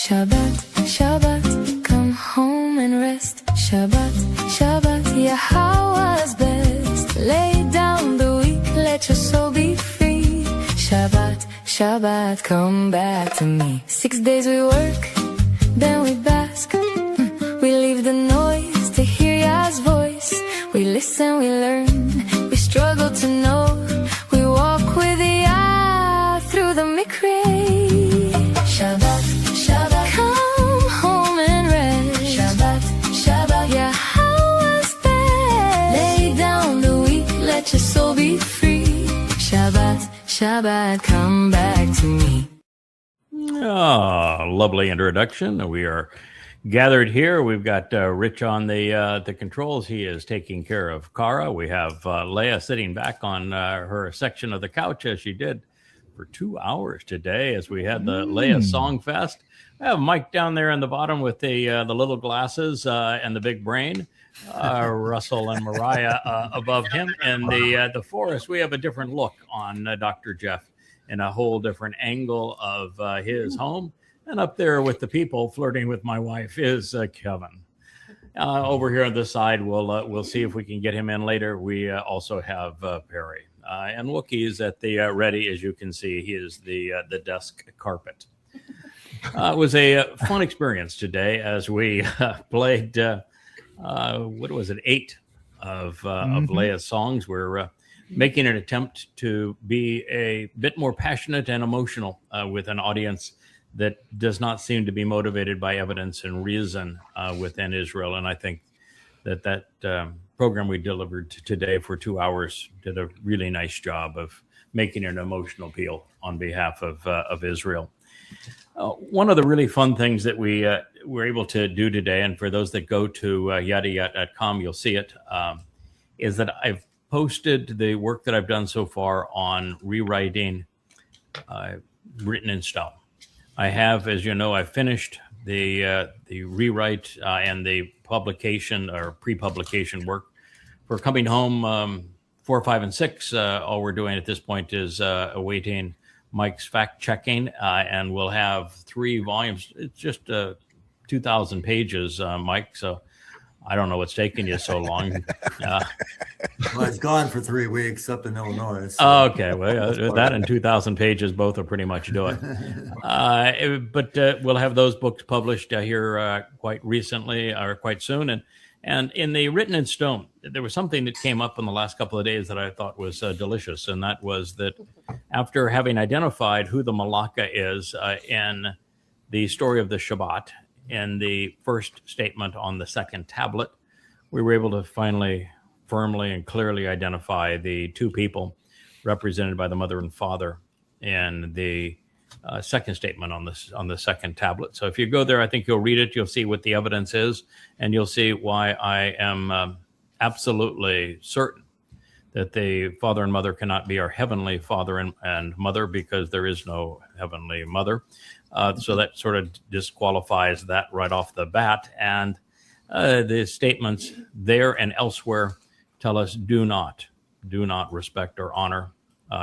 Shabbat, Shabbat, come home and rest. Shabbat, Shabbat, Yahowah's best. Lay down the weak, let your soul be free. Shabbat, Shabbat, come back to me. 6 days we work, then we bask. We leave the noise to hear Yah's voice. We listen, we learn, we struggle to know. We walk with Yah through the mikre. Shabbat, Shabbat, come home and rest. Shabbat, Shabbat, Yahowah's best. Lay down the weak, let your soul be free. Shabbat, Shabbat, come back to me. Lovely introduction. We are gathered here. We've got Rich on the controls. He is taking care of Kara. We have Leah sitting back on her section of the couch as she did for 2 hours today as we had the Leah Song Fest. I have Mike down there in the bottom with the little glasses and the big brain. Russell and Mariah above him. And the forest, we have a different look on Dr. Jeff in a whole different angle of his home. And up there with the people flirting with my wife is Kevin. Over here on this side, we'll see if we can get him in later. We also have Perry. And Wookie's at the ready, as you can see. He is the desk carpet. It was a fun experience today as we played, 8 of Leah's songs. We're making an attempt to be a bit more passionate and emotional with an audience that does not seem to be motivated by evidence and reason within Israel. And I think that program we delivered today for 2 hours did a really nice job of making an emotional appeal on behalf of Israel. One of the really fun things that we were able to do today, and for those that go to yadayah.com, you'll see it, is that I've posted the work that I've done so far on rewriting Written in Stone. I have, as you know, I've finished the rewrite and the publication or pre-publication work for Coming Home 4, 5, and 6. All we're doing at this point is awaiting Mike's fact checking, and we'll have 3 volumes. It's just 2,000 pages, Mike. So I don't know what's taking you so long. Well, it's gone for 3 weeks up in Illinois. So. Okay, well, that and 2,000 pages both will pretty much do it. But we'll have those books published here quite recently or quite soon. And in the Written in Stone, there was something that came up in the last couple of days that I thought was delicious, and that was that after having identified who the Malaka is in the story of the Shabbat, in the first statement on the second tablet, we were able to finally, firmly, and clearly identify the 2 people represented by the mother and father in the second statement on the second tablet. So if you go there, I think you'll read it. You'll see what the evidence is, and you'll see why I am absolutely certain that the father and mother cannot be our heavenly father and mother, because there is no heavenly mother. So that sort of disqualifies that right off the bat. And the statements there and elsewhere tell us do not respect or honor,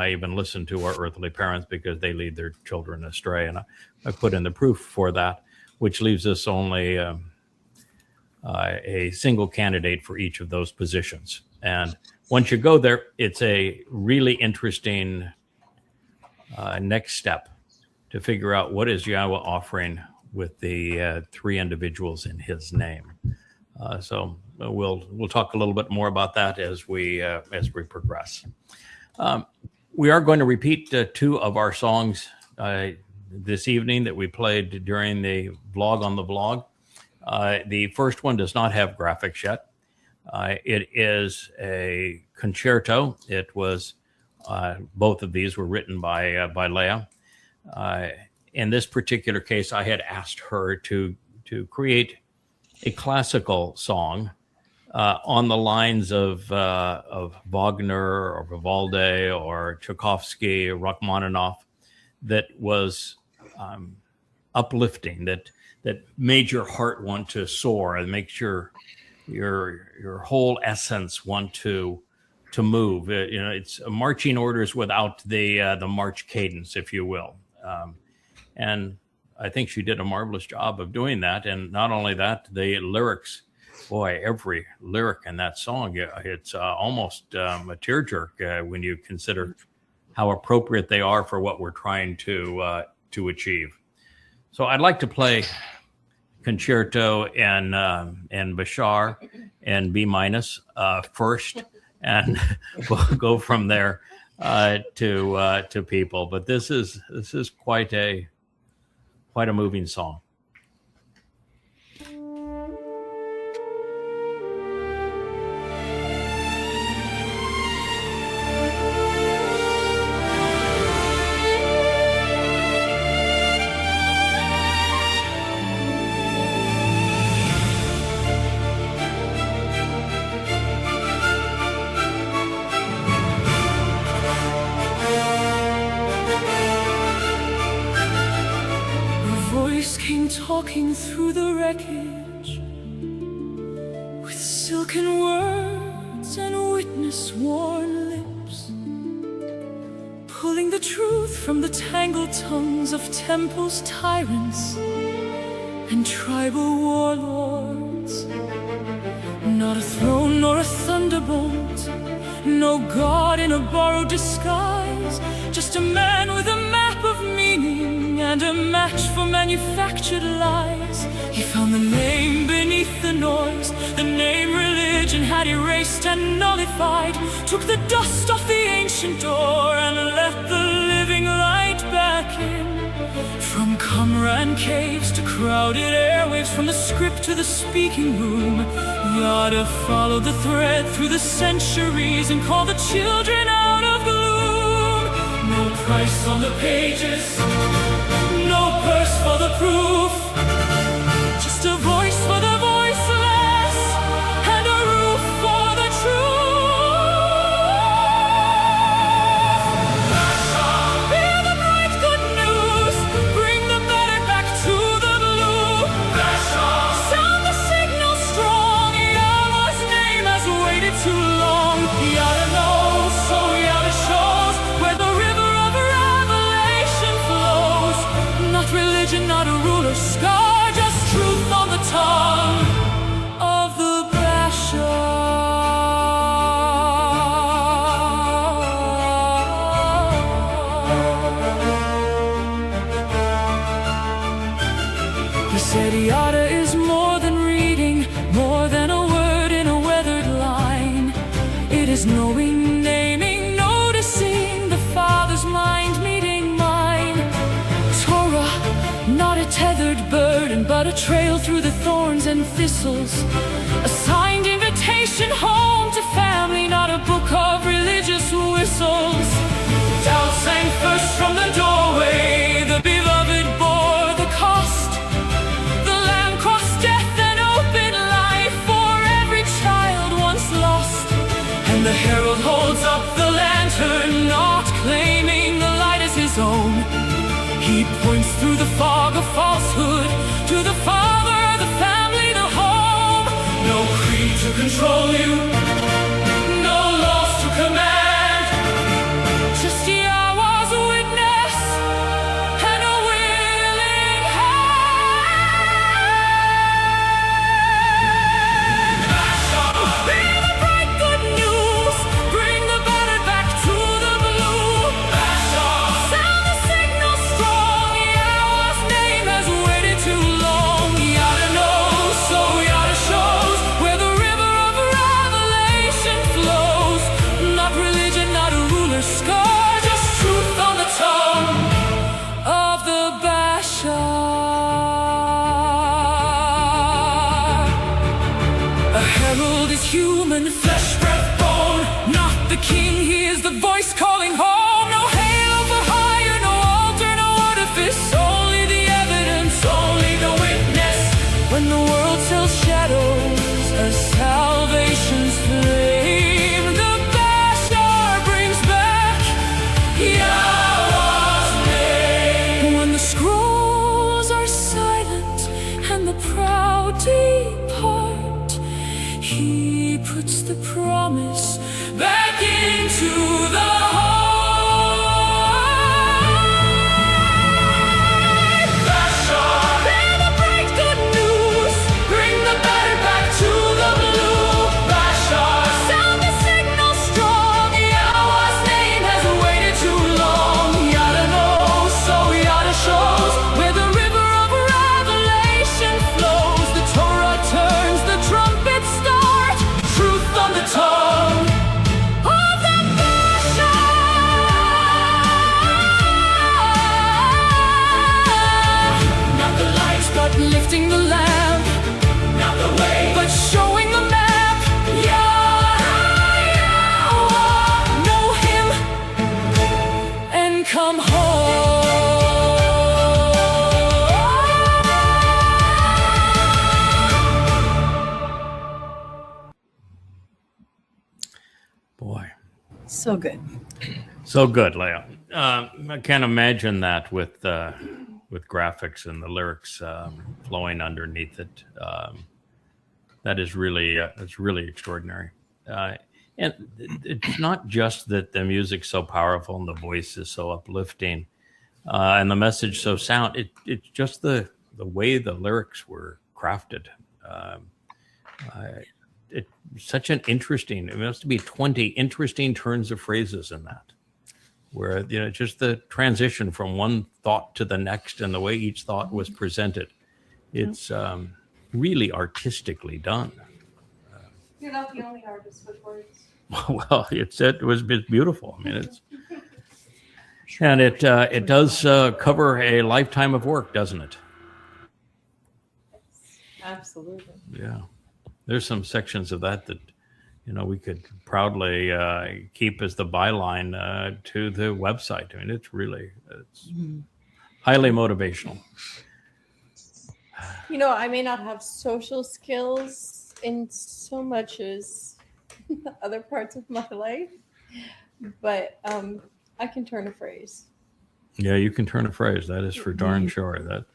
even listen to our earthly parents, because they lead their children astray. And I put in the proof for that, which leaves us only a single candidate for each of those positions. And once you go there, it's a really interesting next step to figure out what is Yahweh offering with the 3 individuals in his name. So we'll talk a little bit more about that as we progress. We are going to repeat 2 of our songs this evening that we played during the vlog on the vlog. The first one does not have graphics yet. It is a concerto. It was both of these were written by Leah. In this particular case, I had asked her to create a classical song on the lines of Wagner or Vivaldi or Tchaikovsky or Rachmaninoff, that was uplifting, that made your heart want to soar and makes your whole essence want to move. It's marching orders without the march cadence, if you will. And I think she did a marvelous job of doing that. And not only that, the lyrics, boy, every lyric in that song, it's almost a tearjerk when you consider how appropriate they are for what we're trying to achieve. So I'd like to play Concerto and Bashar and B minus first, and we'll go from there to people. But this is quite a moving song. Talking through the wreckage with silken words and witness-worn lips, pulling the truth from the tangled tongues of temples, tyrants, and tribal warlords. Not a throne nor a thunderbolt, no god in a borrowed disguise, just a man with a map of meaning and a match for manufactured lies. He found the name beneath the noise, the name religion had erased and nullified, took the dust off the ancient door and let the living light back in. From Qumran caves to crowded airwaves, from the script to the speaking room, Yada followed the thread through the centuries and called the children out of gloom. No price on the pages, no purse for the proof, just a voice for the voiceless and a roof for the truth. Hear the bright good news, bring the battered back to the blue. Sound the signal strong, Yahweh's name has waited too long. Yada knows, so Yada shows where the river of revelation flows. Not religion, not a ruler's scar, just truth on the tongue of the Bashar. He said Yada is more than reading, more than a word in a weathered line. It is knowing, naming, noticing the Father's mind meeting mine. Torah, not a tethered burden, but a trail through the thorns and thistles. A signed invitation home to family, not a book of religious whistles. Doubt sang first from the doorway, the beloved bore the cost. The Lamb crossed death and opened life for every child once lost. And the herald holds up the lantern, not claiming the light as his own. He points through the fog of falsehood to the Father, the family, the home. No creed to control you, no laws to command, just Yahweh's witness and a willing hand. Hear the bright good news, bring the battered back to the blue. Sound the signal strong, Yahweh's name has waited too long. Yada knows, so Yada shows where the river of revelation flows. Not religion, not a ruler's scar, just truth on the tongue of the Bashar. A herald is human, flesh, breath, bone, not the king, he is the voice calling home. No halo for hire, no altar, no artifice, only the evidence, only the witness. When the world sells shadows as salvation's flame, the Bashar brings back Yahweh's name. When the scrolls are silent and the proud depart, he puts the promise back into the heart. Bashar, So good. So good, Leah. I can't imagine that with graphics and the lyrics flowing underneath it. That is really it's really extraordinary. And it's not just that the music's so powerful and the voice is so uplifting and the message so sound. It's just the way the lyrics were crafted. It's such an interesting. It must be 20 interesting turns of phrases in that, where just the transition from one thought to the next and the way each thought was presented. It's really artistically done. You're not the only artist with words. Well, it was beautiful. I mean, it does cover a lifetime of work, doesn't it? Absolutely. Yeah, there's some sections of that we could proudly keep as the byline to the website. I mean, it's highly motivational. I may not have social skills in so much as other parts of my life, but I can turn a phrase. Yeah, you can turn a phrase. That is for darn sure. That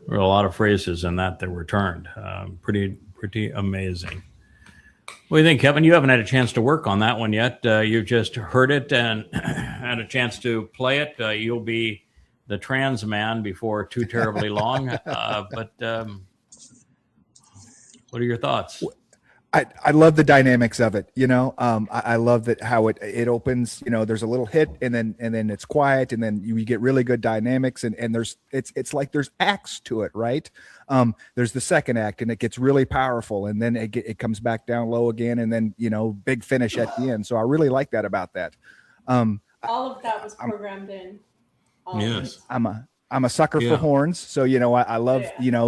there were a lot of phrases in that were turned. Pretty amazing. What do you think, Kevin? You haven't had a chance to work on that one yet. You just heard it and had a chance to play it. You'll be the trans man before too terribly long. But what are your thoughts? I love the dynamics of it. I love that how it opens. There's a little hit and then it's quiet and then you get really good dynamics and it's like there's acts to it, right? There's the second act and it gets really powerful and then it comes back down low again and then big finish at the end. So I really like that about that. All of that was programmed in. Yes, I'm a sucker for horns, so I love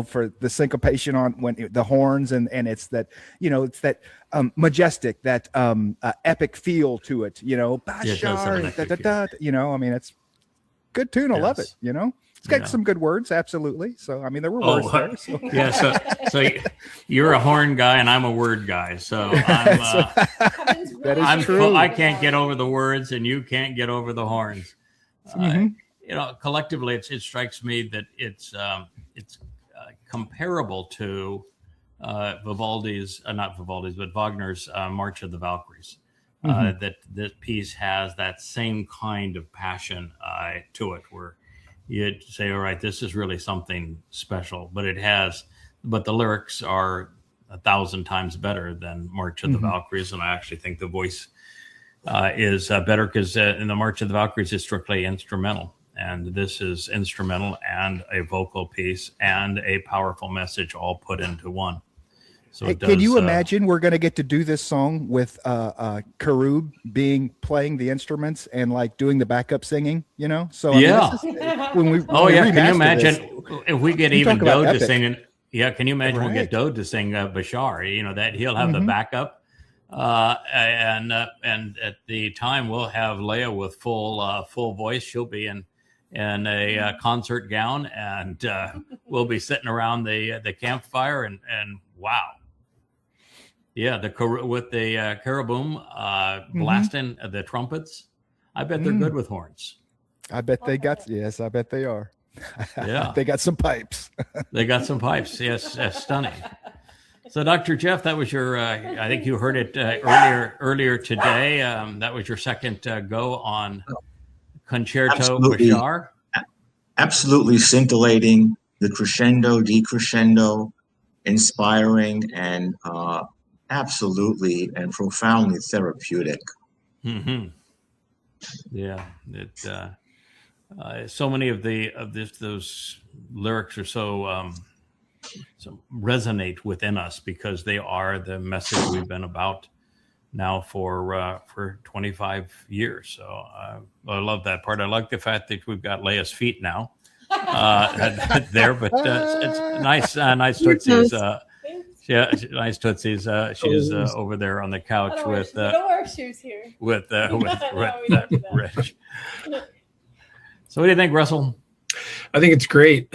for the syncopation on when the horns and it's that it's that majestic, that epic feel to it. Bashar, I mean, it's good tune. I love it. It's got some good words, absolutely. So I mean, there were words there. So. Yeah, so you're a horn guy and I'm a word guy. So that is true. I can't get over the words and you can't get over the horns. Collectively, it strikes me that it's comparable to Wagner's March of the Valkyries. That this piece has that same kind of passion to it, where you'd say, all right, this is really something special, but the lyrics are 1,000 times better than March of the Valkyries, and I actually think the voice is better because in the March of the Valkyries is strictly instrumental. And this is instrumental and a vocal piece and a powerful message all put into one. So can you imagine we're going to get to do this song with Karub playing the instruments and like doing the backup singing, So yeah. When we can you imagine if we get even Dode to sing? Yeah, can you imagine we'll get Dode to sing Bashar? That he'll have the backup. And at the time we'll have Leah with full voice. She'll be in a concert gown, and we'll be sitting around the campfire, and wow, yeah, with the Karaboom blasting the trumpets. I bet they're good with horns. I bet they I bet they are. Yeah, they got some pipes. They got some pipes. Yes, stunning. So, Dr. Jeff, that was your, I think you heard it earlier today. That was your second go on Concerto Bashar. Absolutely scintillating, the crescendo, decrescendo, inspiring, and absolutely and profoundly therapeutic. Mm-hmm. Yeah. So many of those lyrics are so resonate within us because they are the message we've been about now for 25 years. So I love that part. I like the fact that we've got Leah's feet now there, but it's nice tootsies. Nice tootsies. She's over there on the couch with. We don't wear shoes here. With Rich. So what do you think, Russell? I think it's great.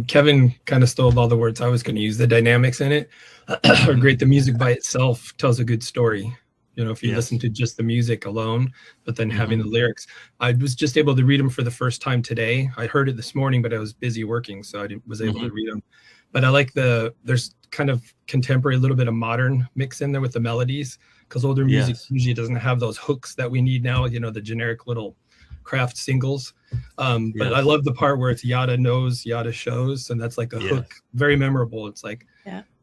Kevin kind of stole all the words I was going to use. The dynamics in it are great. The music by itself tells a good story. if you Yes. listen to just the music alone, but then having the lyrics. I was just able to read them for the first time today. I heard it this morning, but I was busy working, so I was able to read them. But I like there's kind of contemporary, a little bit of modern mix in there with the melodies, because older music usually doesn't have those hooks that we need now, the generic little craft singles. But I love the part where it's yada knows, yada shows, and that's like a hook, very memorable. It's like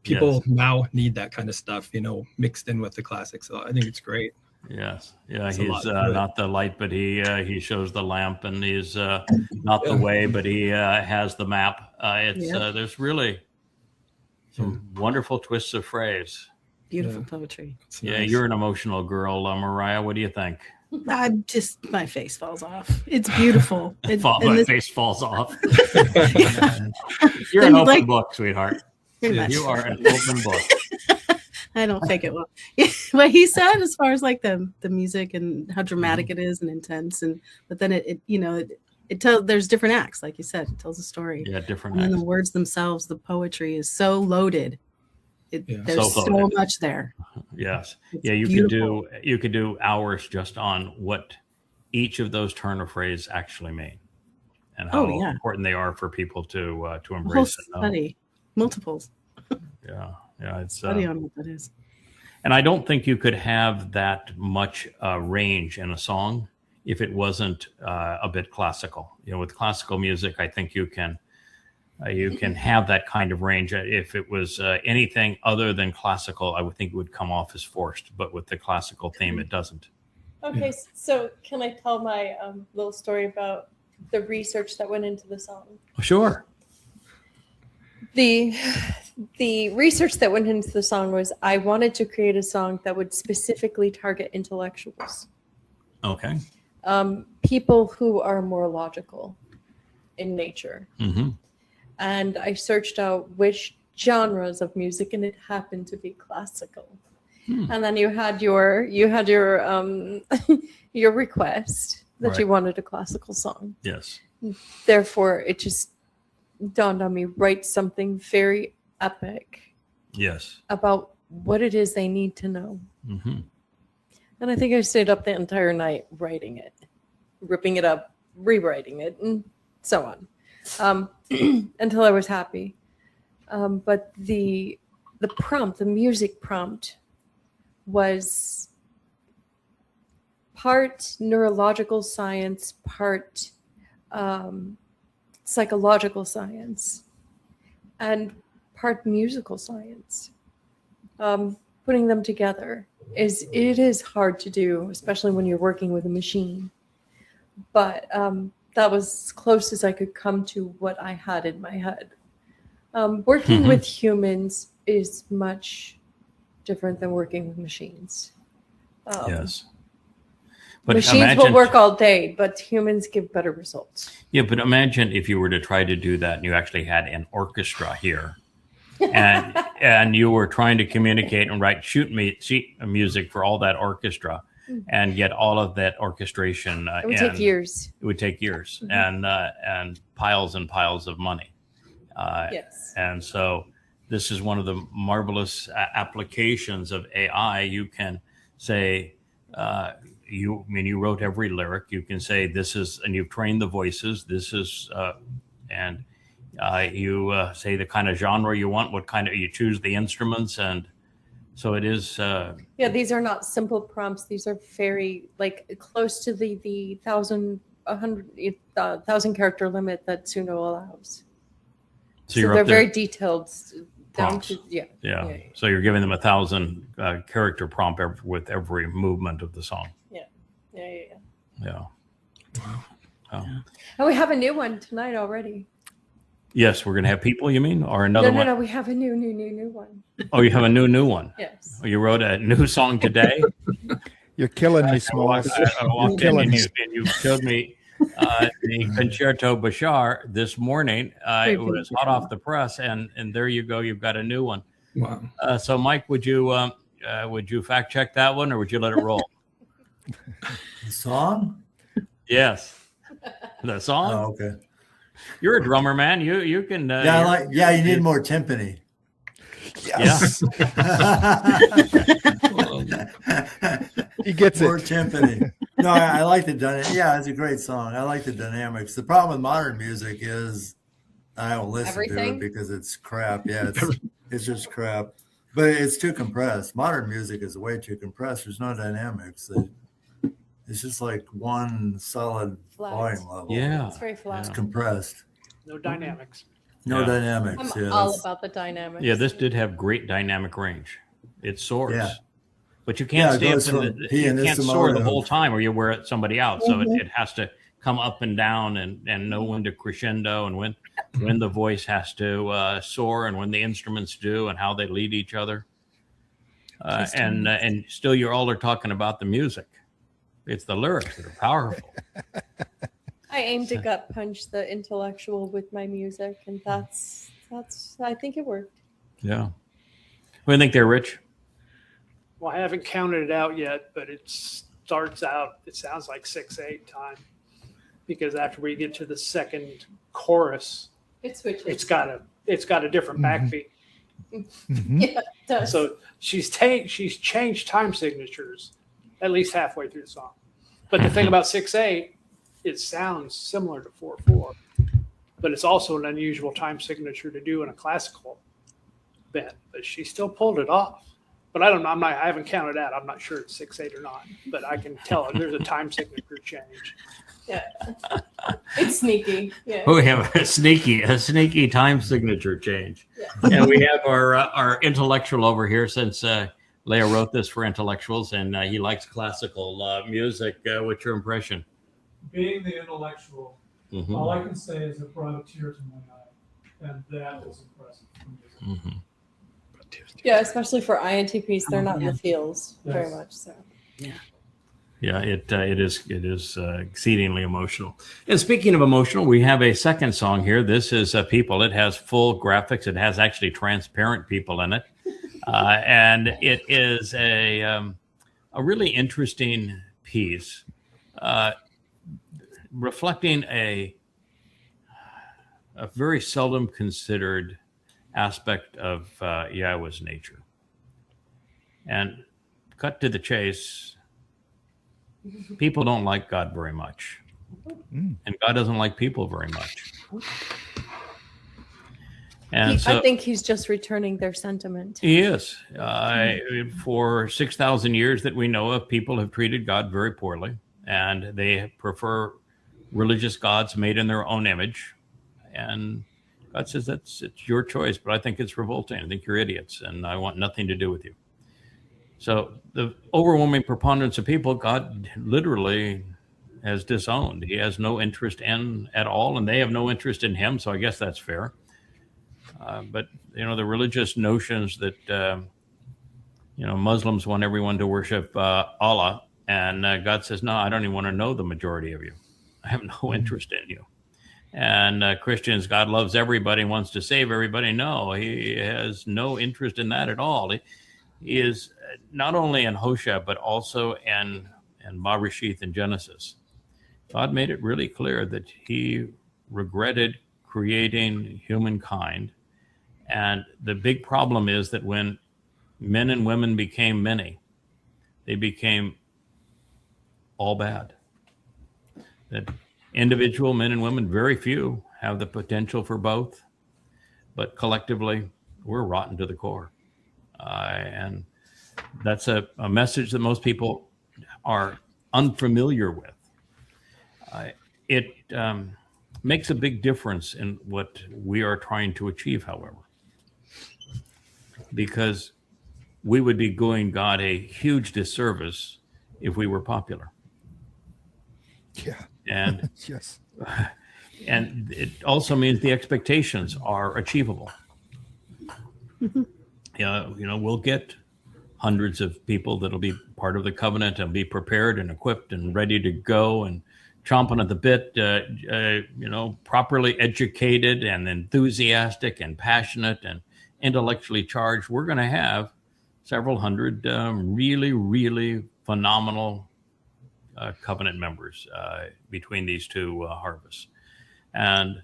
people now need that kind of stuff, mixed in with the classics. So I think it's great. Yes. Yeah. He's not the light, but he shows the lamp, and he's not the way, but he has the map. There's really some wonderful twists of phrase. Beautiful poetry. Yeah. Nice. You're an emotional girl, Mariah. What do you think? My face falls off. It's beautiful. Face falls off. You're an open book, sweetheart. You are an open book. I don't think it will. What he said, as far as like the music and how dramatic it is and intense, but then it tells, there's different acts, like you said, it tells a story. Yeah, different. And then the words themselves, the poetry is so loaded. There's so much there. Yes. It's you could do hours just on what each of those turn of phrase actually mean, and how important they are for people to embrace and know. Study. Multiples. Yeah, it's study on what that is. And I don't think you could have that much range in a song if it wasn't a bit classical. With classical music, I think you can have that kind of range. If it was anything other than classical, I would think it would come off as forced. But with the classical theme, it doesn't. Okay, so can I tell my little story about the research that went into the song? Sure. The research that went into the song was I wanted to create a song that would specifically target intellectuals. Okay. People who are more logical in nature. Mm-hmm. And I searched out which genres of music, and it happened to be classical. And then you had your your request that you wanted a classical song. Yes. Therefore, it just dawned on me, write something very epic. Yes. About what it is they need to know. Mm-hmm. And I think I stayed up the entire night writing it, ripping it up, rewriting it, and so on, until I was happy. But the prompt, the music prompt, was part neurological science, part psychological science, and part musical science. Putting them together is hard to do, especially when you're working with a machine. But that was as close as I could come to what I had in my head. Working with humans is much different than working with machines. Yes. But machines will work all day, but humans give better results. Yeah, but imagine if you were to try to do that and you actually had an orchestra here. and you were trying to communicate and write sheet music for all that orchestra, and get all of that orchestration. It would take years. It would take years, and piles and piles of money. Yes. And so this is one of the marvelous applications of AI. You can say, you wrote every lyric. You can say this is, and you've trained the voices. This is, and you say the kind of genre you want, what kind of, you choose the instruments, and so it is. Yeah, these are not simple prompts. These are very close to the 1,000 character limit that Suno allows. So they're very detailed. Down to, yeah. So you're giving them 1,000 character prompt with every movement of the song. Yeah. Wow. And we have a new one tonight already. Yes, we're going to have people, you mean? Or another one? No, we have a new one. Oh, you have a new one? Yes. Oh, you wrote a new song today? You're killing me, Smalls. I walked in and you showed me the Concerto Bashar this morning. It was hot off the press, and there you go. You've got a new one. Wow. So, Mike, would you fact check that one, or would you let it roll? The song? Yes. The song? Oh, okay. You're a drummer, man. You can. You need more timpani. Yes. He gets More it. timpani. No, I like the dynamic. Yeah, it's a great song. I like the dynamics. The problem with modern music is I don't listen to Everything? it because it's crap. Yeah, it's just crap. But it's too compressed. Modern music is way too compressed. There's no dynamics. It's just like one solid Flat. volume level. Yeah. It's very flat. It's compressed. No dynamics. No Yeah. dynamics. I'm all about the dynamics. Yeah, this did have great dynamic range. It soars. Yeah. But you can't stay it up goes in from the, P you and this can't to soar the Mow'edym. whole time or you wear it somebody out. So it has to come up and down and know when to crescendo and when the voice has to soar and when the instruments do and how they lead each other. And still you all are talking about the music. It's the lyrics that are powerful. I aim to gut punch the intellectual with my music, and that's I think it worked. Yeah. What do you think there, Rich? Well, I haven't counted it out yet, but it starts out, it sounds like 6/8 time. Because after we get to the second chorus, It switches. it's got a different backbeat. Yeah, it does. So she's changed time signatures at least halfway through the song. But the thing about 6/8, it sounds similar to 4/4, but it's also an unusual time signature to do in a classical band. But she still pulled it off. But I don't know. I haven't counted out. I'm not sure it's 6/8 or not. But I can tell there's a time signature change. Yeah. It's sneaky. Yeah. We have a sneaky time signature change. Yeah. And we have our intellectual over here since ElYah wrote this for intellectuals and he likes classical music. What's your impression? Being the intellectual, Mm-hmm. all I can say is it brought a tear to my eye, and that was impressive. Mm-hmm. Yeah, especially for INTPs, they're not in the feels very Yes. much. So Yeah, it is exceedingly emotional. And speaking of emotional, we have a second song here. This is People. It has full graphics. It has actually transparent people in it, and it is a really interesting piece, reflecting a very seldom considered aspect of Yahweh's nature. And cut to the chase. People don't like God very much. And God doesn't like people very much. And I think he's just returning their sentiment. he is. For 6,000 years that we know of, people have treated God very poorly, and they prefer religious gods made in their own image. And God says it's your choice, but I think it's revolting. I think you're idiots, and I want nothing to do with you. So the overwhelming preponderance of people, God literally has disowned. He has no interest in at all, and they have no interest in him. So I guess that's fair. But the religious notions that Muslims want everyone to worship Allah, and God says, no, I don't even want to know the majority of you. I have no interest in you. And Christians, God loves everybody, wants to save everybody. No, he has no interest in that at all. He is not only in Hosea, but also in Bereshith and Genesis. God made it really clear that he regretted creating humankind. And the big problem is that when men and women became many, they became all bad. That individual men and women, very few, have the potential for both. But collectively, we're rotten to the core. And that's a message that most people are unfamiliar with. It makes a big difference in what we are trying to achieve, however, because we would be doing God a huge disservice if we were popular. Yeah. And yes. And it also means the expectations are achievable. We'll get hundreds of people that'll be part of the covenant and be prepared and equipped and ready to go and chomping at the bit, properly educated and enthusiastic and passionate and intellectually charged. We're going to have several hundred really, really phenomenal covenant members between these two harvests. And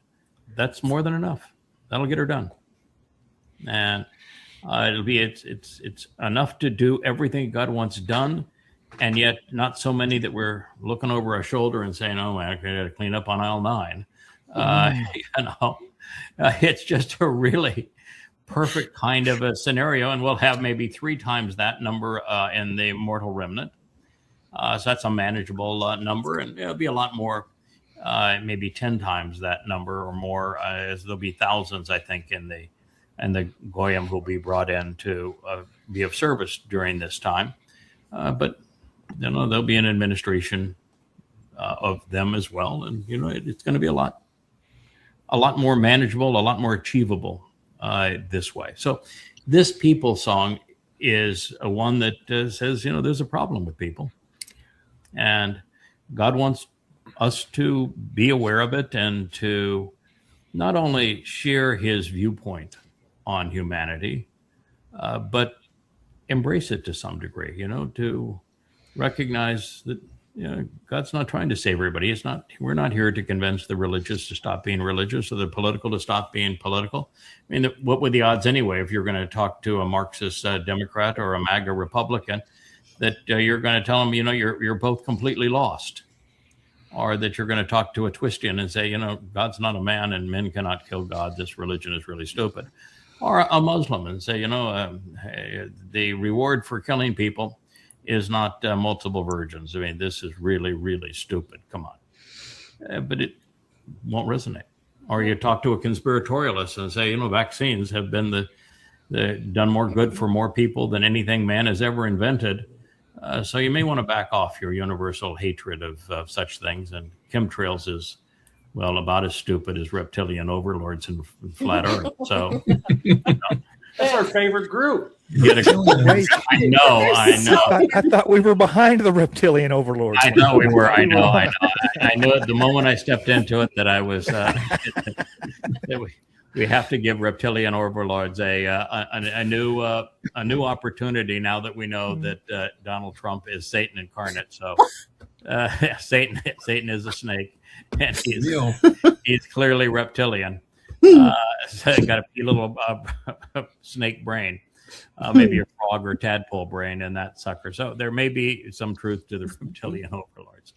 that's more than enough. That'll get her done. And It's enough to do everything God wants done, and yet not so many that we're looking over our shoulder and saying, "Oh man, I got to clean up on aisle 9." It's just a really perfect kind of a scenario, and we'll have maybe 3 times that number in the mortal remnant. So that's a manageable number, and it'll be a lot more, maybe 10 times that number or more, as there'll be thousands, I think, in the goyim who'll be brought in to be of service during this time. But there'll be an administration of them as well, and it's going to be a lot more manageable, a lot more achievable this way. So this people song is one that says, there's a problem with people, and God wants us to be aware of it and to not only share his viewpoint on humanity, but embrace it to some degree, to recognize that God's not trying to save everybody. We're not here to convince the religious to stop being religious or the political to stop being political. I mean, what were the odds anyway if you're going to talk to a Marxist Democrat or a MAGA Republican that you're going to tell them, you're both completely lost, or that you're going to talk to a Twistian and say, God's not a man and men cannot kill God. This religion is really stupid. Or a Muslim and say, the reward for killing people is not multiple virgins. I mean, this is really, really stupid. Come on. But it won't resonate. Or you talk to a conspiratorialist and say, vaccines have been done more good for more people than anything man has ever invented. So you may want to back off your universal hatred of such things. And chemtrails is, well, about as stupid as reptilian overlords and flat Earth. So that's our favorite group. I know. I thought we were behind the reptilian overlords. I know we were. I know. I knew it the moment I stepped into it that I was. We have to give reptilian overlords a new opportunity now that we know that Donald Trump is Satan incarnate. So Satan is a snake, and he's clearly reptilian. So got a little snake brain, maybe a frog or tadpole brain in that sucker. So there may be some truth to the reptilian overlords.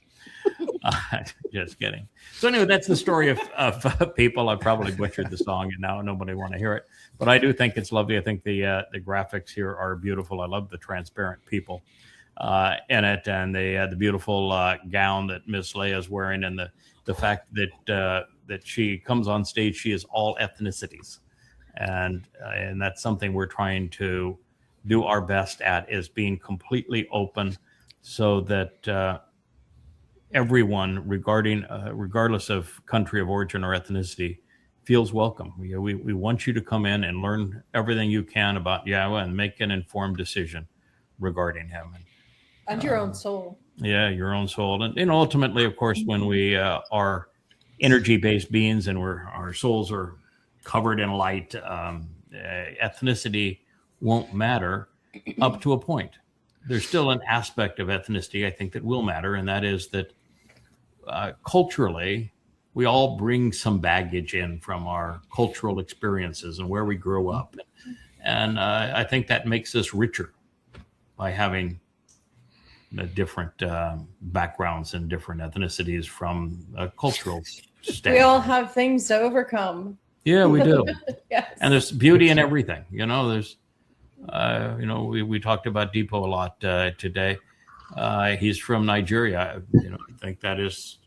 Just kidding. So anyway, that's the story of people. I probably butchered the song, and now nobody want to hear it. But I do think it's lovely. I think the graphics here are beautiful. I love the transparent people in it, and the beautiful gown that Miss Leia is wearing, and the fact that she comes on stage, she is all ethnicities, and that's something we're trying to do our best at, is being completely open, so that everyone, regardless of country of origin or ethnicity, feels welcome. We want you to come in and learn everything you can about Yahweh and make an informed decision regarding him. And your own soul. Yeah, your own soul. And ultimately, of course, when we are energy-based beings and our souls are covered in light, ethnicity won't matter up to a point. There's still an aspect of ethnicity, I think, that will matter, and that is that culturally, we all bring some baggage in from our cultural experiences and where we grew up. And I think that makes us richer by having different backgrounds and different ethnicities from a cultural standpoint. We all have things to overcome. Yeah, we do. Yes. And there's beauty in everything. There's, we talked about Depot a lot today. He's from Nigeria. I think that is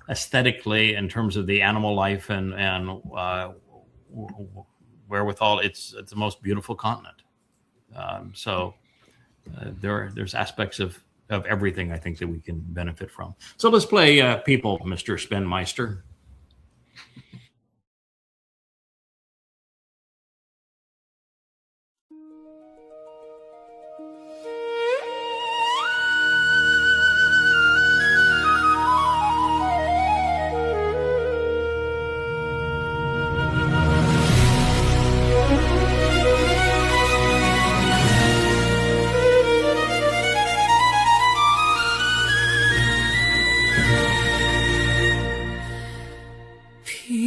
aesthetically, in terms of the animal life and wherewithal, it's the most beautiful continent. There's aspects of everything, I think, that we can benefit from. So let's play People, Mr. Spinmeister. Peace.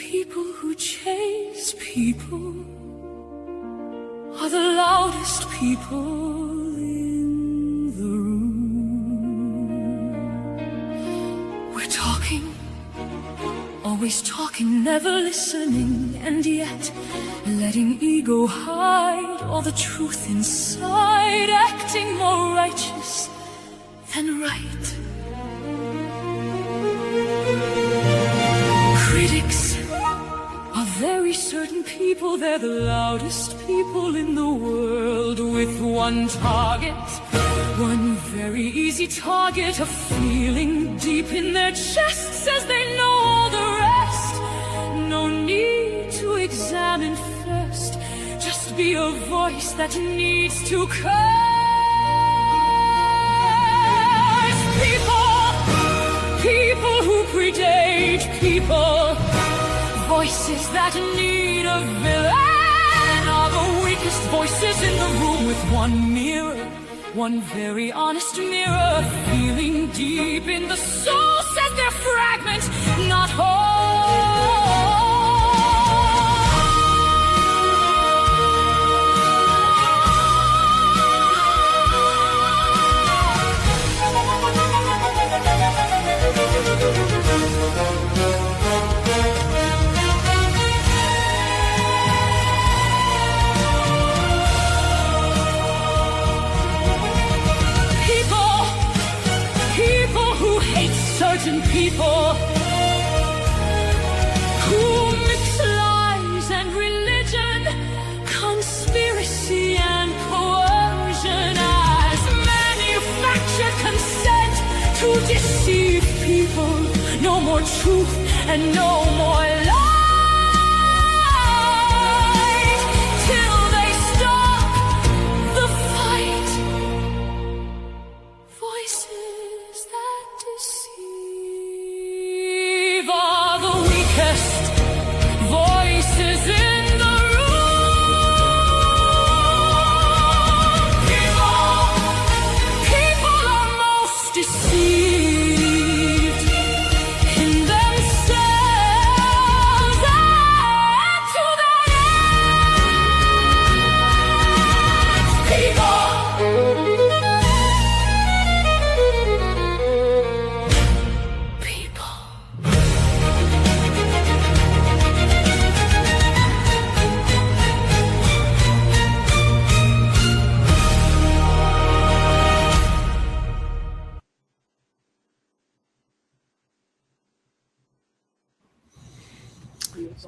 people who chase people are the loudest people in the room. We're talking, always talking, never listening, and yet letting ego hide all the truth inside, acting more righteous than right. Critics are very certain people, they're the loudest people in the world, with one target, one very easy target, a feeling deep in their chests as they know all the rest. No need to examine first, just be a voice that needs to curse. People who predate people, voices that need a villain, are the weakest voices in the room, with one mirror, one very honest mirror, feeling deep in the soul, says they're fragments, not whole. People who hate certain people, who mix lies and religion, conspiracy and coercion as manufactured consent to deceive people. No more truth and no more lies, till they stop the fight. Voices that deceive are the weakest voices in the room. People are most deceived in themselves and to their ends. People.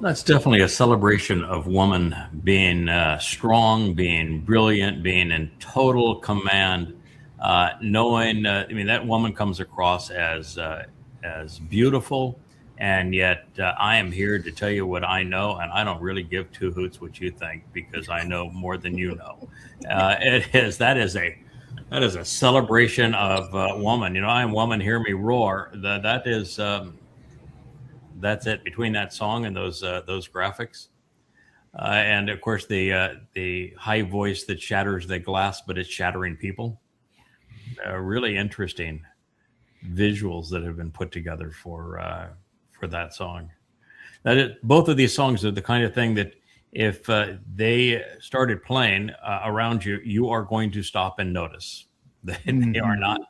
That's definitely a celebration of woman being strong, being brilliant, being in total command, knowing, I mean, that woman comes across as beautiful, and yet I am here to tell you what I know, and I don't really give two hoots what you think, because I know more than you know. That is a celebration of woman. You know, I am woman, hear me roar. That is... that's it, between that song and those graphics, and of course the high voice that shatters the glass, but it's shattering people. Really interesting visuals that have been put together for that song. Both of these songs are the kind of thing that if they started playing around you, you are going to stop and notice. They are not.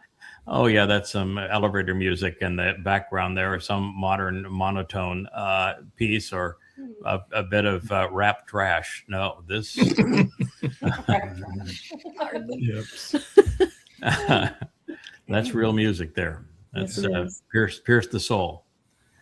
Oh yeah, that's some elevator music in the background there, or some modern monotone piece, or a bit of rap trash. No, this. That's real music there. That's pierce the soul.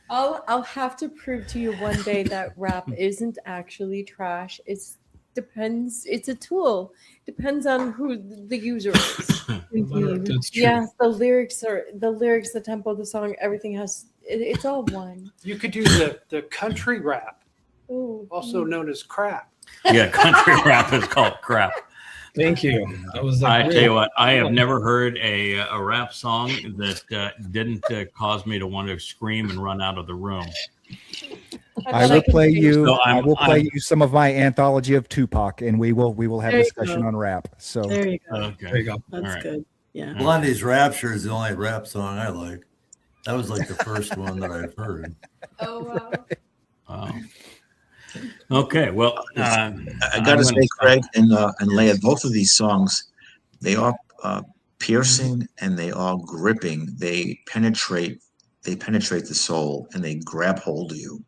I'll have to prove to you one day that rap isn't actually trash. It's a tool. Depends on who the user is. That's true. Yeah, the lyrics, the tempo, the song, everything it's all one. You could do the country rap, Ooh. also known as crap. Yeah, country rap is called crap. Thank you. That was I tell you what, I have never heard a rap song that didn't cause me to want to scream and run out of the room. I will play you. I will play you some of my anthology of Tupac, and we will have a discussion on rap. So There you go. Okay. There you go. That's All right. good. Yeah. Blondie's Rapture is the only rap song I like. That was like the first one that I've heard. Oh wow. Okay, well, I got to say, Craig and Leah, both of these songs, they are piercing and they are gripping. They penetrate the soul and they grab hold of you.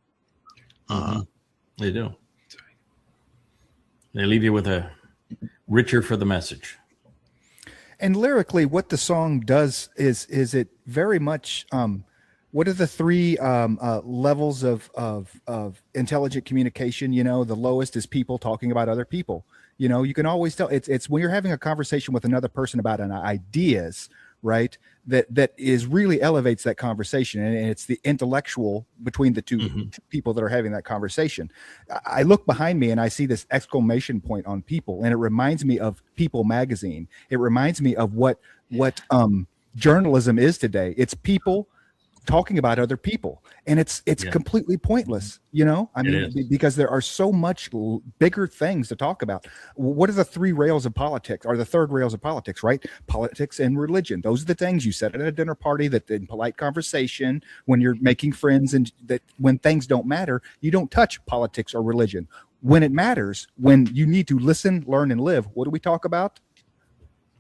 They do. They leave you with a richer for the message. And lyrically, what the song does is it very much. What are the three levels of intelligent communication? You know, the lowest is people talking about other people. You know, you can always tell it's when you're having a conversation with another person about an ideas, right? That is really elevates that conversation, and it's the intellectual between the two people that are having that conversation. I look behind me and I see this exclamation point on People, and it reminds me of People magazine. It reminds me of what journalism is today. It's people talking about other people, and it's completely pointless, you know. I mean, because there are so much bigger things to talk about. What are the three rails of politics, or the third rails of politics, right? Politics and religion. Those are the things you said at a dinner party, that in polite conversation, when you're making friends, and that when things don't matter, you don't touch politics or religion. When it matters, when you need to listen, learn, and live, what do we talk about?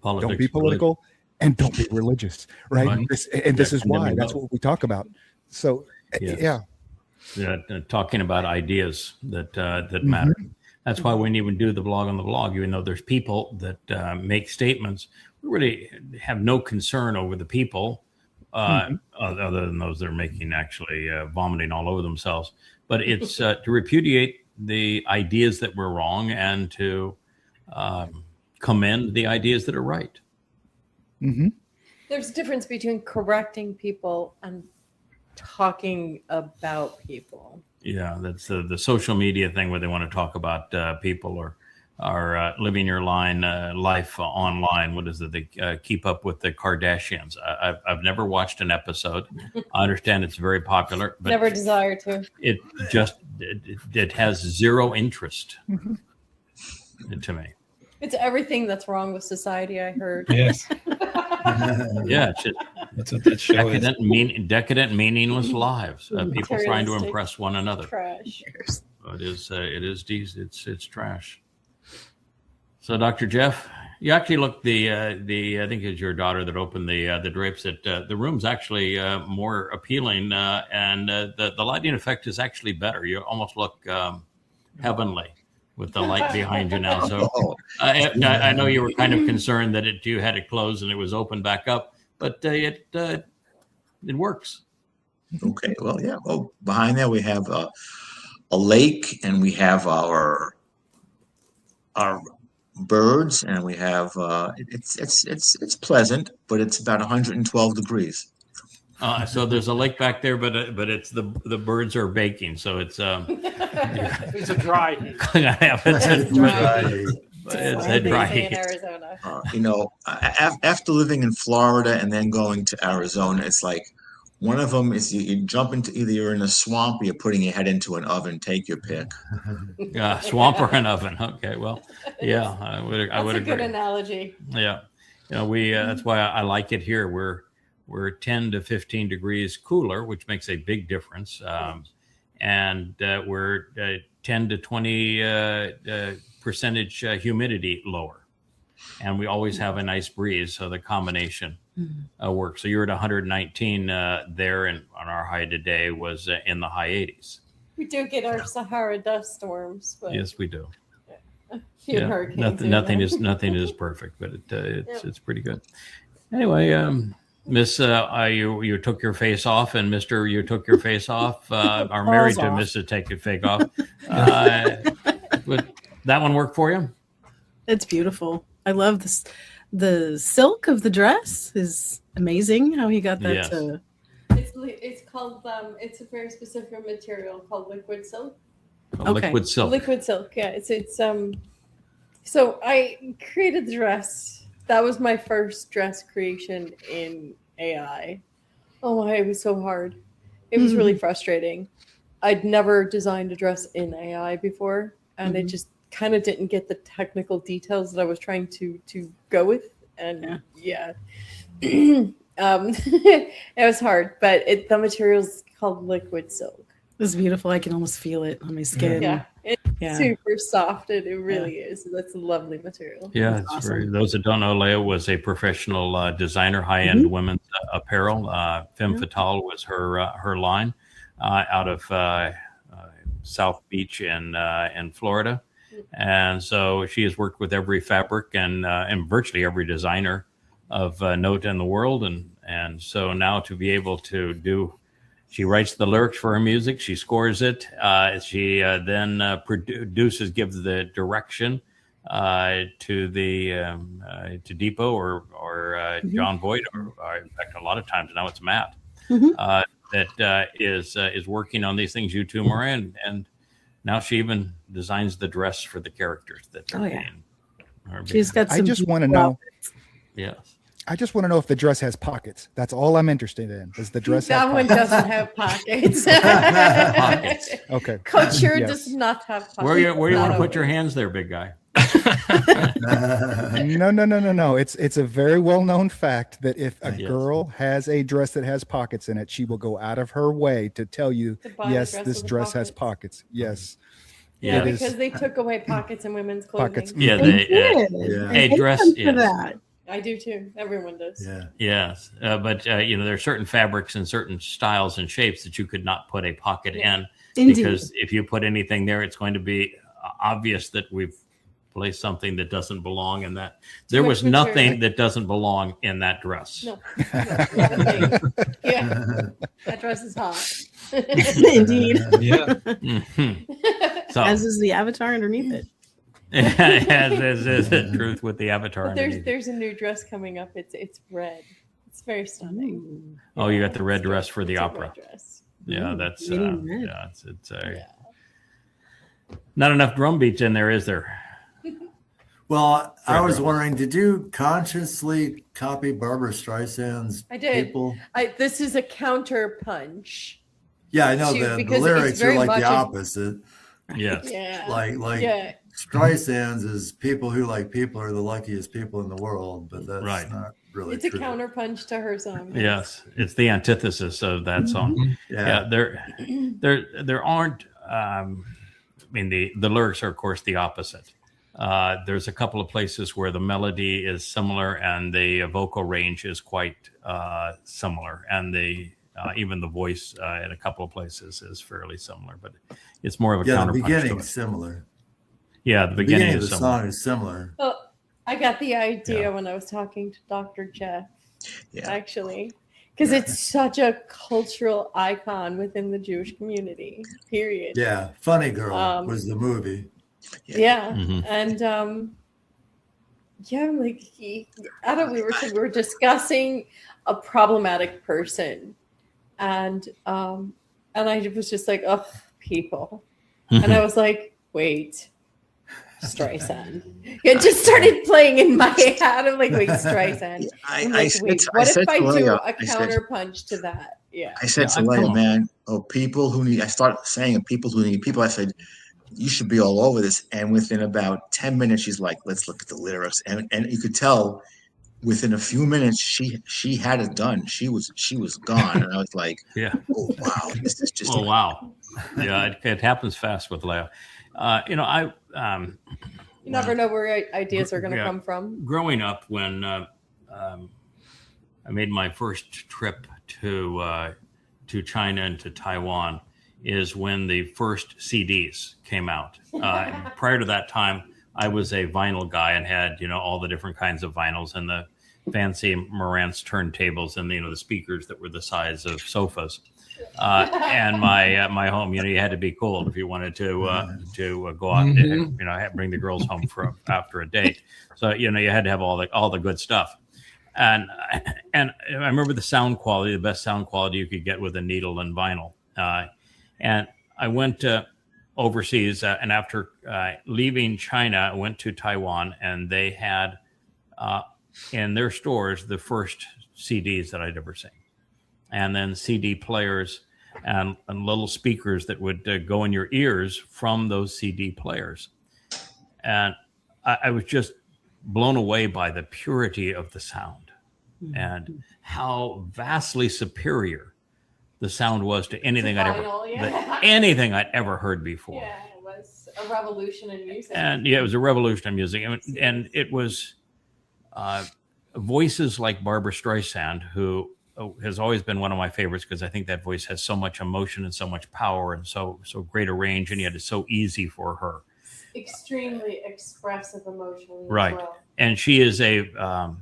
Politics, don't be political. And don't be religious, right? This is why. That's what we talk about. So, yeah. Talking about ideas that matter. That's why when you do the blog on the blog, even though there's people that make statements, we really have no concern over the people, other than those that are making actually vomiting all over themselves. But it's to repudiate the ideas that were wrong and to commend the ideas that are right. There's a difference between correcting people and talking about people. Yeah, that's the social media thing where they want to talk about people or living your life online. What is it? They keep up with the Kardashians. I've never watched an episode. I understand it's very popular, but never desire to. It just it has zero interest to me. It's everything that's wrong with society, I heard. Yes. Yeah, it's just, that's what that show is. Decadent, meaningless lives. People trying to impress one another. Trash. It's trash. So, Dr. Jeff, you actually looked I think it's your daughter that opened the drapes. That the room's actually more appealing, and the lighting effect is actually better. You almost look heavenly with the light behind you now. So I know you were kind of concerned that you had it closed and it was open back up, but it works. Okay, well, yeah. Well, behind there we have a lake, and we have our birds, and we have it's pleasant, but it's about 112 degrees. So there's a lake back there, but it's the birds are baking, so it's it's a dry heat. It's a dry heat. In Arizona. After living in Florida and then going to Arizona, it's like one of them is you jump into either you're in a swamp or you're putting your head into an oven. Take your pick. Yeah, swamp or an oven. Okay, well, yeah, I would agree. That's a good analogy. Yeah, we that's why I like it here. We're 10 to 15 degrees cooler, which makes a big difference. And we're 10 to 20 percentage humidity lower. And we always have a nice breeze. So the combination works. So you're at 119 there, and on our high today was in the high 80s. We do get our Sahara dust storms. But yes, we do. Hurricanes. Nothing is perfect, but it's pretty good. Anyway, Miss, you took your face off, and Mr., you took your face off. Are married to Mr. Take Your Fake Off. Would that one work for you? It's beautiful. I love this. The silk of the dress is amazing. How he got that. Yes. It's called. It's a very specific material called liquid silk. Liquid silk. Liquid silk. Yeah. It's. So I created the dress. That was my first dress creation in AI. Oh my, it was so hard. It was really frustrating. I'd never designed a dress in AI before, and it just kind of didn't get the technical details that I was trying to go with. And it was hard, but the material's called liquid silk. was beautiful. I can almost feel it on my skin. Yeah, it's Yeah. super soft. It really is. That's a lovely material. Yeah, That's it's very, awesome. those that don't know, ElYah was a professional designer, high-end women's apparel. Femme Fatale was her line out of South Beach in Florida. And so she has worked with every fabric and virtually every designer of note in the world. And so now to be able to do, she writes the lyrics for her music, she scores it, she then produces, gives the direction to Depot or John Voight, or in fact, a lot of times now it's Matt that is working on these things. You too, Maria, and now she even designs the dress for the characters that are being. She's got some. I just want to know. Yes. I just want to know if the dress has pockets. That's all I'm interested in. Does the dress That have one pockets? doesn't have pockets. Pockets. Okay. Couture Yes. does not have pockets. Where you want to Not put your always. hands there, big guy? No. It's a very well-known fact that if a Yes. girl has a dress that has pockets in it, she will go out of her way to tell you, To buy the yes, dress this with the dress has pockets. pockets. Yes. Yeah, It is- because they took away pockets in women's clothing. Pockets. Yeah, They did. Yeah. I A hate dress them for is. that. I do too. Everyone does. Yeah. Yes, but there are certain fabrics and certain styles and shapes that you could not put a pocket in, Indeed. because if you put anything there, it's going to be obvious that we've placed something that doesn't belong in that. There much was material. nothing that doesn't belong in that dress. No. Not a thing. Yeah. That dress is hot. Indeed. Yeah. Mhm. So, As is the avatar underneath it. as is the truth with the avatar. But underneath. there's a new dress coming up. It's red. It's very stunning. Oh, you got the red It's dress good. for the It's a opera. red dress. Yeah, that's Medium red. yeah, it's Yeah. not enough drum beats in there, is there? Well, I Right, was right. wondering, did you consciously copy Barbara Streisand's I did. people? This is a counter punch. Yeah, I know To- the because it's lyrics are very like much the a- opposite. Yes. Yeah. Like Yeah. Streisand's is people who like people are the luckiest people in the world, but that's Right. not really It's a true. counter punch to her song. Yes, it's the antithesis of that song. Yeah. There aren't. I mean, the lyrics are, of course, the opposite. There's a couple of places where the melody is similar and the vocal range is quite similar, and even the voice in a couple of places is fairly similar. But it's more of a Yeah, the counterpunch to beginning's it. similar. Yeah, the The beginning beginning of is the similar. song is similar. Well, I got the idea Yeah. when I was talking to Dr. Jeff, Yeah. actually, because it's such a cultural icon within the Jewish community, period. Yeah, Funny Girl was the movie. Yeah. Mhm. And yeah, like Adam, we were discussing a problematic person, and I was just like, oh, people, and I was like, wait, Streisand. It just started playing in my head. I'm like, wait, Streisand. I'm like, what if I do a counter punch to that? Yeah. I said Yeah, to come ElYah, on. man, people who need, I started saying people who need people. I said, you should be all over this. And within about 10 minutes, she's like, let's look at the lyrics. And you could tell within a few minutes, she had it done. She was gone. And I was like, Yeah. oh, wow, this is just, Oh wow. Yeah, it happens fast with ElYah. You never know where ideas are going to Yeah. come from. Growing up, when I made my first trip to China and to Taiwan, is when the first CDs came out. Prior to that time, I was a vinyl guy and had all the different kinds of vinyls and the fancy Marantz turntables and the speakers that were the size of sofas. And my home, you had to be cool if you wanted to go out and bring the girls home after a date. So you had to have all the good stuff. And I remember the sound quality, the best sound quality you could get with a needle and vinyl. And I went overseas, and after leaving China, I went to Taiwan, and they had in their stores the first CDs that I'd ever seen. And then CD players and little speakers that would go in your ears from those CD players. And I was just blown away by the purity of the sound and how vastly superior the sound was to anything Vinyl, yeah. anything I'd ever heard before. Yeah, it was a revolution in music. And yeah, it was a revolution in music, and it was voices like Barbara Streisand, who has always been one of my favorites because I think that voice has so much emotion and so much power and so great a range, and yet it's so easy for her. Extremely expressive emotionally. Right, as well. and she is an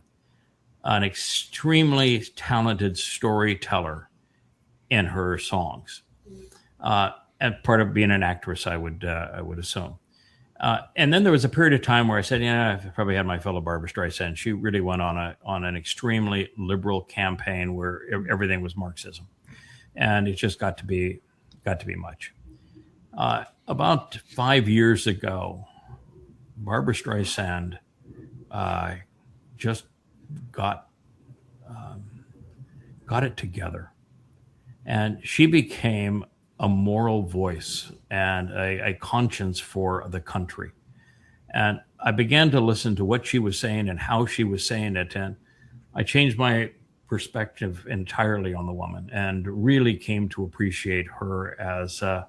extremely talented storyteller in her songs, and part of being an actress, I would assume. And then there was a period of time where I said, yeah, I've probably had my fill of Barbara Streisand. She really went on an extremely liberal campaign where everything was Marxism, and it just got to be much. About 5 years ago, Barbara Streisand just got it together, and she became a moral voice and a conscience for the country. And I began to listen to what she was saying and how she was saying it, and I changed my perspective entirely on the woman and really came to appreciate her as a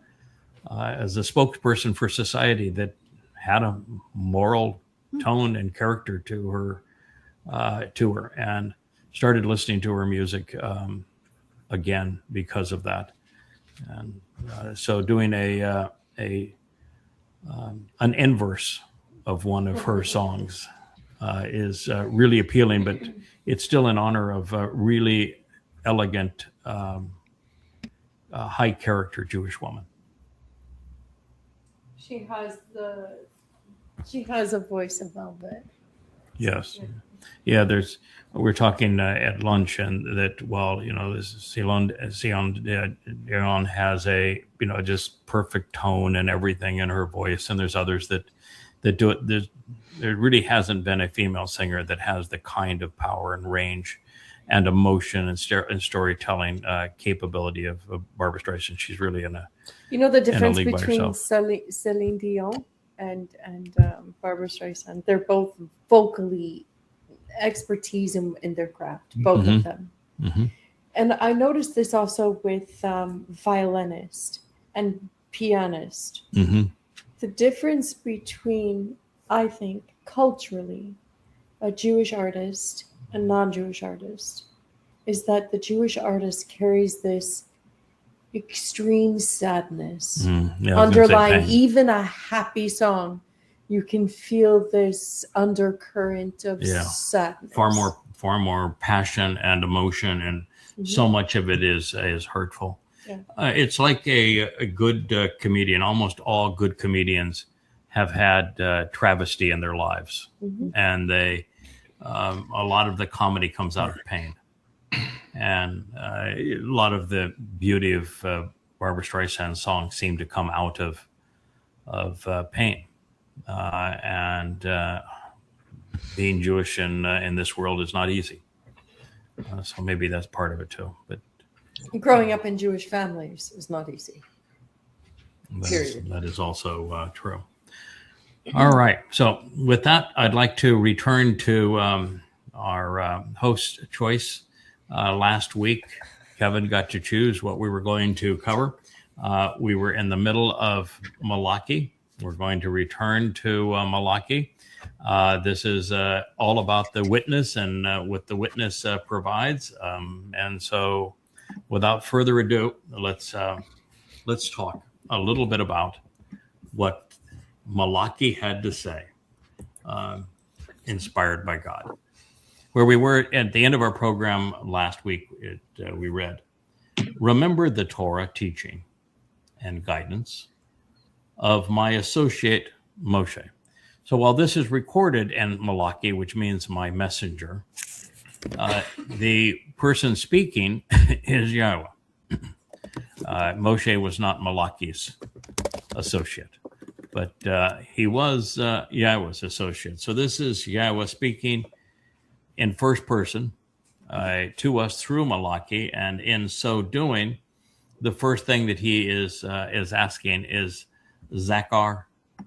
spokesperson for society that had a moral tone and character to her, and started listening to her music again because of that. And so doing an inverse of one of her songs is really appealing, but it's still in honor of a really elegant, high character Jewish woman. She has a voice of velvet. Yes. Yeah, we're talking at lunch, and that, Sion has a, just perfect tone and everything in her voice, and there's others that do it. There really hasn't been a female singer that has the kind of power and range and emotion and storytelling capability of Barbara Streisand. She's really in a the difference in a league by between herself. Celine Dion and Barbara Streisand. They're both vocally expertise in their craft, both of them. Mm-hmm. And I noticed this also with violinist and pianist. Mm-hmm. The difference between, I think, culturally, a Jewish artist and non-Jewish artist is that the Jewish artist carries this extreme sadness underlying even a happy song. You can feel this undercurrent of sadness. Far more passion and emotion, and so much of it is hurtful. Yeah. It's like a good comedian. Almost all good comedians have had travesty in their lives, and they a lot of the comedy comes out of pain, and a lot of the beauty of Barbara Streisand's songs seem to come out of pain. And being Jewish in this world is not easy. So maybe that's part of it too. But growing up in Jewish families is not easy. That is also true. All right. So with that, I'd like to return to our host choice. Last week, Kevin got to choose what we were going to cover. We were in the middle of Malachi. We're going to return to Malachi. This is all about the witness and what the witness provides. And so, without further ado, let's talk a little bit about what Malachi had to say, inspired by God. Where we were at the end of our program last week, we read, "Remember the Torah teaching and guidance of my associate Moshe." So while this is recorded in Malachi, which means my messenger, the person speaking is Yahweh. Moshe was not Malachi's associate, but he was Yahweh's associate. So this is Yahweh speaking in first person to us through Malachi, and in so doing, the first thing that he is asking is Zakar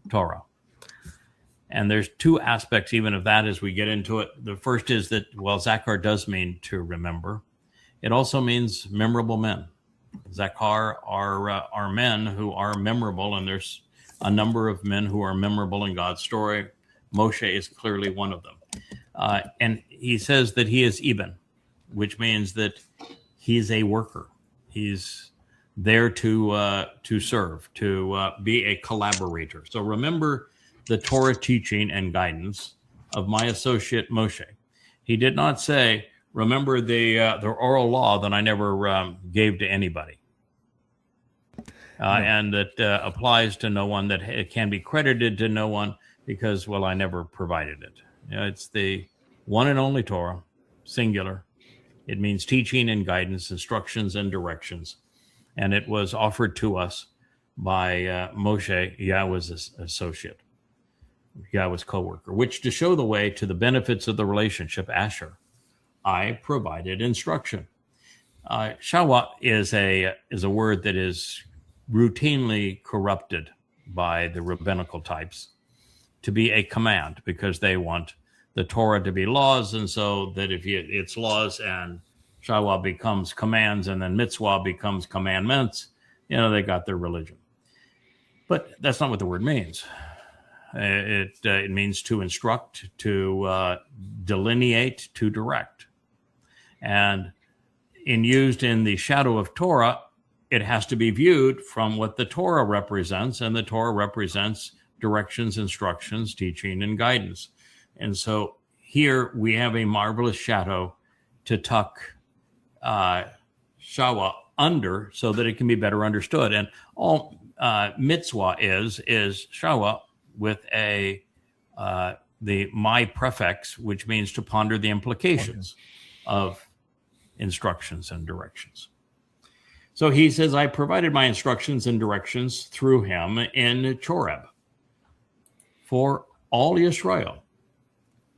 Towrah. And there's two aspects even of that as we get into it. The first is that, Zakar does mean to remember. It also means memorable men. Zakar are men who are memorable, and there's a number of men who are memorable in God's story. Moshe is clearly one of them. And he says that he is Eben, which means that he's a worker. He's there to serve, to be a collaborator. So remember the Torah teaching and guidance of my associate Moshe. He did not say, remember the oral law that I never gave to anybody. And that applies to no one, that it can be credited to no one because, well, I never provided it. It's the one and only Torah, singular. It means teaching and guidance, instructions and directions. And it was offered to us by Moshe, Yahweh's associate, Yahweh's co-worker, which to show the way to the benefits of the relationship, Asher, I provided instruction. Yasha'yah is a word that is routinely corrupted by the rabbinical types to be a command, because they want the Torah to be laws, and so that if it's laws and Yasha'yah becomes commands and then mitzvah becomes commandments, they got their religion. But that's not what the word means. It means to instruct, to delineate, to direct. And used in the shadow of Torah, it has to be viewed from what the Torah represents, and the Torah represents directions, instructions, teaching, and guidance. And so here we have a marvelous shadow to tuck Yasha'yah under so that it can be better understood. And all mitzvah is Yasha'yah with the my prefix, which means to ponder the implications of instructions and directions. So he says, I provided my instructions and directions through him in Choreb for all Yisra'el,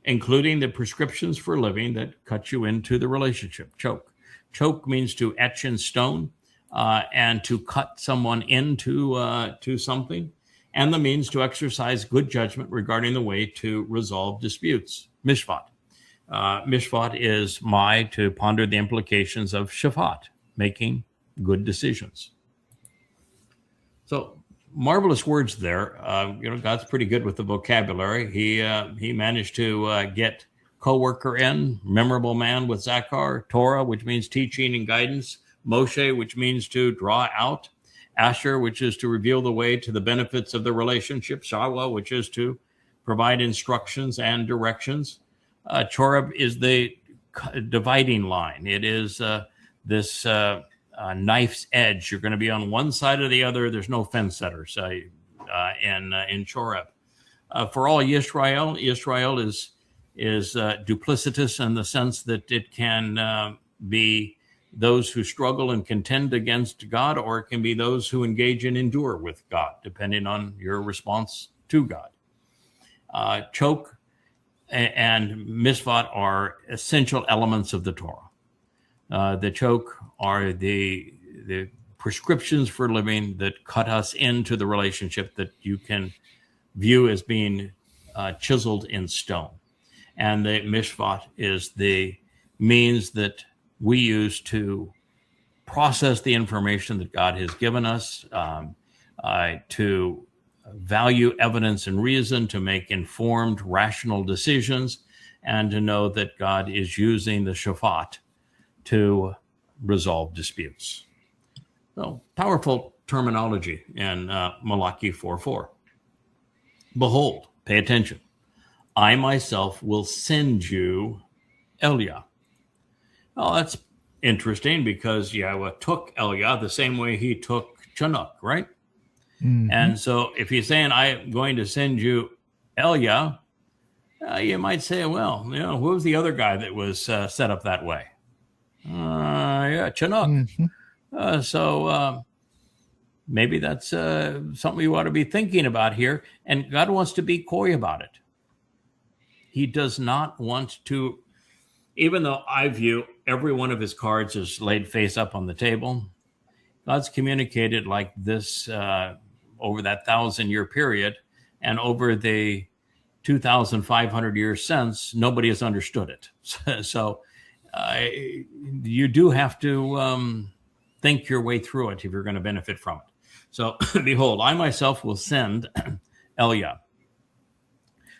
including the prescriptions for living that cut you into the relationship. Choke. Choke means to etch in stone and to cut someone into to something, and the means to exercise good judgment regarding the way to resolve disputes. Mishpat. Mishpat is to ponder the implications of Shabbat, making good decisions. So marvelous words there. God's pretty good with the vocabulary. He managed to get co-worker in, memorable man with Zakar, Torah, which means teaching and guidance, Moshe, which means to draw out, Asher, which is to reveal the way to the benefits of the relationship, Yasha'yah, which is to provide instructions and directions. Choreb is the dividing line. It is this knife's edge. You're going to be on one side or the other. There's no fence setters in Choreb. For all Yisra'el is duplicitous in the sense that it can be those who struggle and contend against God, or it can be those who engage and endure with God, depending on your response to God. Choke and misvat are essential elements of the Torah. The choke are the prescriptions for living that cut us into the relationship that you can view as being chiseled in stone. And the mishvat is the means that we use to process the information that God has given us, to value evidence and reason, to make informed, rational decisions, and to know that God is using the Shabbat to resolve disputes. So, powerful terminology in Malachi 4:4. Behold, pay attention. I myself will send you ElYah. Well, that's interesting because Yahweh took ElYah the same way he took Chinook, right? Mm-hmm. And so if he's saying, I'm going to send you ElYah, you might say, well, who was the other guy that was set up that way? Chinook. Mm-hmm. So maybe that's something you ought to be thinking about here. And God wants to be coy about it. He does not want to, even though I view every one of his cards is laid face up on the table, God's communicated like this over that 1,000-year period, and over the 2,500 years since, nobody has understood it. So you do have to think your way through it if you're going to benefit from it. So, behold, I myself will send ElYah.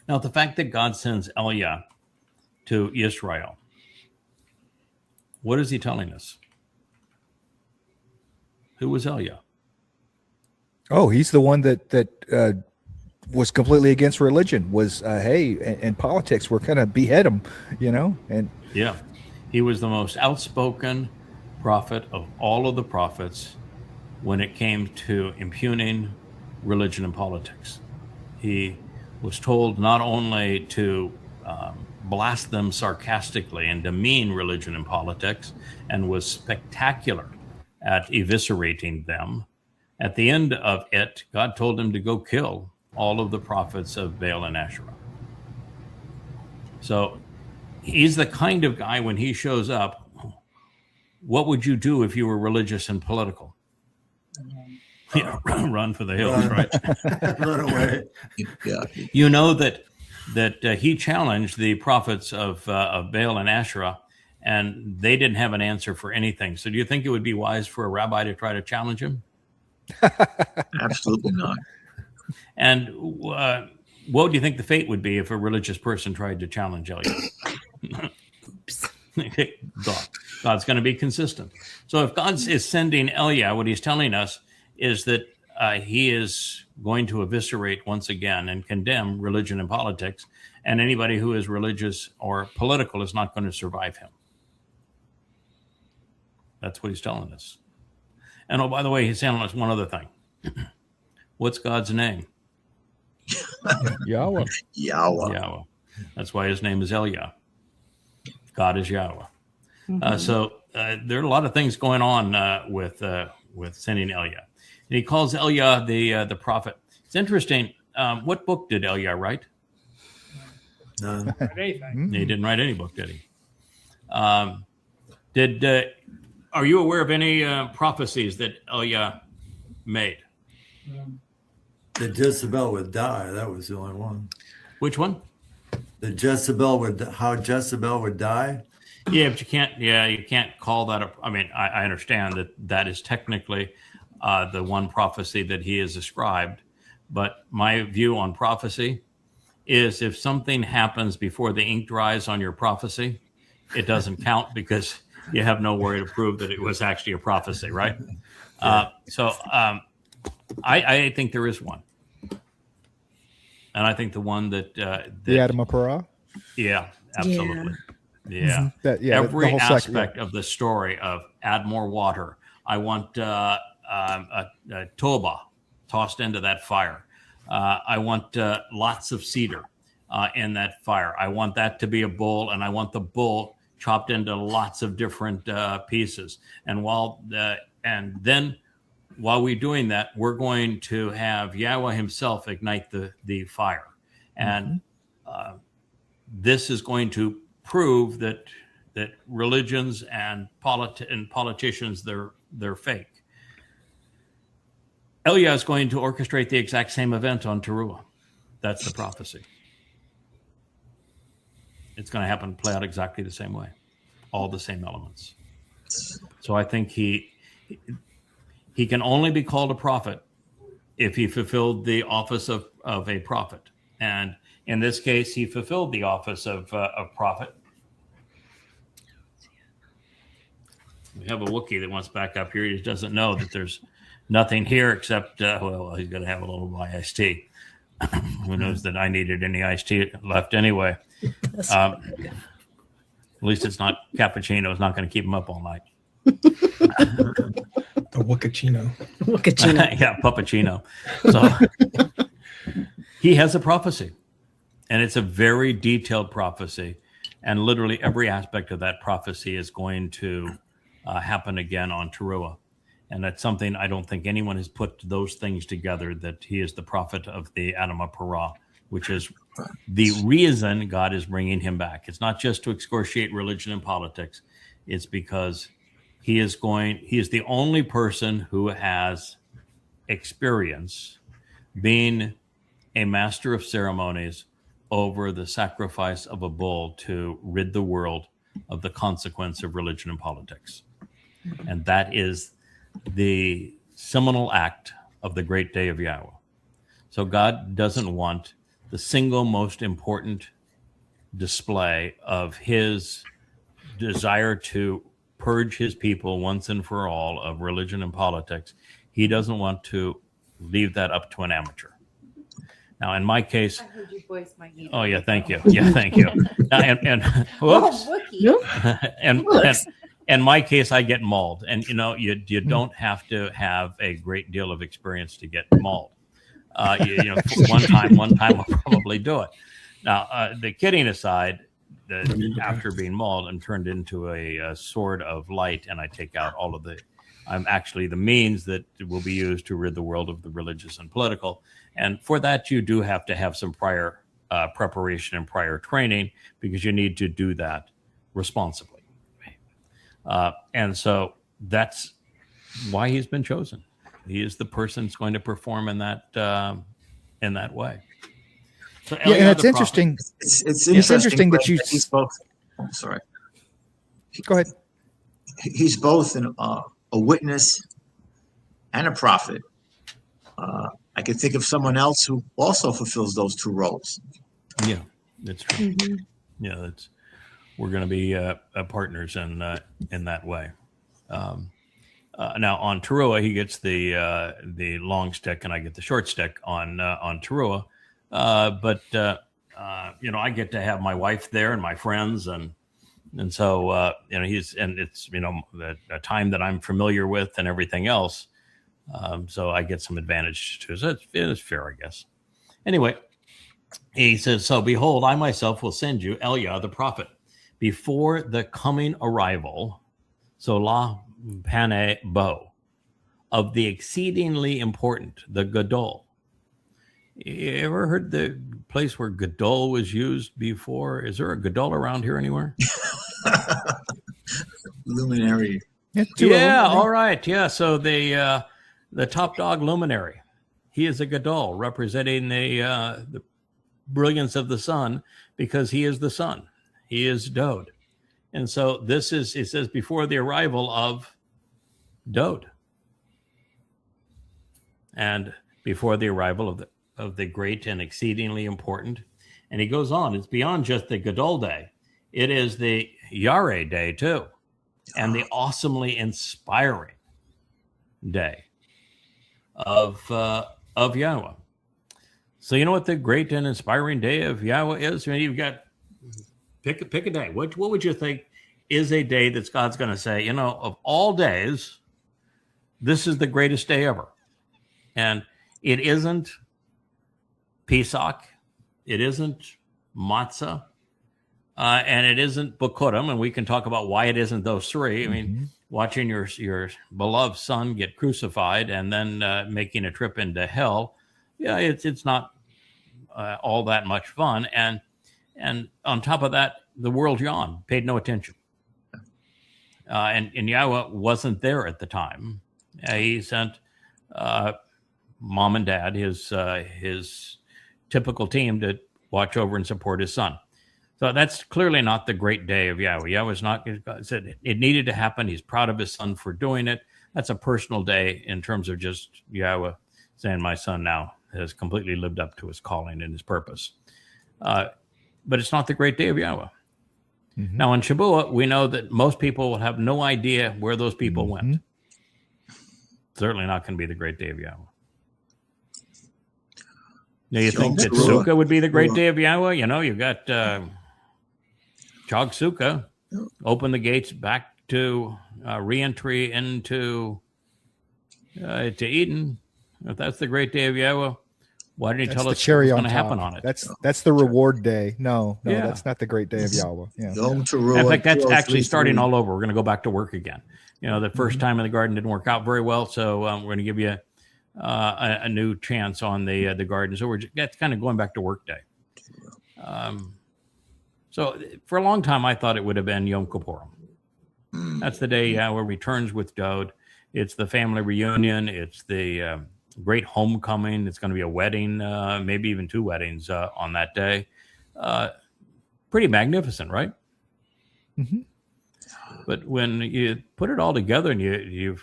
Now, the fact that God sends ElYah to Yisra'el, what is he telling us? Who was ElYah? Oh, he's the one that was completely against religion. Was and politics. We're gonna behead him, And yeah, he was the most outspoken prophet of all of the prophets when it came to impugning religion and politics. He was told not only to blast them sarcastically and demean religion and politics, and was spectacular at eviscerating them. At the end of it, God told him to go kill all of the prophets of Baal and Asherah. So he's the kind of guy, when he shows up, what would you do if you were religious and political? Run for the hills, right? Run away. Yeah. You know that he challenged the prophets of Baal and Asherah, and they didn't have an answer for anything. So do you think it would be wise for a rabbi to try to challenge him? Absolutely not. And what do you think the fate would be if a religious person tried to challenge ElYah? God's going to be consistent. So if God is sending ElYah, what he's telling us is that he is going to eviscerate once again and condemn religion and politics, and anybody who is religious or political is not going to survive him. That's what he's telling us. And oh, by the way, he's telling us one other thing. What's God's name? Yahweh. Yahweh. That's why his name is ElYah. God is Yahweh. So there are a lot of things going on with sending ElYah. And he calls ElYah the prophet. It's interesting. What book did ElYah write? None. Anything. He didn't write any book, did he? Are you aware of any prophecies that ElYah made? That Jezebel would die. That was the only one. Which one? How Jezebel would die. Yeah, but you can't call that I understand that is technically the one prophecy that he is ascribed. But my view on prophecy is if something happens before the ink dries on your prophecy, it doesn't count because you have no way to prove that it was actually a prophecy, right? So I think there is one. And I think the one that the Adamah Parah? Yeah, absolutely. Yeah. Every the whole aspect of the story of add more water. I want Toba tossed into that fire. I want lots of cedar in that fire. I want that to be a bull, and I want the bull chopped into lots of different pieces. And then while we're doing that, we're going to have Yahweh himself ignite the fire. And this is going to prove that religions and politicians, they're fake. ElYah is going to orchestrate the exact same event on Taruw'ah. That's the prophecy. It's going to play out exactly the same way, all the same elements. So I think he can only be called a prophet if he fulfilled the office of a prophet. And in this case, he fulfilled the office of prophet. We have a Wookiee that wants back up here. He doesn't know that there's nothing here except, he's going to have a little iced tea. Who knows that I needed any iced tea left anyway. At least it's not cappuccino. It's not going to keep him up all night. The Wookachino. Yeah, Puppuccino. So he has a prophecy, and it's a very detailed prophecy, and literally every aspect of that prophecy is going to happen again on Taruw'ah. And that's something I don't think anyone has put those things together, that he is the prophet of the Adamah Parah, which is the reason God is bringing him back. It's not just to excoriate religion and politics. It's because he is the only person who has experience being a master of ceremonies over the sacrifice of a bull to rid the world of the consequence of religion and politics. And that is the seminal act of the Great Day of Yahowah. So God doesn't want the single most important display of his desire to purge his people once and for all of religion and politics. He doesn't want to leave that up to an amateur. Now, in my case, I heard you voice my ego. oh yeah, thank you. Yeah, thank you. And whoops. Oh, Wookie. and in my case, I get mauled, and you don't have to have a great deal of experience to get mauled. One time will probably do it. Now, the kidding aside, after being mauled, I'm turned into a sword of light, and I take out all of the. I'm actually the means that will be used to rid the world of the religious and political. And for that, you do have to have some prior preparation and prior training, because you need to do that responsibly. And so that's why he's been chosen. He is the person that's going to perform in that way. So Yeah, and it's interesting. It's interesting that you. He's both. Oh, sorry. Go ahead. He's both a witness and a prophet. I can think of someone else who also fulfills those two roles. Yeah, that's true. Mm-hmm. Yeah, we're going to be partners in that way. Now on Taruw'ah, he gets the long stick, and I get the short stick on Taruw'ah. But I get to have my wife there and my friends, and so it's a time that I'm familiar with and everything else. So I get some advantage too. So it's fair, I guess. Anyway, he says, "So behold, I myself will send you ElYah the prophet before the coming arrival, so la pane bo, of the exceedingly important, the Gadol." You ever heard the place where Gadol was used before? Is there a Gadol around here anywhere? Luminary. Yeah, all right. Yeah, so the top dog luminary, he is a Gadol, representing the brilliance of the sun, because he is the sun. He is Dode. And so it says before the arrival of Dode, and before the arrival of the great and exceedingly important. And he goes on, it's beyond just the Gadol day. It is the Yare day too, and the awesomely inspiring day of Yahowah. So you know what the great and inspiring day of Yahowah is? I mean, you've got pick a day. What would you think is a day that God's going to say, of all days, this is the greatest day ever? And it isn't Pesach, it isn't Matzah, and it isn't B'Kudam, and we can talk about why it isn't those three. I mean, watching your beloved son get crucified and then making a trip into hell, yeah, it's not all that much fun. And on top of that, the world yawned, paid no attention. And Yahowah wasn't there at the time. He sent mom and dad, his typical team, to watch over and support his son. So that's clearly not the great day of Yahowah. Yahowah's not, God said it needed to happen. He's proud of his son for doing it. That's a personal day in terms of just Yahowah saying, my son now has completely lived up to his calling and his purpose. But it's not the great day of Yahowah. Mm-hmm. Now on Shabuah, we know that most people will have no idea where those people went. Certainly not going to be the great day of Yahowah. Now, you think that Sukkah would be the great day of Yahowah? You've got Chag Sukkah, open the gates back to re-entry into to Eden. If that's the great day of Yahowah, why didn't he tell us what's going to happen on it? That's the reward day. No, that's not the great day of Yahowah. Yeah. In fact, that's actually starting all over. We're going to go back to work again. The first time in the garden didn't work out very well, so we're going to give you a new chance on the garden. So that's kind of going back to work day. So for a long time, I thought it would have been Yom Kippur. That's the day Yahowah returns with Dode. It's the family reunion. It's the great homecoming. It's going to be a wedding, maybe even two weddings on that day. Pretty magnificent, right? Mm-hmm. But when you put it all together and you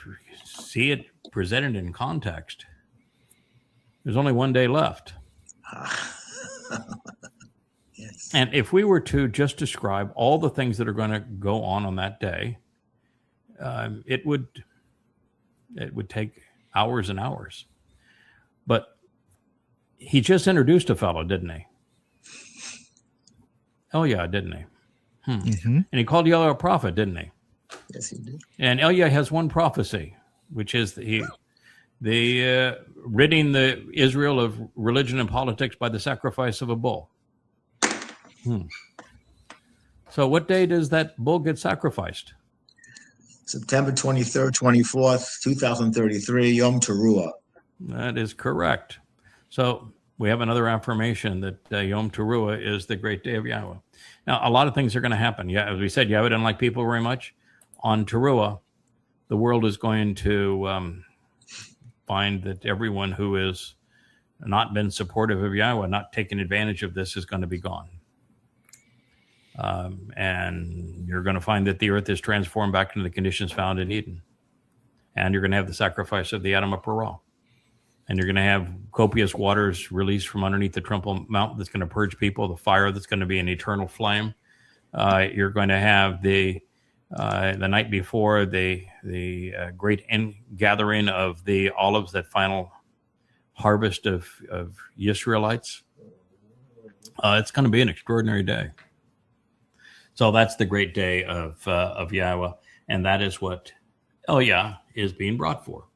see it presented in context, there's only one day left. Yes. And if we were to just describe all the things that are going to go on that day, it would take hours and hours. But he just introduced a fellow, didn't he? ElYah, didn't he? Mm-hmm. And he called ElYah a prophet, didn't he? Yes, he did. And ElYah has one prophecy, which is the ridding the Israel of religion and politics by the sacrifice of a bull. So what day does that bull get sacrificed? September 23rd, 24th, 2033, Yom Taruw'ah. That is correct. So we have another affirmation that Yom Taruw'ah is the great day of Yahowah. Now, a lot of things are going to happen. Yeah, as we said, Yahweh doesn't like people very much. On Taruw'ah, the world is going to find that everyone who has not been supportive of Yahweh, not taking advantage of this, is going to be gone. And you're going to find that the earth is transformed back into the conditions found in Eden. And you're going to have the sacrifice of the Adamah Parah. And you're going to have copious waters released from underneath the Temple Mount that's going to purge people, the fire that's going to be an eternal flame. You're going to have the night before the great gathering of the olives, that final harvest of Yisraelites. It's going to be an extraordinary day. So that's the great day of Yahowah, and that is what ElYah is being brought for.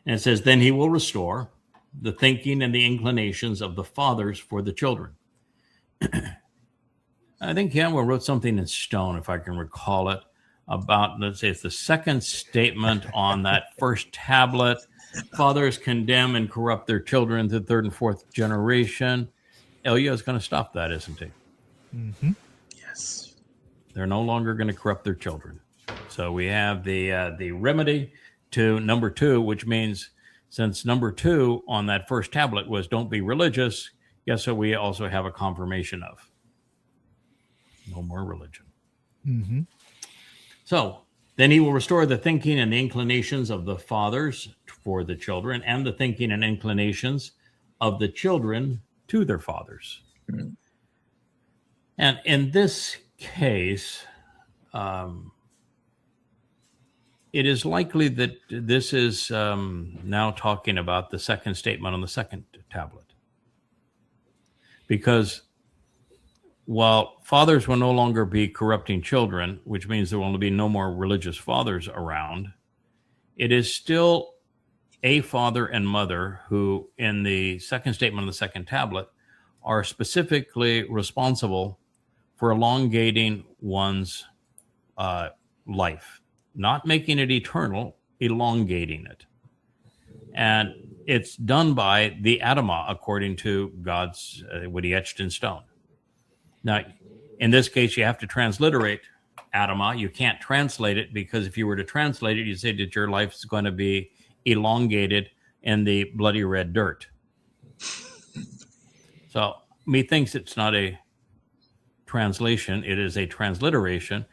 And it says, then he will restore the thinking and the inclinations of the fathers for the children. I think Yahowah wrote something in stone, if I can recall it, about, let's say it's the second statement on that first tablet. Fathers condemn and corrupt their children to the third and fourth generation. ElYah is going to stop that, isn't he? Mm-hmm. Yes. They're no longer going to corrupt their children. So we have the remedy to number 2, which means since number 2 on that first tablet was don't be religious, guess what we also have a confirmation of? No more religion. Mm-hmm. So then he will restore the thinking and the inclinations of the fathers for the children, and the thinking and inclinations of the children to their fathers. Mm-hmm. And in this case, it is likely that this is now talking about the second statement on the second tablet. Because while fathers will no longer be corrupting children, which means there will be no more religious fathers around, it is still a father and mother who, in the second statement on the second tablet, are specifically responsible for elongating one's life, not making it eternal, elongating it. And it's done by the Adamah, according to God's, what he etched in stone. Now, in this case, you have to transliterate Adamah. You can't translate it, because if you were to translate it, you'd say that your life is going to be elongated in the bloody red dirt. So, methinks it's not a translation, it is a transliteration.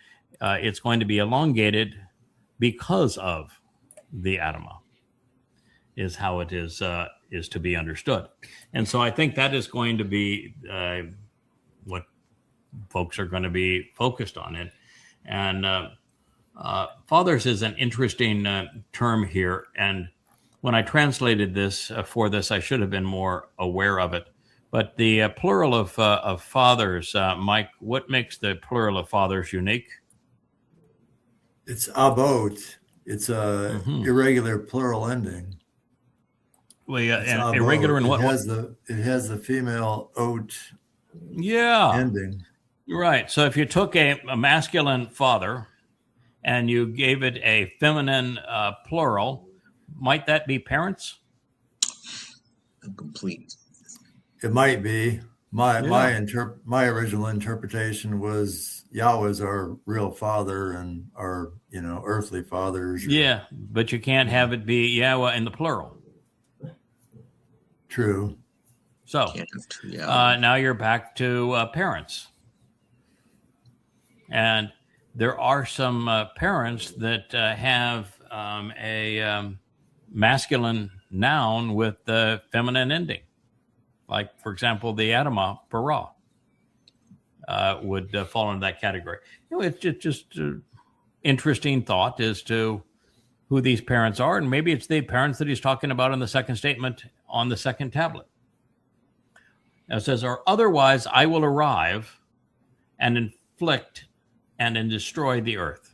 It's going to be elongated because of the Adamah, is how it is to be understood. And so I think that is going to be what folks are going to be focused on. And fathers is an interesting term here. And when I translated this for this, I should have been more aware of it. But the plural of fathers, Mike, what makes the plural of fathers unique? It's abot. It's a irregular plural ending. Well, yeah, and irregular in what? It has the female oat ending. Right. So if you took a masculine father and you gave it a feminine plural, might that be parents? Complete. It might be. My original interpretation was Yahweh's our real father and our earthly fathers. Yeah, but you can't have it be Yahweh in the plural. True. So now you're back to parents. And there are some parents that have a masculine noun with the feminine ending. Like, for example, the Adamah Parah would fall into that category. It's just interesting thought as to who these parents are, and maybe it's the parents that he's talking about in the second statement on the second tablet. It says, or otherwise I will arrive and inflict and then destroy the earth.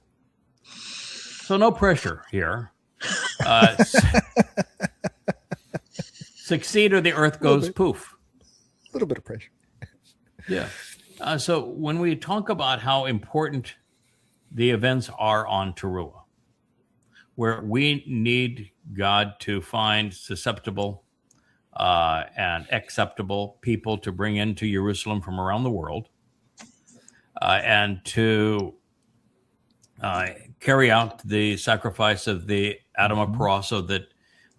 So no pressure here. Succeed or the earth goes poof. A little bit of pressure. Yeah. So when we talk about how important the events are on Taruw'ah, where we need God to find susceptible and acceptable people to bring into Jerusalem from around the world, and to carry out the sacrifice of the Adamah Parah so that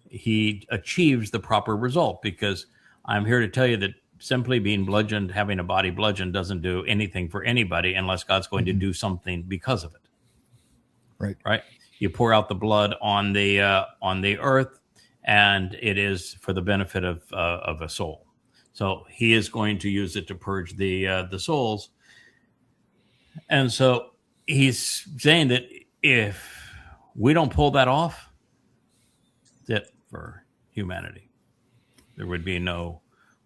he achieves the proper result. Because I'm here to tell you that simply being bludgeoned, having a body bludgeoned, doesn't do anything for anybody unless God's going to do something because of it. Right. You pour out the blood on the earth, and it is for the benefit of a soul. So he is going to use it to purge the souls. And so he's saying that if we don't pull that off, that's it for humanity. There would be no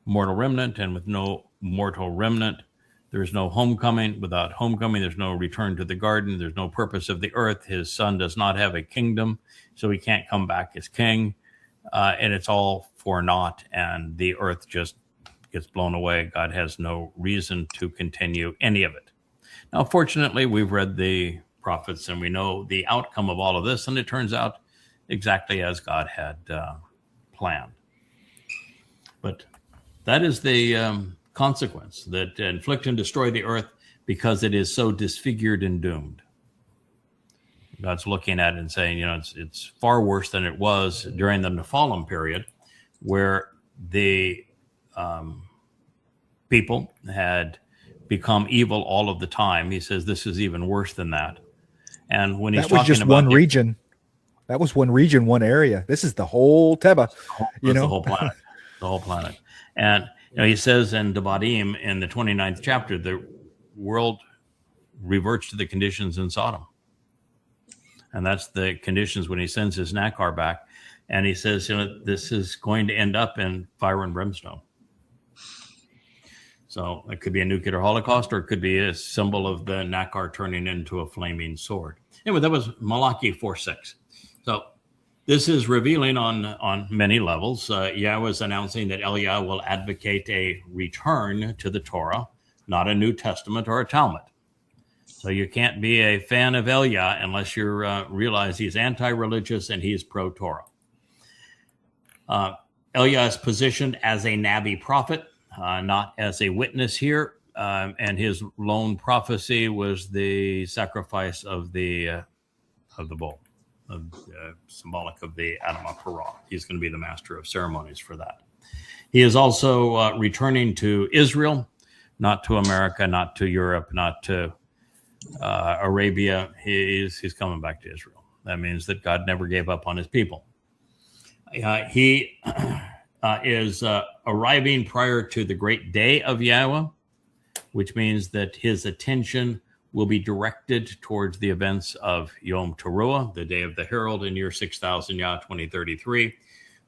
mortal remnant, and with no mortal remnant, there's no homecoming. Without homecoming, there's no return to the garden. There's no purpose of the earth. His son does not have a kingdom, so he can't come back as king. And it's all for naught, and the earth just gets blown away. God has no reason to continue any of it. Now, fortunately, we've read the prophets, and we know the outcome of all of this, and it turns out exactly as God had planned. But that is the consequence, that inflict and destroy the earth because it is so disfigured and doomed. God's looking at it and saying, it's far worse than it was during the Nephilim period, where the people had become evil all of the time. He says this is even worse than that. And when he's that was talking just about one region, that was one region, one area. This is the whole Teba, the whole planet, the whole planet. And he says in Mow'edym in the 29th chapter, the world reverts to the conditions in Sodom. And that's the conditions when he sends his Nakar back. And he says, this is going to end up in fire and brimstone. So it could be a nuclear holocaust, or it could be a symbol of the Nakar turning into a flaming sword. Anyway, that was Malachi 4:6. So this is revealing on many levels. Yahweh is announcing that ElYah will advocate a return to the Torah, not a New Testament or a Talmud. So you can't be a fan of ElYah unless you realize he's anti-religious and he's pro-Torah. ElYah is positioned as a Nabi prophet, not as a witness here. And his lone prophecy was the sacrifice of the bull, symbolic of the Adamah Parah. He's going to be the master of ceremonies for that. He is also returning to Israel, not to America, not to Europe, not to Arabia. He's coming back to Israel. That means that God never gave up on his people. He is arriving prior to the Great Day of Yahowah, which means that his attention will be directed towards the events of Yom Taruw'ah, the day of the herald in year 6000 Yah 2033,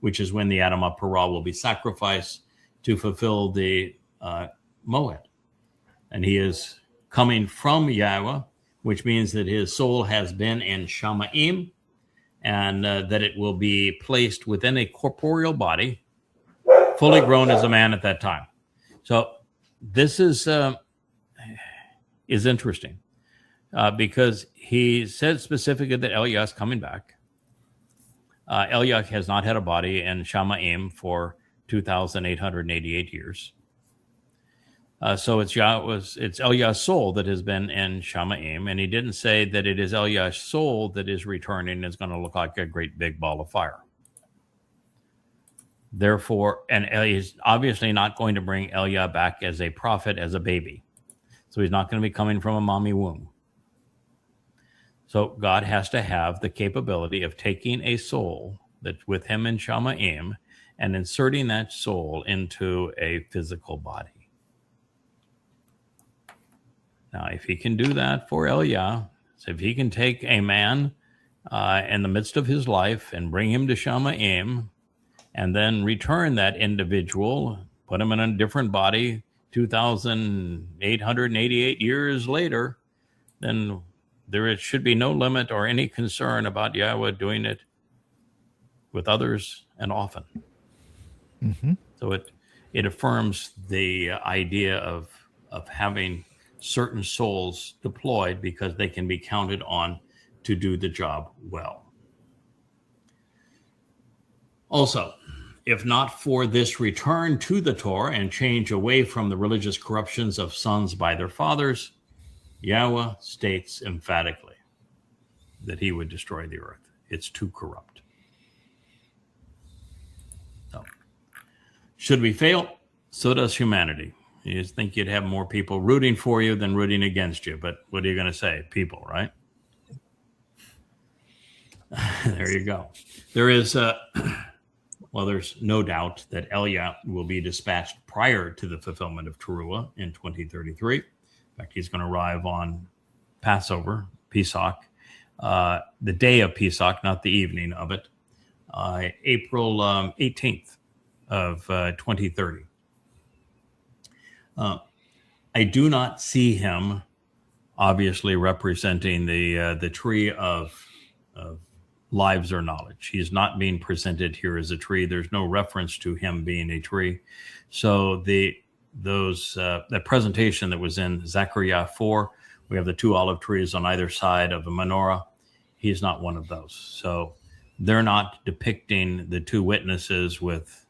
which is when the Adamah Parah will be sacrificed to fulfill the Mow'edym. And he is coming from Yahweh, which means that his soul has been in Mow'edym, and that it will be placed within a corporeal body, fully grown as a man at that time. So this is interesting because he said specifically that ElYah is coming back. ElYah has not had a body in Mow'edym for 2,888 years. So it's ElYah's soul that has been in Mow'edym, and he didn't say that it is ElYah's soul that is returning and is going to look like a great big ball of fire. Therefore, and he's obviously not going to bring ElYah back as a prophet, as a baby. So he's not going to be coming from a mommy womb. So God has to have the capability of taking a soul that's with him in Shamayim and inserting that soul into a physical body. Now, if he can do that for ElYah, so if he can take a man in the midst of his life and bring him to Shamayim and then return that individual, put him in a different body 2,888 years later, then there should be no limit or any concern about Yahweh doing it with others and often. Mm-hmm. So it affirms the idea of having certain souls deployed because they can be counted on to do the job well. Also, if not for this return to the Torah and change away from the religious corruptions of sons by their fathers, Yahweh states emphatically that he would destroy the earth. It's too corrupt. So, should we fail, so does humanity. You just think you'd have more people rooting for you than rooting against you. But what are you going to say? People, right? There you go. There is, there's no doubt that ElYah will be dispatched prior to the fulfillment of Taruw'ah in 2033. In fact, he's going to arrive on Passover, Pesach, the day of Pesach, not the evening of it, April 18th of 2030. I do not see him obviously representing the tree of lives or knowledge. He's not being presented here as a tree. There's no reference to him being a tree. So that presentation that was in Zechariah 4, we have the two olive trees on either side of a menorah. He's not one of those. So they're not depicting the two witnesses with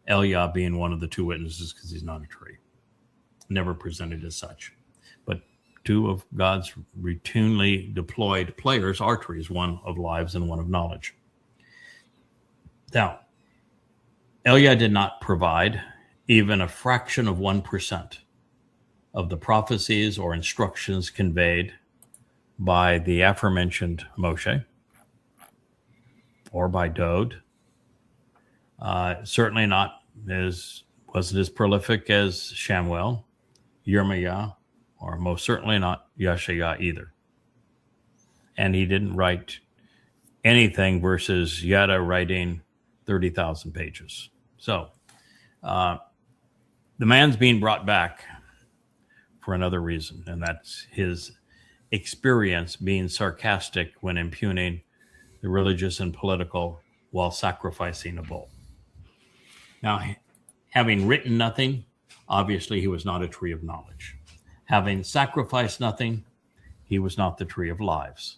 ElYah being one of the two witnesses because he's not a tree. Never presented as such. But two of God's routinely deployed players are trees, one of lives and one of knowledge. Now, ElYah did not provide even a fraction of 1% of the prophecies or instructions conveyed by the aforementioned Moshe or by Dode. Certainly wasn't as prolific as Shamuel, Yirmiah, or most certainly not Yasha'yah either. And he didn't write anything versus Yada writing 30,000 pages. So the man's being brought back for another reason, and that's his experience being sarcastic when impugning the religious and political while sacrificing a bull. Now, having written nothing, obviously he was not a tree of knowledge. Having sacrificed nothing, he was not the tree of lives.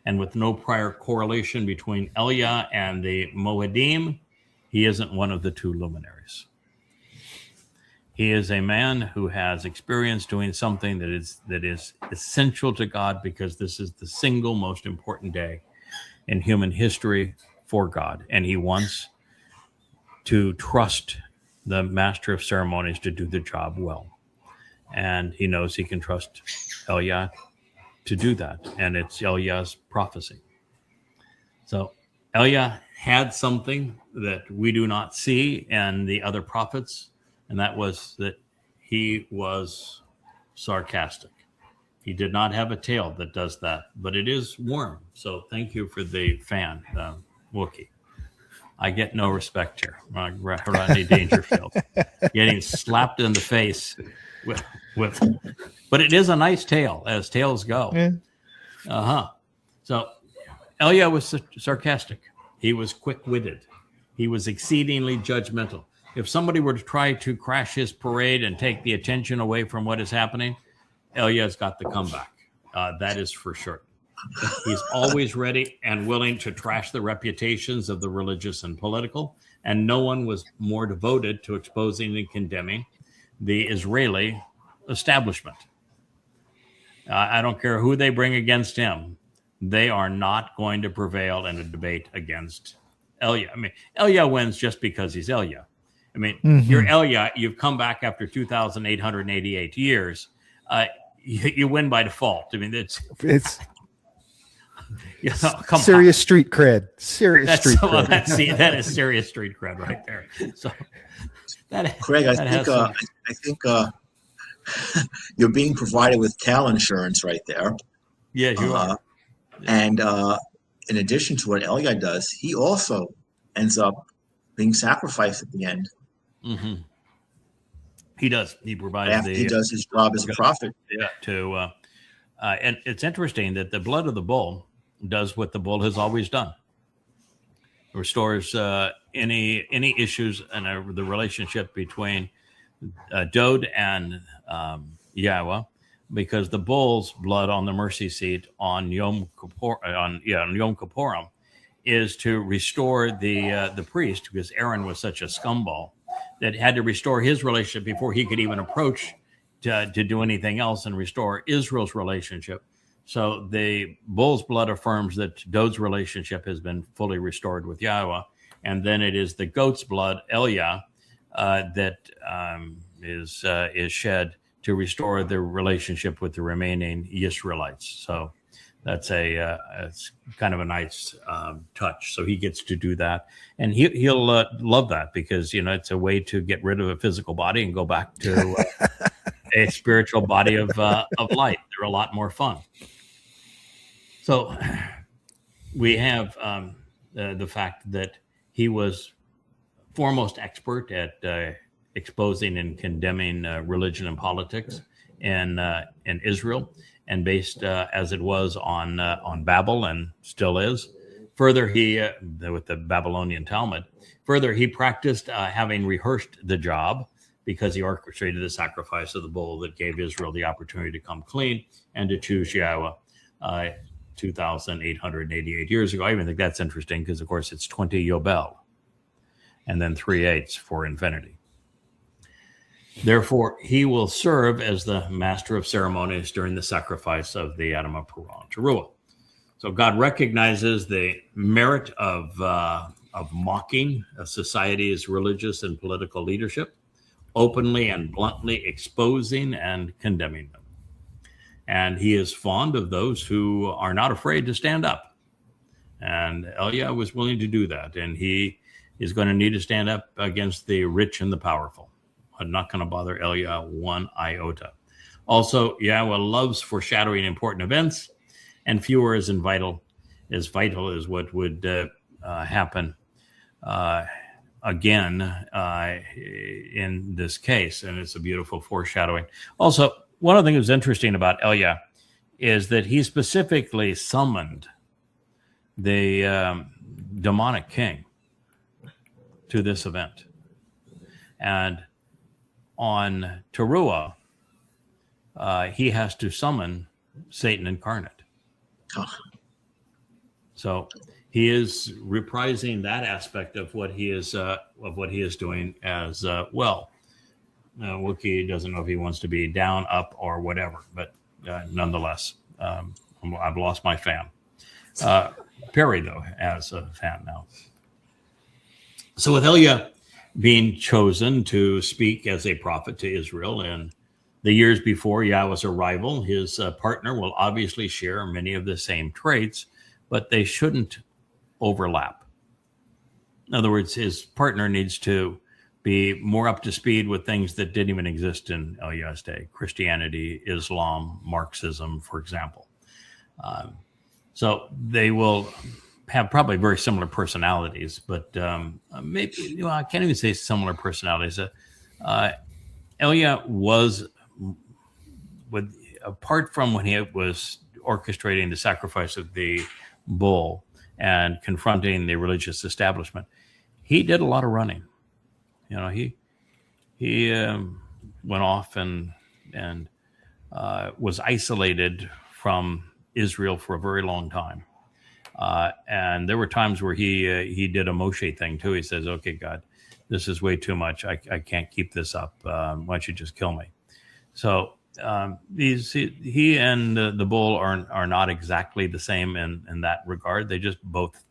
And with no prior correlation between ElYah and the Mow'edym, he isn't one of the two luminaries. He is a man who has experience doing something that is essential to God, because this is the single most important day in human history for God. And he wants to trust the master of ceremonies to do the job well. And he knows he can trust ElYah to do that. And it's ElYah's prophecy. So ElYah had something that we do not see in the other prophets, and that was that he was sarcastic. He did not have a tail that does that, but it is warm. So thank you for the fan, Wookie. I get no respect here. Rodney Dangerfield getting slapped in the face with, but it is a nice tail, as tails go. Yeah. So ElYah was sarcastic. He was quick-witted. He was exceedingly judgmental. If somebody were to try to crash his parade and take the attention away from what is happening, ElYah's got the comeback. That is for sure. He's always ready and willing to trash the reputations of the religious and political, and no one was more devoted to exposing and condemning the Israeli establishment. I don't care who they bring against him. They are not going to prevail in a debate against ElYah. I mean, ElYah wins just because he's ElYah. I mean, you're ElYah. You've come back after 2,888 years. You win by default. I mean, it's You know, come serious street cred. Serious that's, street well, cred. that is serious street cred right there. So that, Craig, that has some- I think you're being provided with cow insurance right there. yeah, you are. And in addition to what ElYah does, he also ends up being sacrificed at the end. Mm-hmm. He does. He provides After he does his job as a prophet. Yeah. And it's interesting that the blood of the bull does what the bull has always done. It restores any issues in the relationship between Dod and Yahowah, because the bull's blood on the mercy seat on Yom Kippurim is to restore the priest, because Aaron was such a scumball that had to restore his relationship before he could even approach to do anything else and restore Israel's relationship. So the bull's blood affirms that Dod's relationship has been fully restored with Yahowah, and then it is the goat's blood, ElYah, that is shed to restore the relationship with the remaining Yisraelites. So that's it's kind of a nice touch. So he gets to do that, and he'll love that, because it's a way to get rid of a physical body and go back to a spiritual body of light. They're a lot more fun. So we have the fact that he was foremost expert at exposing and condemning religion and politics in Israel, and based as it was on Babel and still is. Further, he with the Babylonian Talmud. Further, he practiced having rehearsed the job, because he orchestrated the sacrifice of the bull that gave Israel the opportunity to come clean and to choose Yahowah 2,888 years ago. I even think that's interesting, because, of course, it's 20 Yobel and then 3/8 for infinity. Therefore, he will serve as the master of ceremonies during the sacrifice of the Adamah Parah and Taruw'ah. So God recognizes the merit of mocking a society's religious and political leadership, openly and bluntly exposing and condemning them. And he is fond of those who are not afraid to stand up. And ElYah was willing to do that. And he is going to need to stand up against the rich and the powerful. I'm not going to bother ElYah one iota. Also, Yahowah loves foreshadowing important events, and fewer is vital as what would happen again in this case. And it's a beautiful foreshadowing. Also, one of the things that's interesting about ElYah is that he specifically summoned the demonic king to this event. And on Taruw'ah, he has to summon Satan incarnate. So he is reprising that aspect of what he is doing as well. Wookiee doesn't know if he wants to be down, up, or whatever, but nonetheless, I've lost my fan. Perry, though, has a fan now. So with ElYah being chosen to speak as a prophet to Israel in the years before Yahowah's arrival, his partner will obviously share many of the same traits, but they shouldn't overlap. In other words, his partner needs to be more up to speed with things that didn't even exist in ElYah's day: Christianity, Islam, Marxism, for example. So they will have probably very similar personalities, but maybe, I can't even say similar personalities. ElYah was, apart from when he was orchestrating the sacrifice of the bull and confronting the religious establishment, he did a lot of running. He went off and was isolated from Israel for a very long time. And there were times where he did a Moshe thing too. He says, "Okay, God, this is way too much. I can't keep this up. Why don't you just kill me?" So he and the bull are not exactly the same in that regard. They just both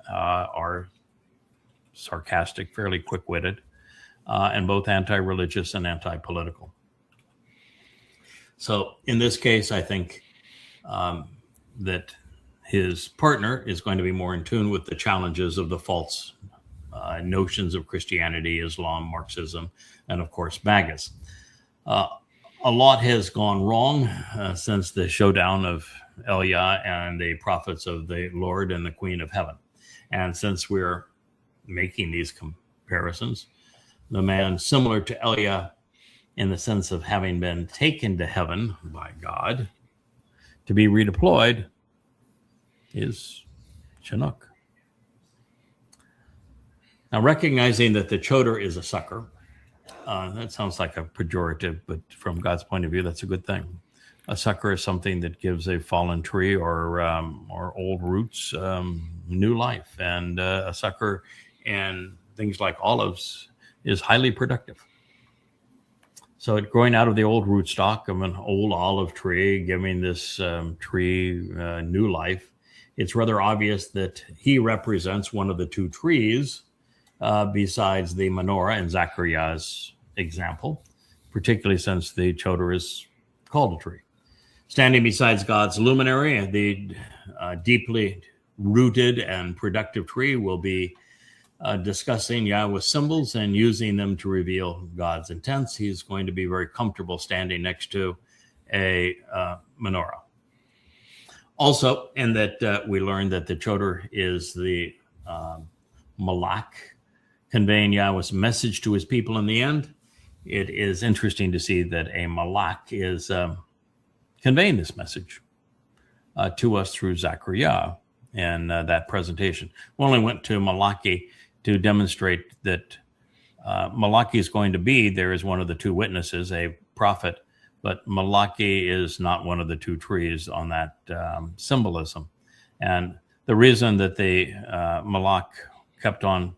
are sarcastic, fairly quick-witted, and both anti-religious and anti-political. So in this case, I think that his partner is going to be more in tune with the challenges of the false notions of Christianity, Islam, Marxism, and of course, MAGAs. A lot has gone wrong since the showdown of ElYah and the prophets of the Lord and the Queen of Heaven. And since we're making these comparisons, the man similar to ElYah in the sense of having been taken to heaven by God to be redeployed is Chinook. Now, recognizing that the Choter is a sucker, that sounds like a pejorative, but from God's point of view, that's a good thing. A sucker is something that gives a fallen tree or old roots new life, and a sucker in things like olives is highly productive. So growing out of the old rootstock of an old olive tree, giving this tree new life, it's rather obvious that he represents one of the two trees besides the menorah in Zechariah's example, particularly since the Choter is called a tree. Standing beside God's luminary, the deeply rooted and productive tree will be discussing Yahweh's symbols and using them to reveal God's intents. He's going to be very comfortable standing next to a menorah. Also, in that we learned that the Choter is the Malak, conveying Yahweh's message to his people in the end. It is interesting to see that a Malak is conveying this message to us through Zechariah and that presentation. We only went to Malachi to demonstrate that Malachi is going to be there as one of the two witnesses, a prophet, but Malachi is not one of the two trees on that symbolism. And the reason that the Malak kept on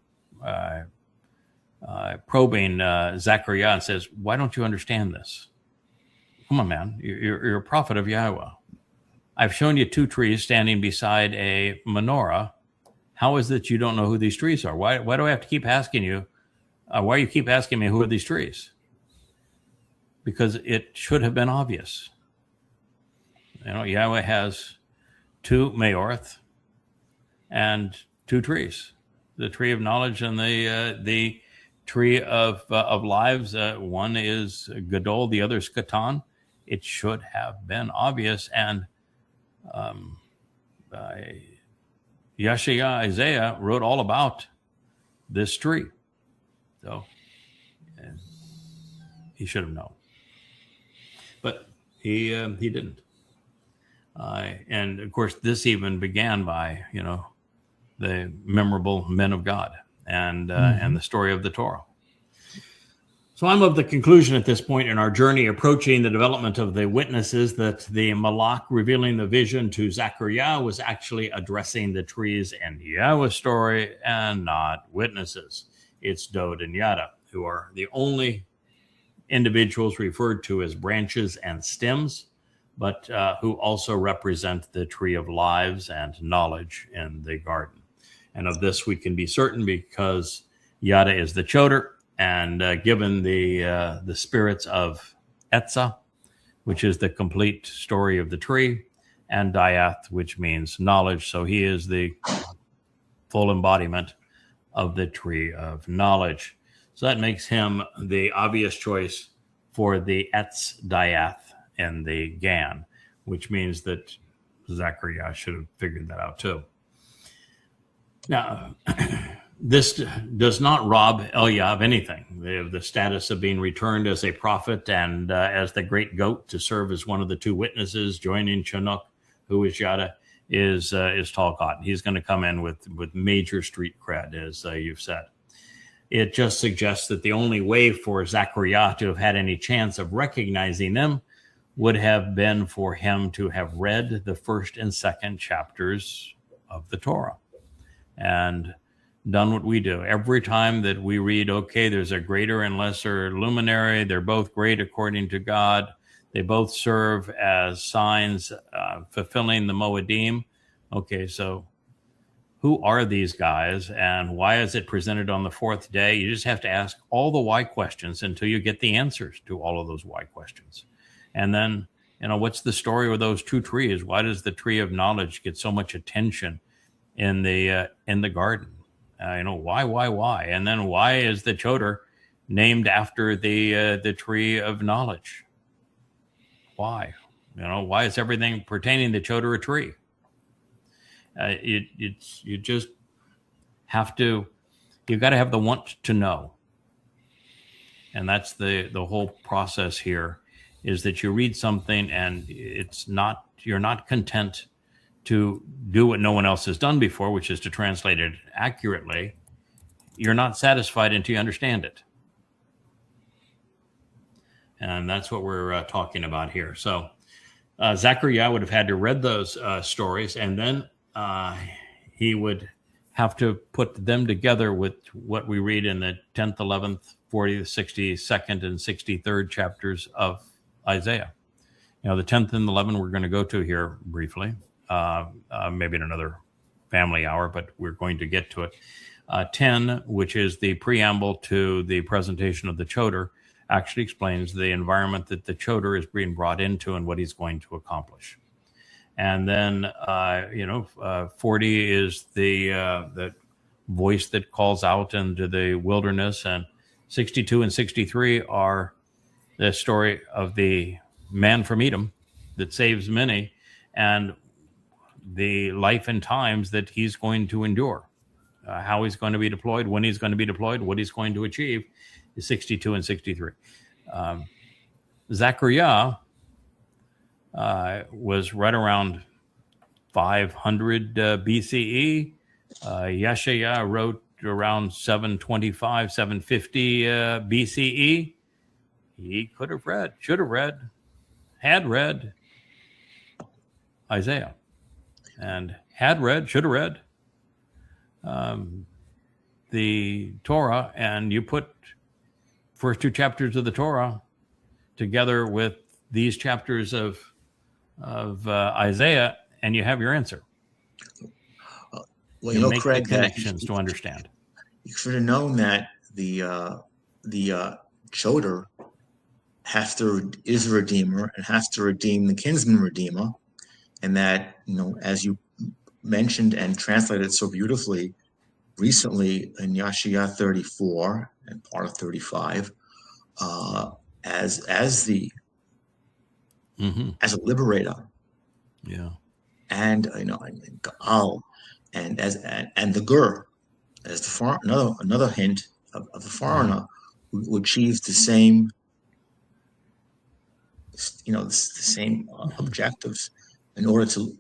probing Zechariah and says, why don't you understand this? Come on, man, you're a prophet of Yahweh. I've shown you two trees standing beside a menorah. How is it you don't know who these trees are? Why do I have to keep asking you? Why you keep asking me who are these trees? Because it should have been obvious. You know, Yahweh has two Maoreth and two trees: the tree of knowledge and the tree of lives. One is Gadol, the other is Katan. It should have been obvious, and Yasha'yah, Isaiah, wrote all about this tree. So he should have known. But he didn't. And of course, this even began by, the memorable men of God and the story of the Towrah. So I'm of the conclusion at this point in our journey approaching the development of the witnesses that the Malak revealing the vision to Zechariah was actually addressing the trees in Yahweh's story and not witnesses. It's Dod and Yada, who are the only individuals referred to as branches and stems, but who also represent the tree of lives and knowledge in the garden. And of this we can be certain because Yada is the Choter, and given the spirits of Etzah, which is the complete story of the tree, and Diath, which means knowledge. So he is the full embodiment of the tree of knowledge. So that makes him the obvious choice for the Etz, Diath, and the Gan, which means that Zechariah should have figured that out too. Now, this does not rob ElYah of anything. They have the status of being returned as a prophet and as the great goat to serve as one of the two witnesses, joining Chinook, who is Yada, is tall cotton. He's going to come in with major street cred, as you've said. It just suggests that the only way for Zechariah to have had any chance of recognizing them would have been for him to have read the first and second chapters of the Towrah and done what we do. Every time that we read, okay, there's a greater and lesser luminary, they're both great according to God, they both serve as signs fulfilling the Mow'edym. Okay, so who are these guys and why is it presented on the fourth day? You just have to ask all the why questions until you get the answers to all of those why questions. And then what's the story with those two trees? Why does the tree of knowledge get so much attention in the garden? Why? And then why is the Choter named after the tree of knowledge? Why? Why is everything pertaining to Choter a tree? You just have to. You've got to have the want to know, and that's the whole process here. Is that you read something and you're not content to do what no one else has done before, which is to translate it accurately. You're not satisfied until you understand it. And that's what we're talking about here. So Zechariah would have had to read those stories, and then he would have to put them together with what we read in the 10th, 11th, 40th, 62nd, and 63rd chapters of Isaiah. The 10th and 11th we're going to go to here briefly, maybe in another family hour, but we're going to get to it. 10, which is the preamble to the presentation of the Choter, actually explains the environment that the Choter is being brought into and what he's going to accomplish. And then, 40 is the voice that calls out into the wilderness, and 62 and 63 are the story of the man from Edom that saves many and the life and times that he's going to endure, how he's going to be deployed, when he's going to be deployed, what he's going to achieve is 62 and 63. Zechariah was right around 500 BCE. Yasha'yah wrote around 725, 750 BCE. He could have read, should have read, had read Isaiah, and had read, should have read the Torah, and you put first two chapters of the Torah together with these chapters of Isaiah, and you have your answer. Well, you make Craig, the connections to understand. You should have known that the Choter is a redeemer and has to redeem the kinsman redeemer, and that, as you mentioned and translated so beautifully recently in Yasha'yah 34 and part of 35, as a liberator, and and Gaal, and the Gur, as the another hint of the foreigner who achieves the same, the same objectives in order to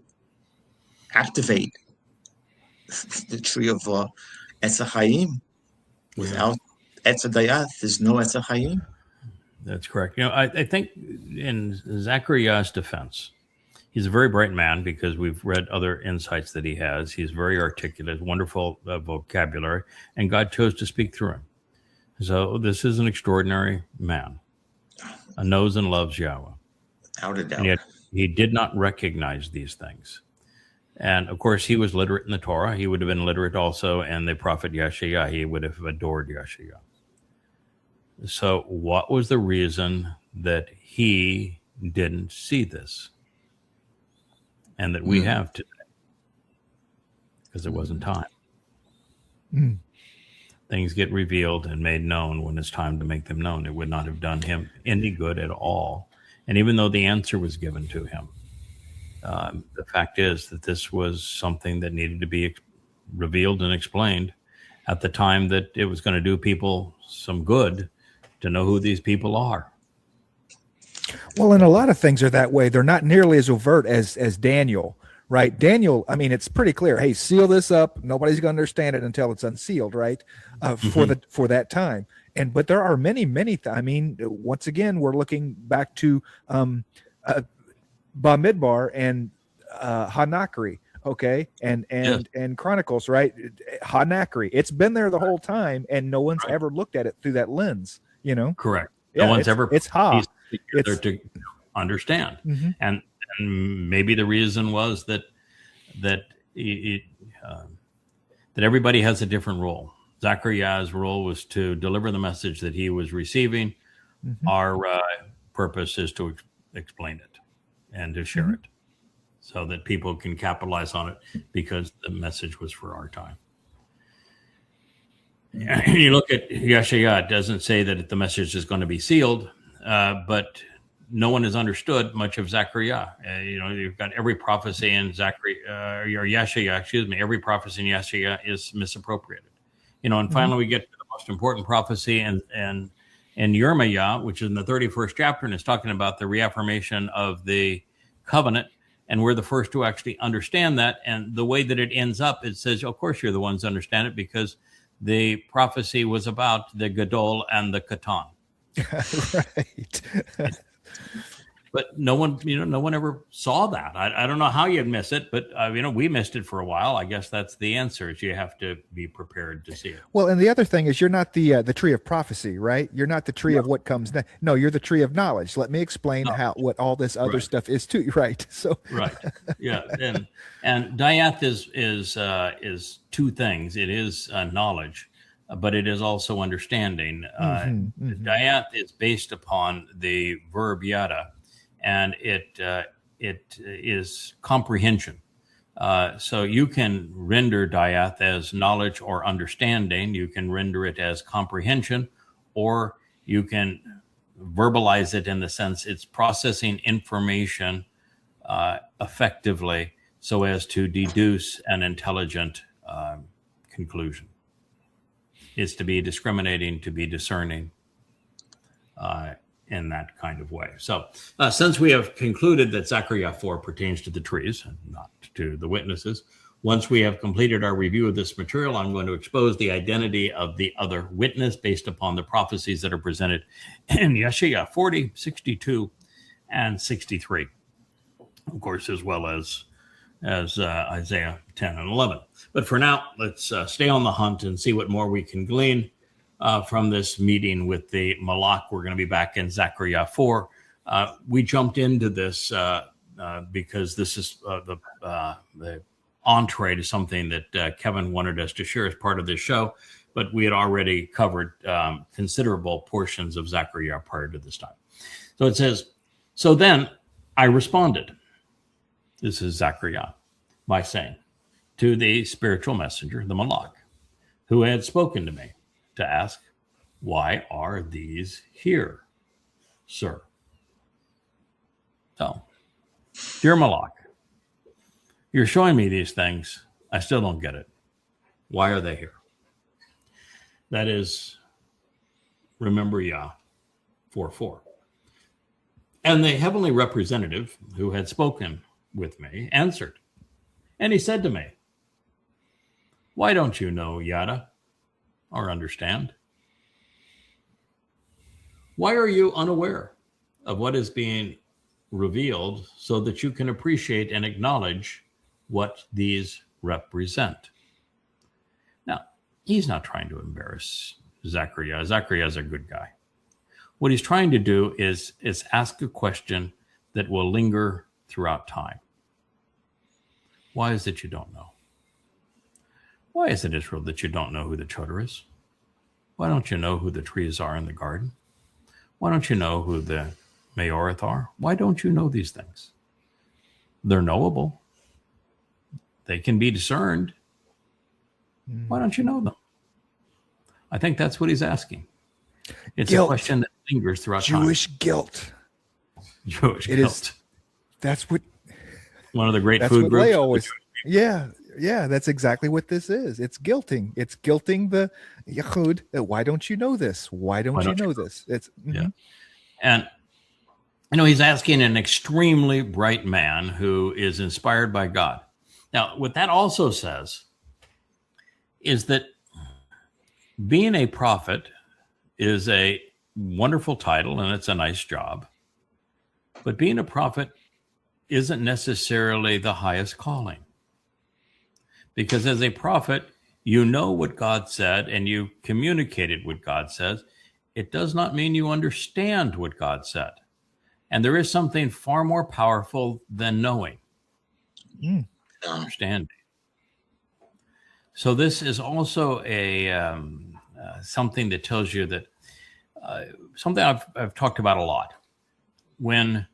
activate the tree of Etz HaChaim. Without Etz HaDayat, there's no Etz HaChaim. That's correct. I think in Zechariah's defense, he's a very bright man because we've read other insights that he has. He's very articulate, wonderful vocabulary, and God chose to speak through him. So this is an extraordinary man, knows and loves Yahweh. Without a doubt. And yet he did not recognize these things. And of course, he was literate in the Torah. He would have been literate also in the prophet Yasha'yah. He would have adored Yasha'yah. So what was the reason that he didn't see this? And that we have today? Because it wasn't time. Things get revealed and made known when it's time to make them known. It would not have done him any good at all. And even though the answer was given to him, the fact is that this was something that needed to be revealed and explained at the time that it was going to do people some good to know who these people are. Well, and a lot of things are that way. They're not nearly as overt as Daniel, right? Daniel, I mean, it's pretty clear. Hey, seal this up. Nobody's going to understand it until it's unsealed, right? For that time. But there are many. Once again, we're looking back to Bamidbar and Hanakri, okay, and Chronicles, right? Hanakri. It's been there the whole time, and no one's ever looked at it through that lens. Correct. Yeah, no one's ever it's hot. It's to understand, and maybe the reason was that everybody has a different role. Zechariah's role was to deliver the message that he was receiving. Our purpose is to explain it. and to share it so that people can capitalize on it, because the message was for our time. And you look at Yasha'yah, it doesn't say that the message is going to be sealed, but no one has understood much of Zechariah. You've got every prophecy in Yasha'yah, every prophecy in Yasha'yah is misappropriated. And finally we get to the most important prophecy and Yirmiyah, which is in the 31st chapter, and it's talking about the reaffirmation of the covenant. And we're the first to actually understand that. And the way that it ends up, it says, of course, you're the ones to understand it, because the prophecy was about the Gadol and the Katan. Right. But no one ever saw that. I don't know how you'd miss it, but we missed it for a while. I guess that's the answer, is you have to be prepared to see it. Well, and the other thing is, you're not the tree of prophecy, right? You're not the tree of what comes next. No, you're the tree of knowledge. Let me explain what all this other stuff is too. Right. So right. Yeah. And Dayath is two things. It is knowledge, but it is also understanding. Dayath is based upon the verb yada, and it is comprehension. So you can render Dayath as knowledge or understanding. You can render it as comprehension, or you can verbalize it in the sense it's processing information effectively so as to deduce an intelligent conclusion. It's to be discriminating, to be discerning in that kind of way. So since we have concluded that Zechariah 4 pertains to the trees and not to the witnesses, once we have completed our review of this material, I'm going to expose the identity of the other witness based upon the prophecies that are presented in Yasha'yah 40, 62, and 63, of course, as well as Isaiah 10 and 11. But for now, let's stay on the hunt and see what more we can glean from this meeting with the Malach. We're going to be back in Zechariah 4. We jumped into this because this is the entree to something that Kevin wanted us to share as part of this show, but we had already covered considerable portions of Zechariah prior to this time. So it says, "So then I responded," this is Zechariah, "by saying to the spiritual messenger, the Malach, who had spoken to me, to ask, 'Why are these here, sir?'" So, dear Malach, you're showing me these things. I still don't get it. Why are they here? That is, remember Yah 4:4. And the heavenly representative who had spoken with me answered, and he said to me, "Why don't you know Yada or understand? Why are you unaware of what is being revealed so that you can appreciate and acknowledge what these represent?" Now, he's not trying to embarrass Zechariah. Zechariah is a good guy. What he's trying to do is ask a question that will linger throughout time. Why is it you don't know? Why is it, Israel, that you don't know who the Choter is? Why don't you know who the trees are in the garden? Why don't you know who the Mayoreth are? Why don't you know these things? They're knowable. They can be discerned. Why don't you know them? I think that's what he's asking. It's Guilt. a question that lingers throughout Jewish time. guilt. Jewish It guilt. is. That's what. One of the great That's food what groups. Leah always. Yeah. That's exactly what this is. It's guilting. It's guilting the Yehud. Why don't you know this? Why don't you know this? It's Yeah. And he's asking an extremely bright man who is inspired by God. Now, what that also says is that being a prophet is a wonderful title and it's a nice job, but being a prophet isn't necessarily the highest calling. Because as a prophet, you know what God said and you communicated what God says. It does not mean you understand what God said. And there is something far more powerful than knowing, understanding. So this is also a something that tells you that something I've talked about a lot. When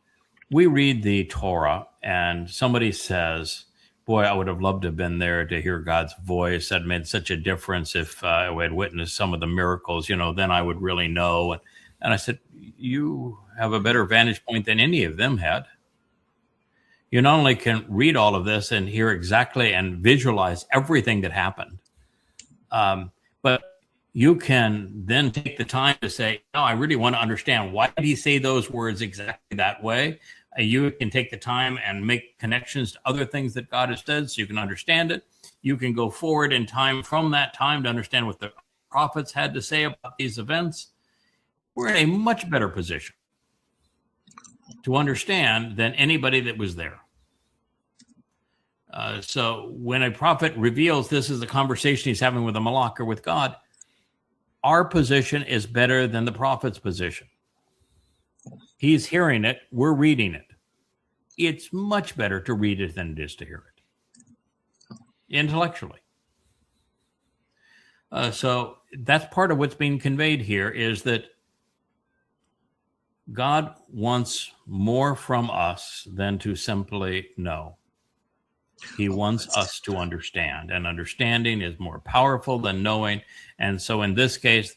we read the Torah and somebody says, boy, I would have loved to have been there to hear God's voice. That made such a difference. If I had witnessed some of the miracles, then I would really know. And I said, you have a better vantage point than any of them had. You not only can read all of this and hear exactly and visualize everything that happened, but you can then take the time to say, no, I really want to understand, why did he say those words exactly that way? You can take the time and make connections to other things that God has said so you can understand it. You can go forward in time from that time to understand what the prophets had to say about these events. We're in a much better position to understand than anybody that was there. So when a prophet reveals this is a conversation he's having with a malach or with God, our position is better than the prophet's position. He's hearing it, we're reading it. It's much better to read it than it is to hear it, intellectually. So that's part of what's being conveyed here, is that God wants more from us than to simply know. He wants us to understand, and understanding is more powerful than knowing. And so in this case,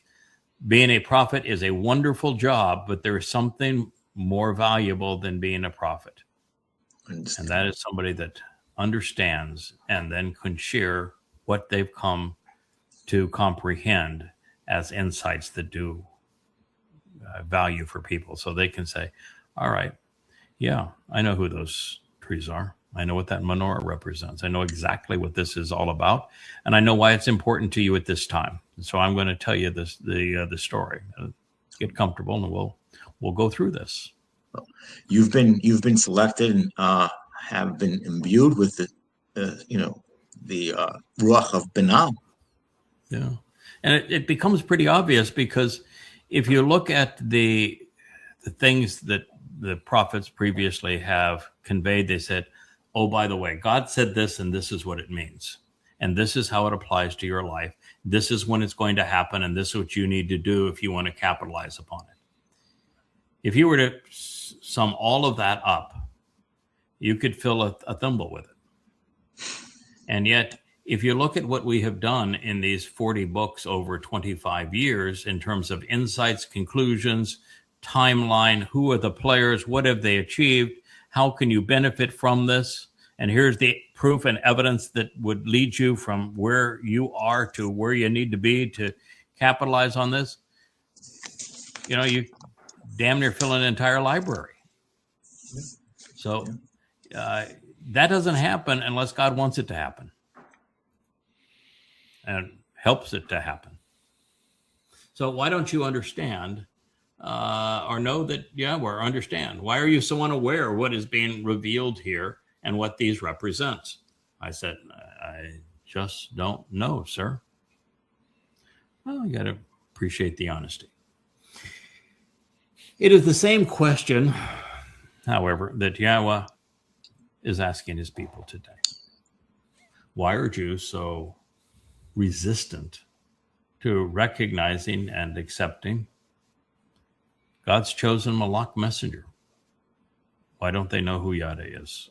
being a prophet is a wonderful job, but there is something more valuable than being a prophet. And that is somebody that understands and then can share what they've come to comprehend as insights that do value for people. So they can say, all right, yeah, I know who those trees are. I know what that menorah represents. I know exactly what this is all about, and I know why it's important to you at this time. And so I'm going to tell you the story. Get comfortable, and we'll go through this. You've been selected and have been imbued with the ruach of Binah. Yeah, and it becomes pretty obvious, because if you look at the things that the prophets previously have conveyed, they said, oh, by the way, God said this, and this is what it means. And this is how it applies to your life. This is when it's going to happen, and this is what you need to do if you want to capitalize upon it. If you were to sum all of that up, you could fill a thimble with it. And yet, if you look at what we have done in these 40 books over 25 years in terms of insights, conclusions, timeline, who are the players, what have they achieved, how can you benefit from this? And here's the proof and evidence that would lead you from where you are to where you need to be to capitalize on this. You damn near fill an entire library. So that doesn't happen unless God wants it to happen and helps it to happen. So why don't you understand or know that, or understand? Why are you so unaware of what is being revealed here and what these represents? I said, I just don't know, sir. Well, you got to appreciate the honesty. It is the same question, however, that Yahweh is asking his people today. Why are Jews so resistant to recognizing and accepting God's chosen malach messenger? Why don't they know who Yada is?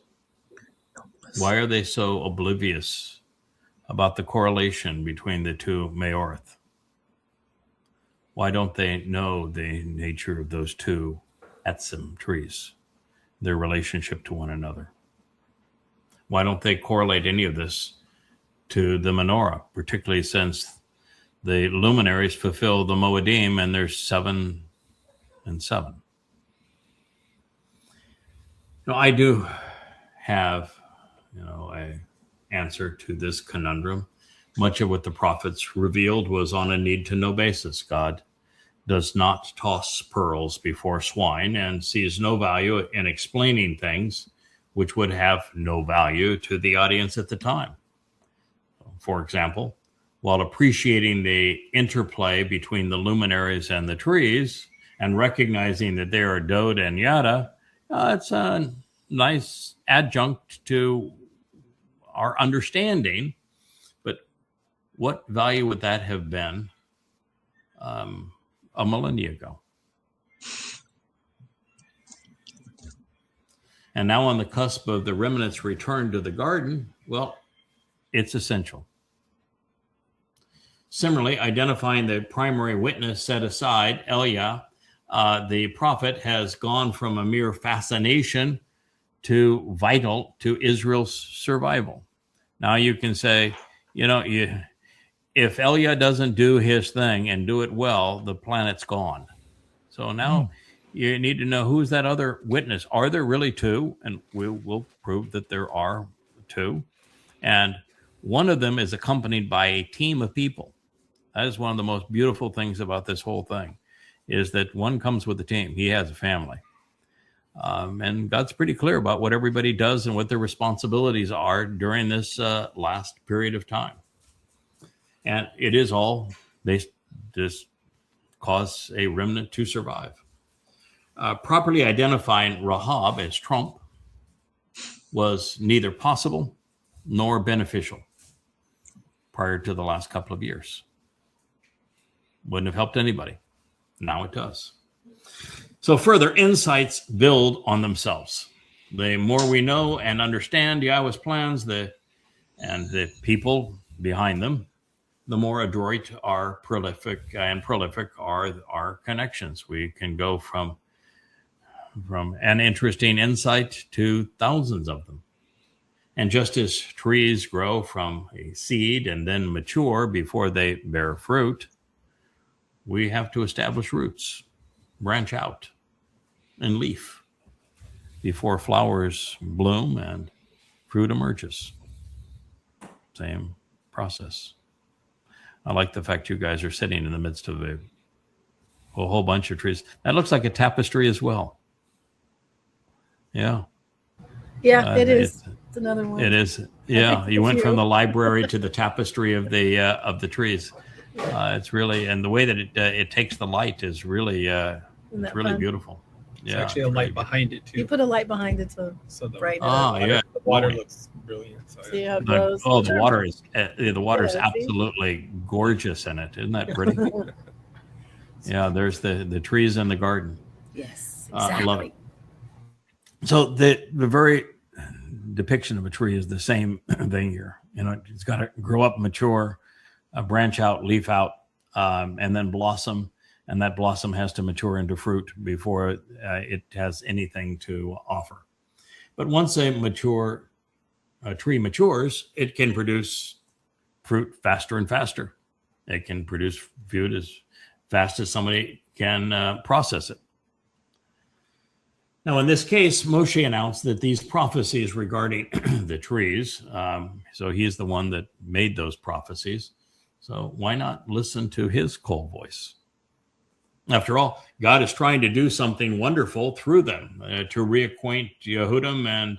Why are they so oblivious about the correlation between the two Me'orith? Why don't they know the nature of those two etzim trees, their relationship to one another? Why don't they correlate any of this to the menorah, particularly since the luminaries fulfill the Mow'edym, and there's 7 and 7. I do have, an answer to this conundrum. Much of what the prophets revealed was on a need-to-know basis. God does not toss pearls before swine and sees no value in explaining things which would have no value to the audience at the time. For example, while appreciating the interplay between the luminaries and the trees and recognizing that they are Dod and Yada, it's a nice adjunct to our understanding. But what value would that have been a millennia ago? and now on the cusp of the remnant's return to the garden, well, it's essential. Similarly, identifying the primary witness set aside, ElYah, the prophet, has gone from a mere fascination to vital to Israel's survival. Now you can say, if ElYah doesn't do his thing and do it well, the planet's gone. So now you need to know, who's that other witness? Are there really two? And we'll prove that there are two. And one of them is accompanied by a team of people. That is one of the most beautiful things about this whole thing, is that one comes with a team. He has a family. And God's pretty clear about what everybody does and what their responsibilities are during this last period of time. And it is all based, this cause a remnant to survive. Properly identifying Rahab as Trump was neither possible nor beneficial prior to the last couple of years. Wouldn't have helped anybody. Now it does. So further insights build on themselves. The more we know and understand Yahweh's plans, and the people behind them, the more adroit are prolific are our connections. We can go from an interesting insight to thousands of them. And just as trees grow from a seed and then mature before they bear fruit, we have to establish roots, branch out, and leaf before flowers bloom and fruit emerges. Same process. I like the fact you guys are sitting in the midst of a whole bunch of trees. That looks like a tapestry as well. Yeah. Yeah, it is. It's another one. It is. Yeah, you went from the library to the tapestry of the trees. It's really, and the way that it takes the light is really it's really beautiful. There's actually a light behind it too. You put a light behind it to brighten it up. Yeah. The water looks brilliant. So See how it glows. The water is absolutely gorgeous in it. Isn't that pretty? Yeah, there's the trees in the garden. Yes, exactly. I love it. So the very depiction of a tree is the same thing here. It's got to grow up, mature, branch out, leaf out, and then blossom. And that blossom has to mature into fruit before it has anything to offer. But once a tree matures, it can produce fruit faster and faster. It can produce fruit as fast as somebody can process it. Now, in this case, Moshe announced that these prophecies regarding the trees, so he is the one that made those prophecies. So why not listen to his call voice? After all, God is trying to do something wonderful through them to reacquaint Yehudam and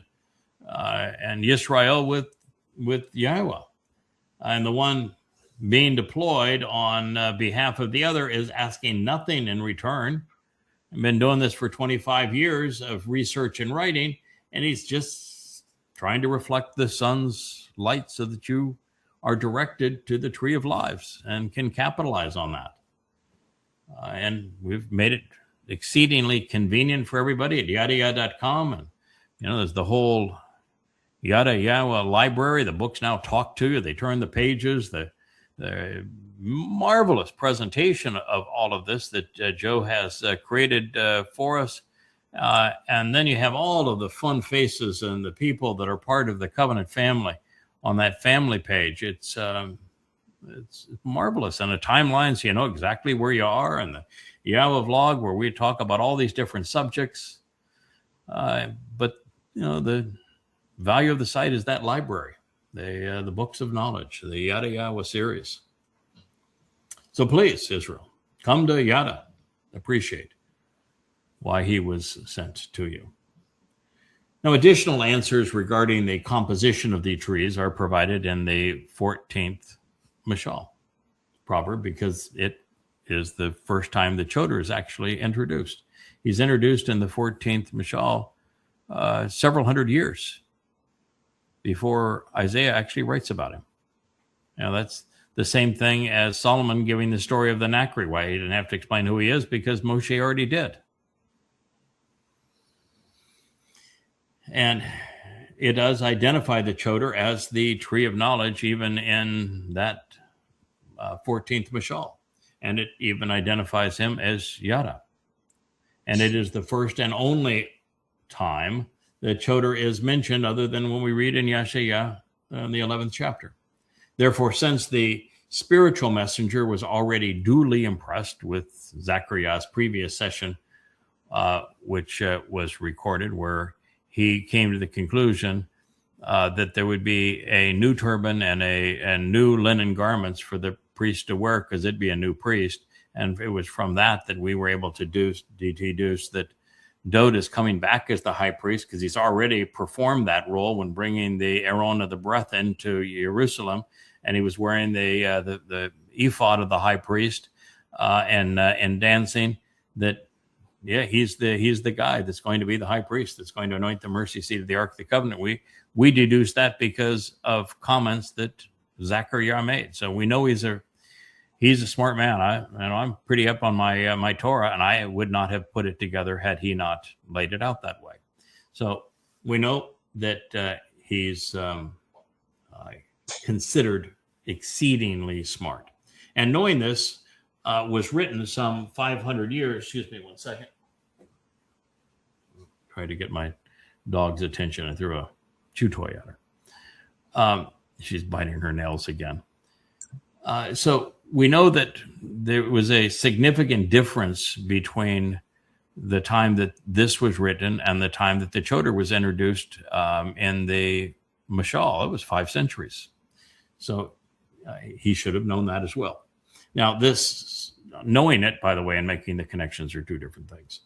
Yisra'el with Yahowah. And the one being deployed on behalf of the other is asking nothing in return. I've been doing this for 25 years of research and writing, and he's just trying to reflect the sun's light so that you are directed to the tree of lives and can capitalize on that. And we've made it exceedingly convenient for everybody at yadayah.com. And, there's the whole Yahowah library. The books now talk to you. They turn the pages. The marvelous presentation of all of this that Joe has created for us. And then you have all of the fun faces and the people that are part of the covenant family on that family page. It's marvelous. And the timelines, you know exactly where you are, and the Yahowah vlog where we talk about all these different subjects. But the value of the site is that library, the books of knowledge, the Yahowah series. So please, Israel, come to Yada. Appreciate why he was sent to you. Now, additional answers regarding the composition of the trees are provided in the 14th Mashal proverb, because it is the first time the Choter is actually introduced. He's introduced in the 14th Mashal several hundred years before Isaiah actually writes about him. That's the same thing as Solomon giving the story of the Nakri. Why he didn't have to explain who he is, because Moshe already did. And it does identify the Choter as the tree of knowledge, even in that 14th Mashal. And it even identifies him as Yada. And it is the first and only time that Choter is mentioned, other than when we read in Yasha'yah in the 11th chapter. Therefore, since the spiritual messenger was already duly impressed with Zechariah's previous session, which was recorded, where he came to the conclusion that there would be a new turban and new linen garments for the priest to wear, because it'd be a new priest. And it was from that we were able to deduce that Dod is coming back as the high priest, because he's already performed that role when bringing the Arown Beryth into Jerusalem, and he was wearing the ephod of the high priest and dancing. That he's the guy that's going to be the high priest, that's going to anoint the mercy seat of the Ark of the Covenant. We deduce that because of comments that Zechariah made. So we know he's a smart man. I'm pretty up on my Torah, and I would not have put it together had he not laid it out that way. So we know that he's considered exceedingly smart. And knowing this was written some 500 years. Excuse me one second. Try to get my dog's attention. I threw a chew toy at her. She's biting her nails again. So we know that there was a significant difference between the time that this was written and the time that the Choter was introduced in the Mashal. It was 5 centuries. So he should have known that as well. Now, knowing it, by the way, and making the connections are two different things.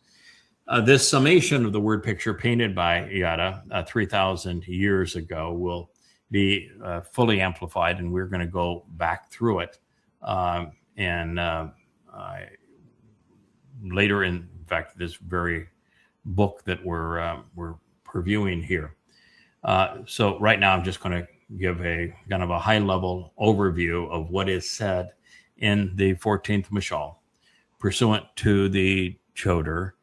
This summation of the word picture painted by Yada 3,000 years ago will be fully amplified, and we're going to go back through it. And later, in fact, this very book that we're previewing here. So right now, I'm just going to give a kind of a high-level overview of what is said in the 14th Mashal, pursuant to the Choter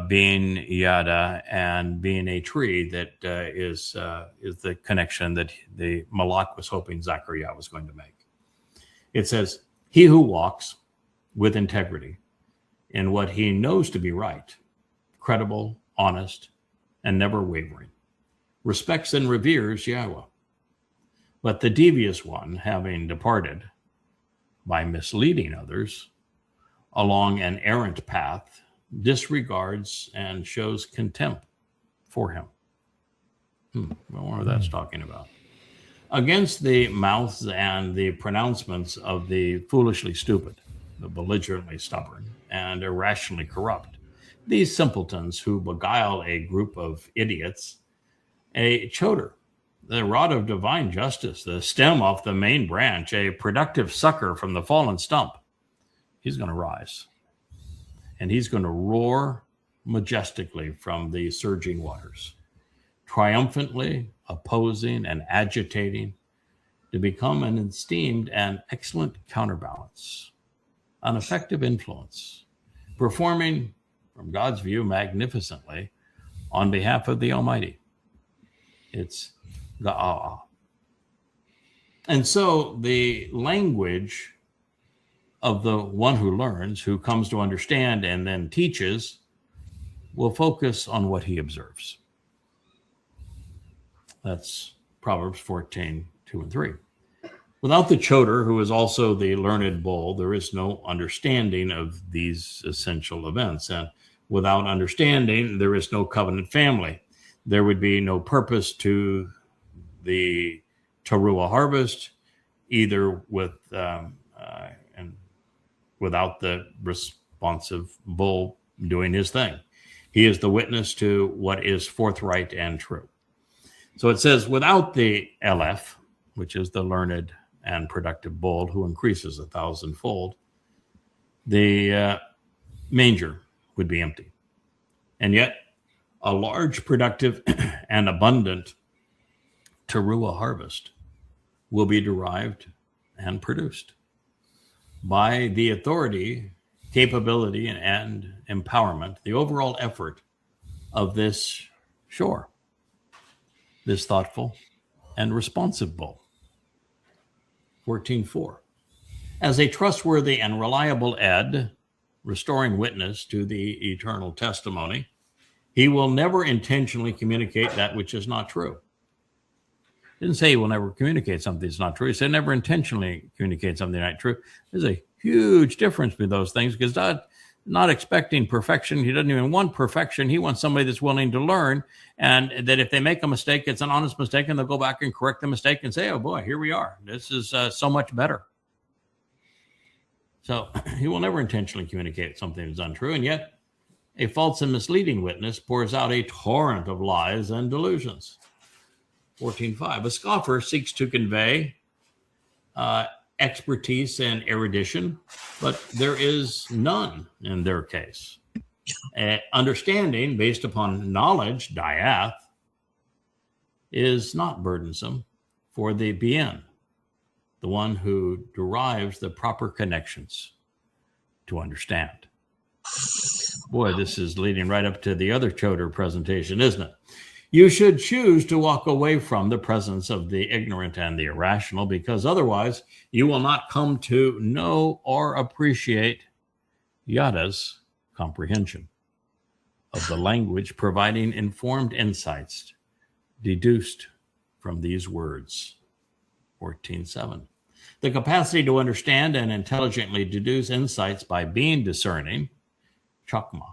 being Yada and being a tree that is the connection that the Malak was hoping Zechariah was going to make. It says, "He who walks with integrity in what he knows to be right, credible, honest, and never wavering, respects and reveres Yahweh. But the devious one, having departed by misleading others along an errant path, disregards and shows contempt for him." I wonder what that's talking about. "Against the mouths and the pronouncements of the foolishly stupid, the belligerently stubborn, and irrationally corrupt, these simpletons who beguile a group of idiots, a Choter, the rod of divine justice, the stem off the main branch, a productive sucker from the fallen stump, he's going to rise. And he's going to roar majestically from the surging waters, triumphantly opposing and agitating, to become an esteemed and excellent counterbalance, an effective influence, performing, from God's view, magnificently on behalf of the Almighty." It's Ga'ah. And so the language of the one who learns, who comes to understand and then teaches, will focus on what he observes. That's Proverbs 14:2-3. Without the Choter, who is also the learned bull, there is no understanding of these essential events. And without understanding, there is no covenant family. There would be no purpose to the Taruw'ah harvest, either with and without the responsive bull doing his thing. He is the witness to what is forthright and true. So it says, without the ElYah, which is the learned and productive bull who increases 1,000-fold, the manger would be empty. And yet, a large, productive, and abundant Taruw'ah harvest will be derived and produced by the authority, capability, and empowerment, the overall effort of this shore. this thoughtful and responsive bull. 14:4. As a trustworthy and reliable ed, restoring witness to the eternal testimony, he will never intentionally communicate that which is not true. He didn't say he will never communicate something that's not true. He said never intentionally communicate something not true. There's a huge difference between those things, because God not expecting perfection. He doesn't even want perfection. He wants somebody that's willing to learn, and that if they make a mistake, it's an honest mistake, and they'll go back and correct the mistake and say, oh boy, here we are. This is so much better. So he will never intentionally communicate something that's untrue, and yet a false and misleading witness pours out a torrent of lies and delusions. 14:5. A scoffer seeks to convey expertise and erudition, but there is none in their case. Understanding based upon knowledge, diath, is not burdensome for the bien, the one who derives the proper connections to understand. Boy, this is leading right up to the other Choter presentation, isn't it? You should choose to walk away from the presence of the ignorant and the irrational, because otherwise you will not come to know or appreciate Yada's comprehension of the language, providing informed insights deduced from these words. 14:7. The capacity to understand and intelligently deduce insights by being discerning, chokmah,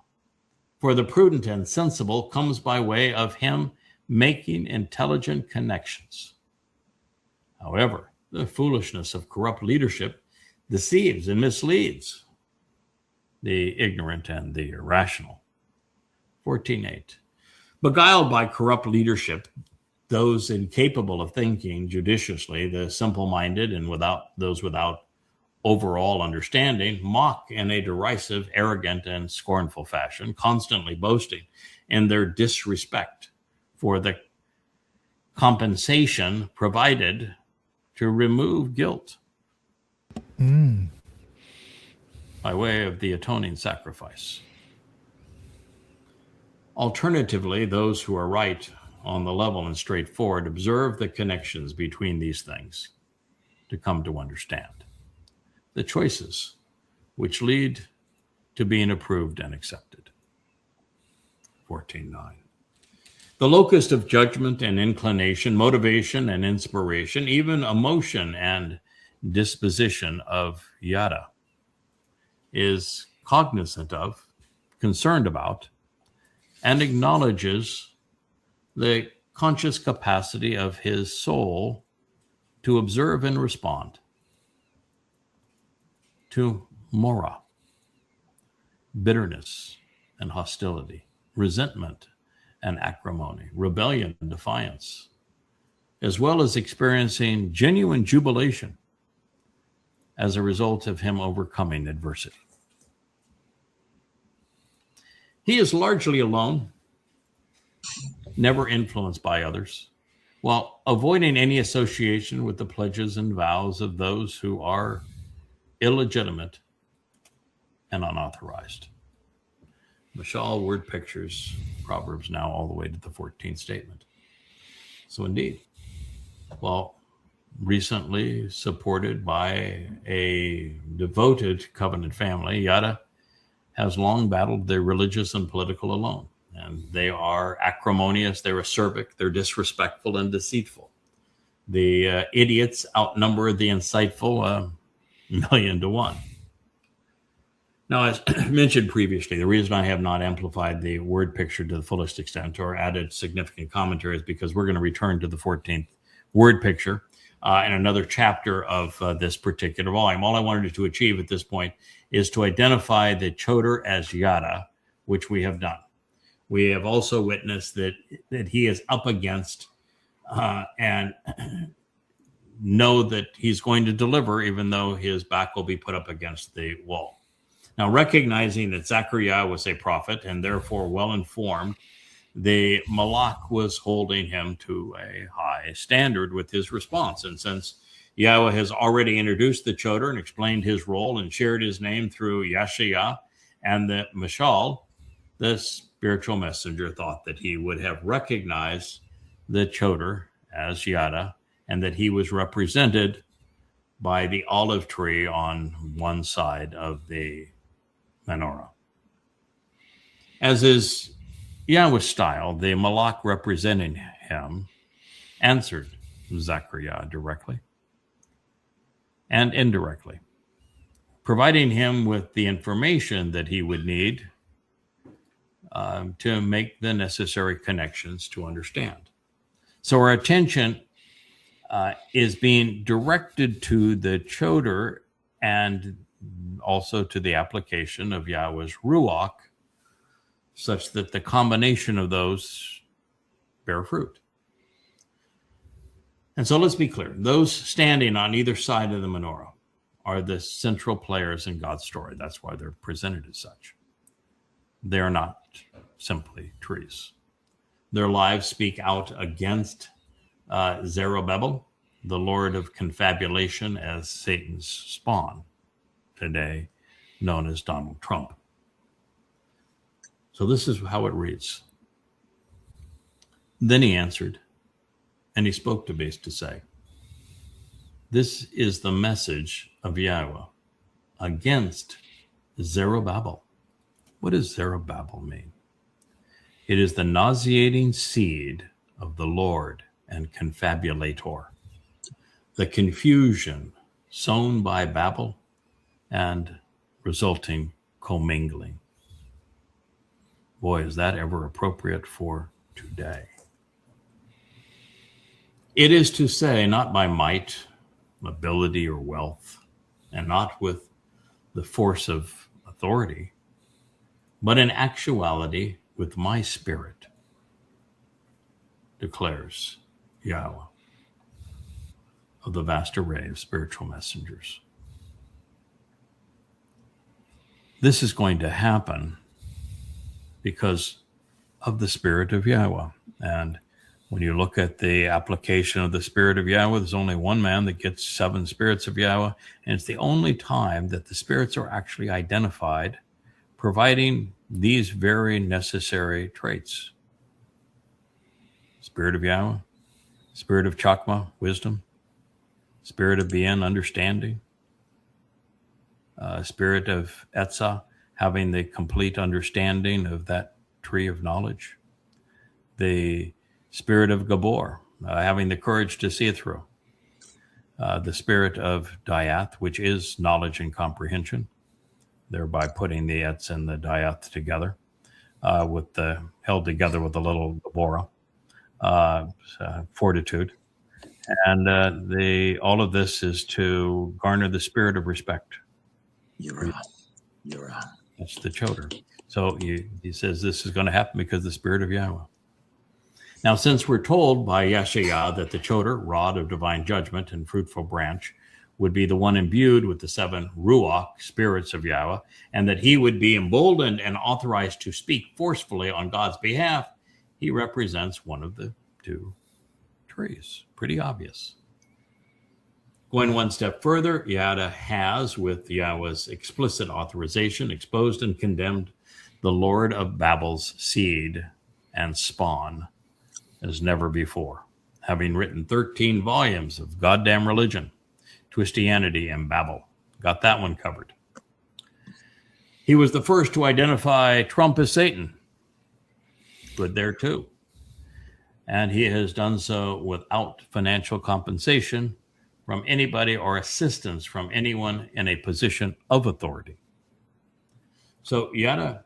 for the prudent and sensible comes by way of him making intelligent connections. However, the foolishness of corrupt leadership deceives and misleads the ignorant and the irrational. 14:8. Beguiled by corrupt leadership, those incapable of thinking judiciously, the simple-minded and those without overall understanding, mock in a derisive, arrogant, and scornful fashion, constantly boasting in their disrespect for the compensation provided to remove guilt by way of the atoning sacrifice. Alternatively, those who are right on the level and straightforward observe the connections between these things to come to understand the choices which lead to being approved and accepted. 14:9. The locus of judgment and inclination, motivation and inspiration, even emotion and disposition of Yada is cognizant of, concerned about, and acknowledges the conscious capacity of his soul to observe and respond to mora, bitterness and hostility, resentment and acrimony, rebellion and defiance, as well as experiencing genuine jubilation as a result of him overcoming adversity. He is largely alone, never influenced by others, while avoiding any association with the pledges and vows of those who are illegitimate and unauthorized. Mashal, word pictures, Proverbs now all the way to the 14th statement. So indeed, while recently supported by a devoted covenant family, Yada has long battled the religious and political alone. And they are acrimonious, they're acerbic, they're disrespectful and deceitful. The idiots outnumber the insightful 1,000,000 to 1. Now, as mentioned previously, the reason I have not amplified the word picture to the fullest extent or added significant commentary is because we're going to return to the 14th word picture in another chapter of this particular volume. All I wanted to achieve at this point is to identify the Choter as Yada, which we have done. We have also witnessed that he is up against and know that he's going to deliver, even though his back will be put up against the wall. Now, recognizing that Zechariah was a prophet and therefore well-informed, the Malach was holding him to a high standard with his response. And since Yahweh has already introduced the Choter and explained his role and shared his name through Yasha'yah and the Mashal, the spiritual messenger thought that he would have recognized the Choter as Yada, and that he was represented by the olive tree on one side of the menorah. As is Yahweh's style, the Malach representing him answered Zechariah directly and indirectly, providing him with the information that he would need to make the necessary connections to understand. So our attention is being directed to the Choter and also to the application of Yahweh's Ruach, such that the combination of those bear fruit. And so let's be clear. Those standing on either side of the menorah are the central players in God's story. That's why they're presented as such. They're not simply trees. Their lives speak out against Zerubabel, the lord of confabulation, as Satan's spawn, today known as Donald Trump. So this is how it reads. Then he answered, and he spoke to Beast to say, this is the message of Yahweh against Zerubabel. What does Zerubabel mean? It is the nauseating seed of the Lord and confabulator, the confusion sown by Babel and resulting commingling. Boy, is that ever appropriate for today. It is to say, not by might, ability, or wealth, and not with the force of authority, but in actuality with my spirit, declares Yahweh of the vast array of spiritual messengers. This is going to happen because of the Spirit of Yahweh. And when you look at the application of the Spirit of Yahweh, there's only one man that gets 7 spirits of Yahweh, and it's the only time that the spirits are actually identified, providing these very necessary traits. Spirit of Yahweh, Spirit of Chakma, wisdom, Spirit of Bien, understanding, Spirit of Etzah, having the complete understanding of that tree of knowledge, the Spirit of Gabor, having the courage to see it through, the Spirit of Diath, which is knowledge and comprehension, thereby putting the Etz and the Diath together, held together with a little Gabora, fortitude. And all of this is to garner the spirit of respect. You're on. That's the Choter. So he says this is going to happen because of the Spirit of Yahweh. Now, since we're told by Yasha'yah that the Choter, rod of divine judgment and fruitful branch, would be the one imbued with the 7 Ruach, spirits of Yahweh, and that he would be emboldened and authorized to speak forcefully on God's behalf, he represents one of the 2 trees. Pretty obvious. Going one step further, Yada has, with Yahweh's explicit authorization, exposed and condemned the Lord of Babel's seed and spawn as never before, having written 13 volumes of goddamn religion, Twistianity, and Babel. Got that one covered. He was the first to identify Trump as Satan. Good there too. And he has done so without financial compensation from anybody or assistance from anyone in a position of authority. So Yada,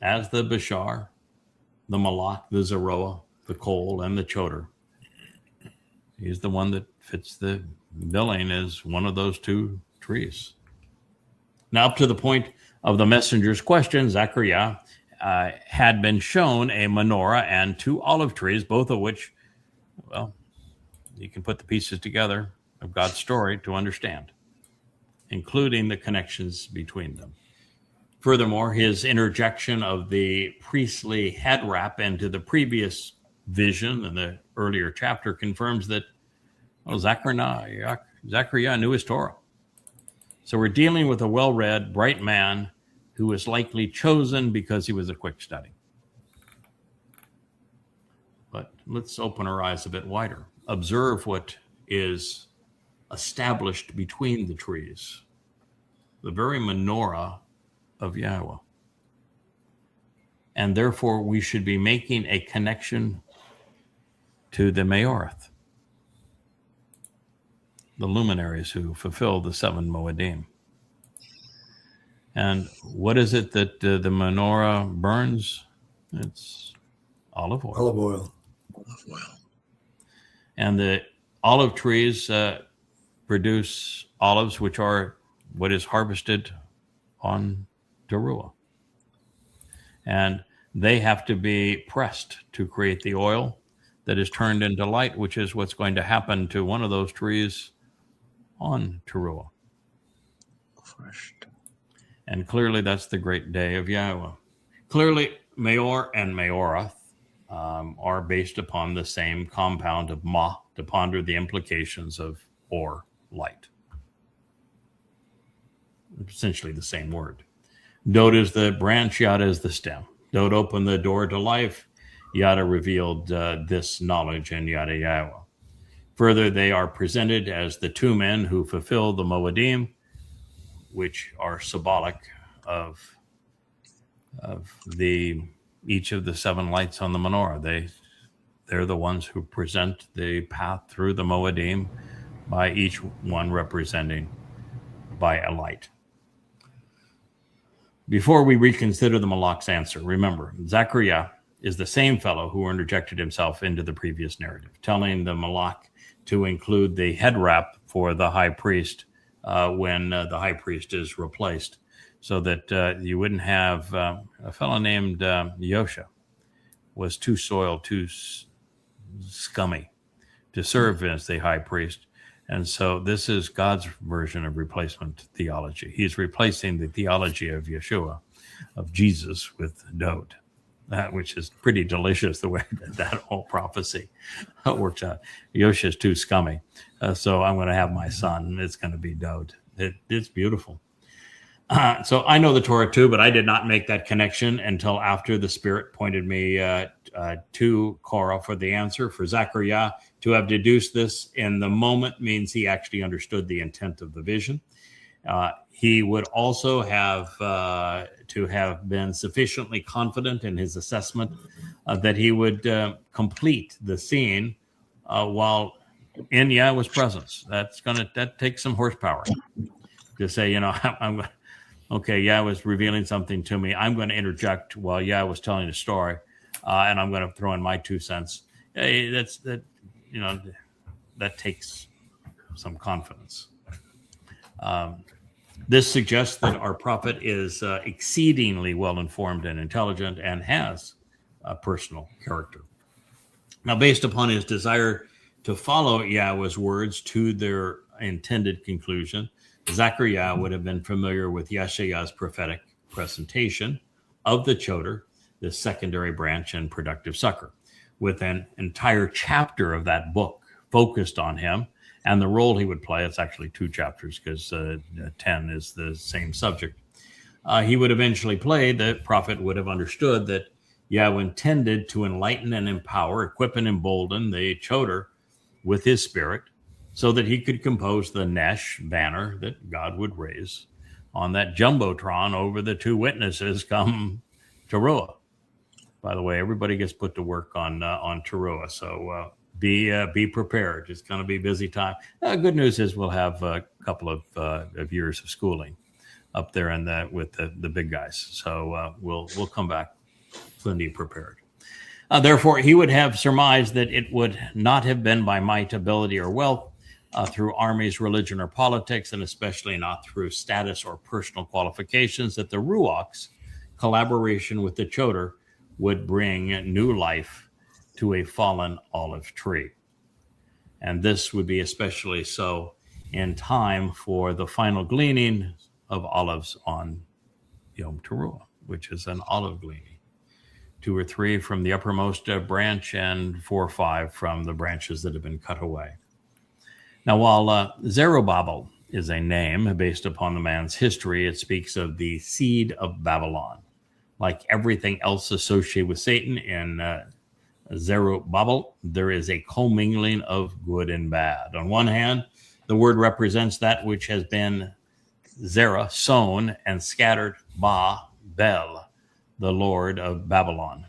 as the Bashar, the Malach, the Zeroah, the Kol, and the Choter, he's the one that fits the billing as one of those 2 trees. Now, up to the point of the messenger's question, Zechariah had been shown a menorah and 2 olive trees, both of which, well, you can put the pieces together of God's story to understand, including the connections between them. Furthermore, his interjection of the priestly head wrap into the previous vision in the earlier chapter confirms that Zechariah knew his Torah. So we're dealing with a well-read, bright man who was likely chosen because he was a quick study. But let's open our eyes a bit wider. Observe what is established between the trees. The very menorah of Yahowah. And therefore, we should be making a connection to the Ma'oreth, the luminaries who fulfill the 7 Mow'edym. And what is it that the menorah burns? It's olive oil. Olive oil. Olive oil. And the olive trees produce olives, which are what is harvested on Taruw'ah. And they have to be pressed to create the oil that is turned into light, which is what's going to happen to one of those trees on Taruw'ah. Crushed. And clearly that's the great day of Yahowah. Clearly, Maor and Ma'oreth are based upon the same compound of Ma, to ponder the implications of or, light. Essentially the same word. Dod is the branch, Yada is the stem. Dod opened the door to life. Yada revealed this knowledge in Yasha'yah. Further, they are presented as the 2 men who fulfill the Mow'edym, which are symbolic of each of the 7 lights on the menorah. They're the ones who present the path through the Mow'edym, by each one representing by a light. Before we reconsider the Malak's answer, remember, Zechariah is the same fellow who interjected himself into the previous narrative, telling the Malak to include the head wrap for the high priest when the high priest is replaced, so that you wouldn't have a fellow named Yosha was too soiled, too scummy to serve as the high priest. And so this is God's version of replacement theology. He's replacing the theology of Yeshua, of Jesus, with Dod, which is pretty delicious the way that whole prophecy works out. Yosha is too scummy, so I'm going to have my son, and it's going to be Dod. It's beautiful. So I know the Torah too, but I did not make that connection until after the Spirit pointed me to Korah for the answer. For Zechariah to have deduced this in the moment means he actually understood the intent of the vision. He would also have to have been sufficiently confident in his assessment that he would complete the scene while in Yahweh's presence. That takes some horsepower to say, okay, Yahweh's revealing something to me. I'm going to interject while Yahweh was telling a story, and I'm going to throw in my 2 cents. Hey, that takes some confidence. This suggests that our prophet is exceedingly well-informed and intelligent and has a personal character. Now, based upon his desire to follow Yahweh's words to their intended conclusion, Zechariah would have been familiar with Yasha'yah's prophetic presentation of the Choter, the secondary branch and productive sucker, with an entire chapter of that book focused on him and the role he would play. It's actually 2 chapters because 10 is the same subject. He would eventually play. The prophet would have understood that Yahweh intended to enlighten and empower, equip and embolden the Choter with his spirit, so that he could compose the Nesh banner that God would raise on that jumbotron over the 2 witnesses come Taruw'ah. By the way, everybody gets put to work on Taruw'ah, so be prepared. It's going to be a busy time. Good news is we'll have a couple of years of schooling up there with the big guys, so we'll come back plenty prepared. Therefore, he would have surmised that it would not have been by might, ability, or wealth, through armies, religion, or politics, and especially not through status or personal qualifications, that the Ruach's collaboration with the Choter would bring new life to a fallen olive tree. And this would be especially so in time for the final gleaning of olives on Yom Teruah, which is an olive gleaning. 2 or 3 from the uppermost branch and 4 or 5 from the branches that have been cut away. Now, while Zerubabel is a name based upon the man's history, it speaks of the seed of Babylon. Like everything else associated with Satan in Zerubabel, there is a commingling of good and bad. On one hand, the word represents that which has been Zerah, sown, and scattered Bel, the Lord of Babylon.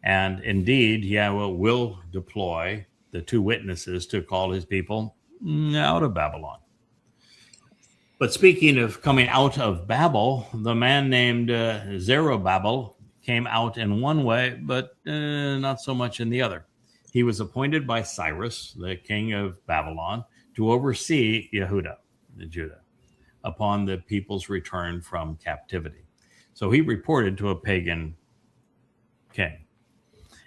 And indeed, Yahweh will deploy the two witnesses to call his people out of Babylon. But speaking of coming out of Babel, the man named Zerubabel came out in one way, but not so much in the other. He was appointed by Cyrus, the king of Babylon, to oversee Judah, upon the people's return from captivity. So he reported to a pagan king.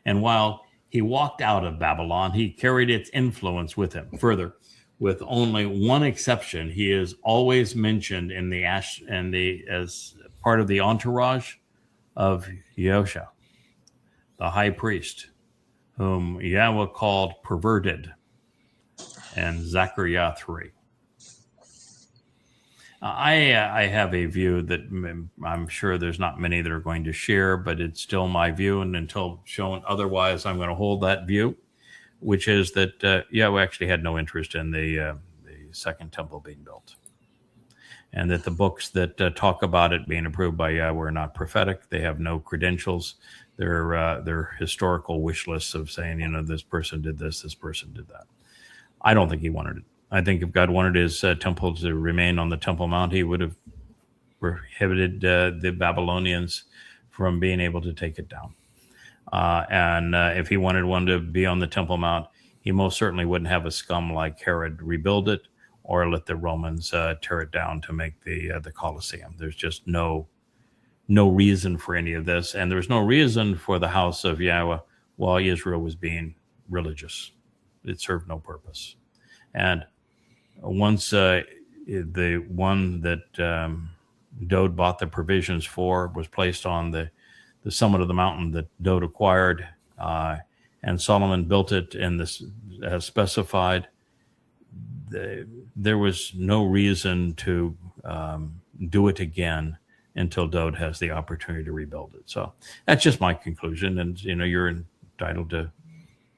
And while he walked out of Babylon, he carried its influence with him. Further, with only one exception, he is always mentioned in as part of the entourage of Yahowah, the high priest, whom Yahweh called perverted, and Zechariah 3. I have a view that I'm sure there's not many that are going to share, but it's still my view, and until shown otherwise, I'm going to hold that view, which is that Yahweh actually had no interest in the second temple being built, and that the books that talk about it being approved by Yahweh are not prophetic. They have no credentials. They're historical wish lists of saying, this person did this person did that. I don't think he wanted it. I think if God wanted his temple to remain on the Temple Mount, he would have prohibited the Babylonians from being able to take it down. And if he wanted one to be on the Temple Mount, he most certainly wouldn't have a scum like Herod rebuild it or let the Romans tear it down to make the Colosseum. There's just no reason for any of this. And there's no reason for the house of Yahowah while Israel was being religious. It served no purpose. And once the one that Dode bought the provisions for was placed on the summit of the mountain that Dode acquired, and Solomon built it in this as specified, there was no reason to do it again until Dode has the opportunity to rebuild it. So that's just my conclusion, and you're entitled to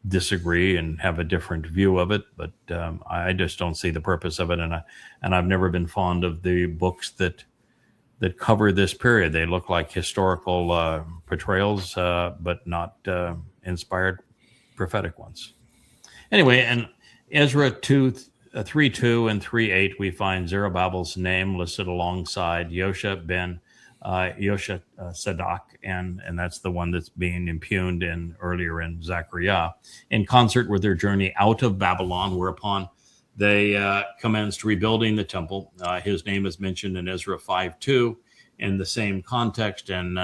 disagree and have a different view of it, but I just don't see the purpose of it, and I've never been fond of the books that cover this period. They look like historical portrayals, but not inspired prophetic ones. Anyway, in Ezra 3:2 and 3:8, we find Zerubbabel's name listed alongside Yosha ben Sadak, and that's the one that's being impugned earlier in Zechariah, in concert with their journey out of Babylon, whereupon they commenced rebuilding the temple. His name is mentioned in Ezra 5:2 in the same context, and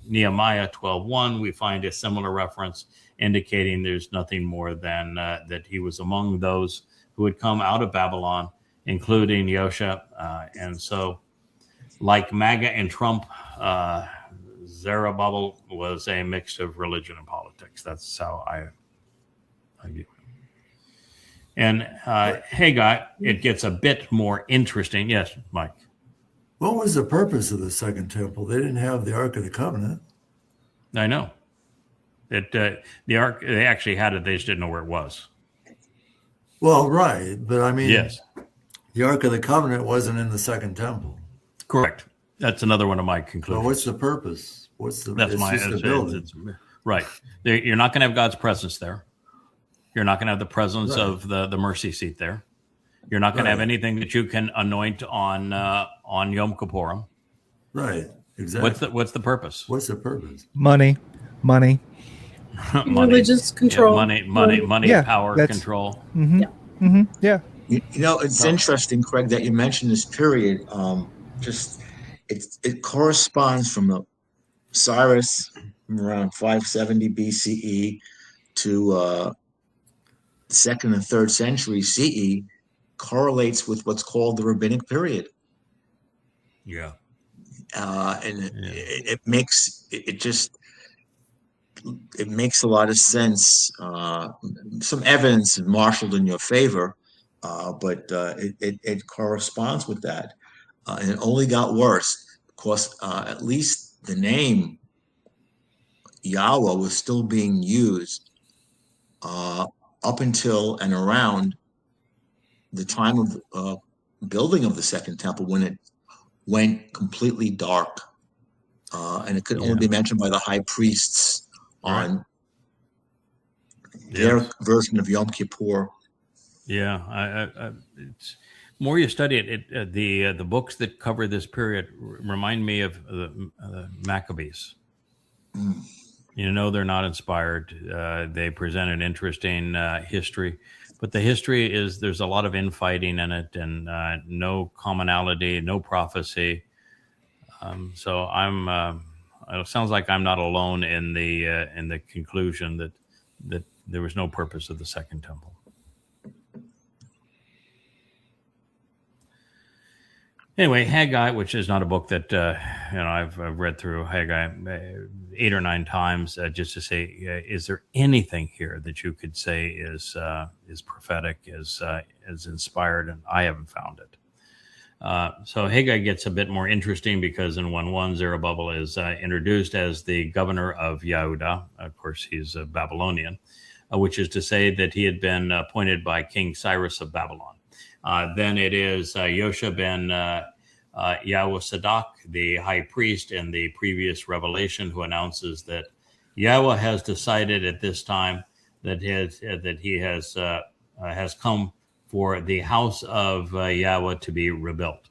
Nehemiah 12:1 we find a similar reference indicating there's nothing more than that he was among those who had come out of Babylon, including Yosha, and so like MAGA and Trump, Zerubabel was a mix of religion and politics. That's how I view it. And Haggai, it gets a bit more interesting. Yes, Mike. What was the purpose of the second temple? They didn't have the Ark of the Covenant. I know. The Ark, they actually had it. They just didn't know where it was. Well, right. But I mean, yes, the Ark of the Covenant wasn't in the second temple. Correct. That's another one of my conclusions. Well, what's the purpose? That's my right. You're not going to have God's presence there. You're not going to have the presence of the mercy seat there. You're not going to have anything that you can anoint on Yom Kippurim. Right. Exactly. What's the purpose? What's the purpose? Money. Religious control. Money, Yeah, power, control. Mm-hmm. Yeah. Mm-hmm. Yeah. It's interesting, Craig, that you mentioned this period. It corresponds from the Cyrus around 570 BCE to second and third century CE, correlates with what's called the rabbinic period. Yeah. It makes a lot of sense. Some evidence marshaled in your favor, but it corresponds with that. And it only got worse because at least the name Yahowah was still being used up until and around the time of building of the second temple, when it went completely dark, and it could only be mentioned by the high priests on their version of Yom Kippur. Yeah, it's more you study it, the books that cover this period remind me of the Maccabees. You know, they're not inspired. They present an interesting history, but the history is there's a lot of infighting in it, and no commonality, no prophecy. So it sounds like I'm not alone in the conclusion that there was no purpose of the second temple. Anyway, Haggai, which is not a book that I've read through Haggai 8 or 9 times, just to say, is there anything here that you could say is prophetic, is inspired? And I haven't found it. So Haggai gets a bit more interesting because in 1:1, Zerubabel is introduced as the governor of Yehudah. Of course, he's a Babylonian, which is to say that he had been appointed by King Cyrus of Babylon. Then it is Yosha ben Yahusadak, the high priest in the previous revelation, who announces that Yahweh has decided at this time that he has come for the house of Yahweh to be rebuilt.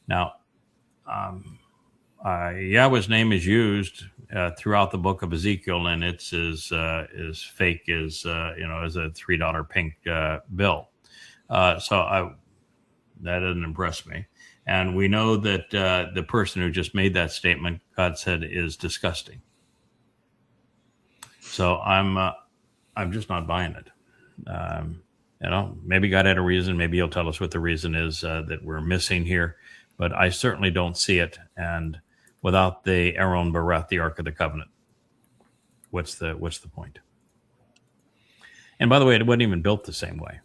Now, Yahweh's name is used throughout the book of Ezekiel, and it's as fake as as a $3 pink bill. So that doesn't impress me. And we know that the person who just made that statement, God said, is disgusting. So I'm just not buying it. Maybe God had a reason. Maybe he'll tell us what the reason is that we're missing here. But I certainly don't see it. And without the Arown Beryth, the Ark of the Covenant, what's the point? And by the way, it wasn't even built the same way.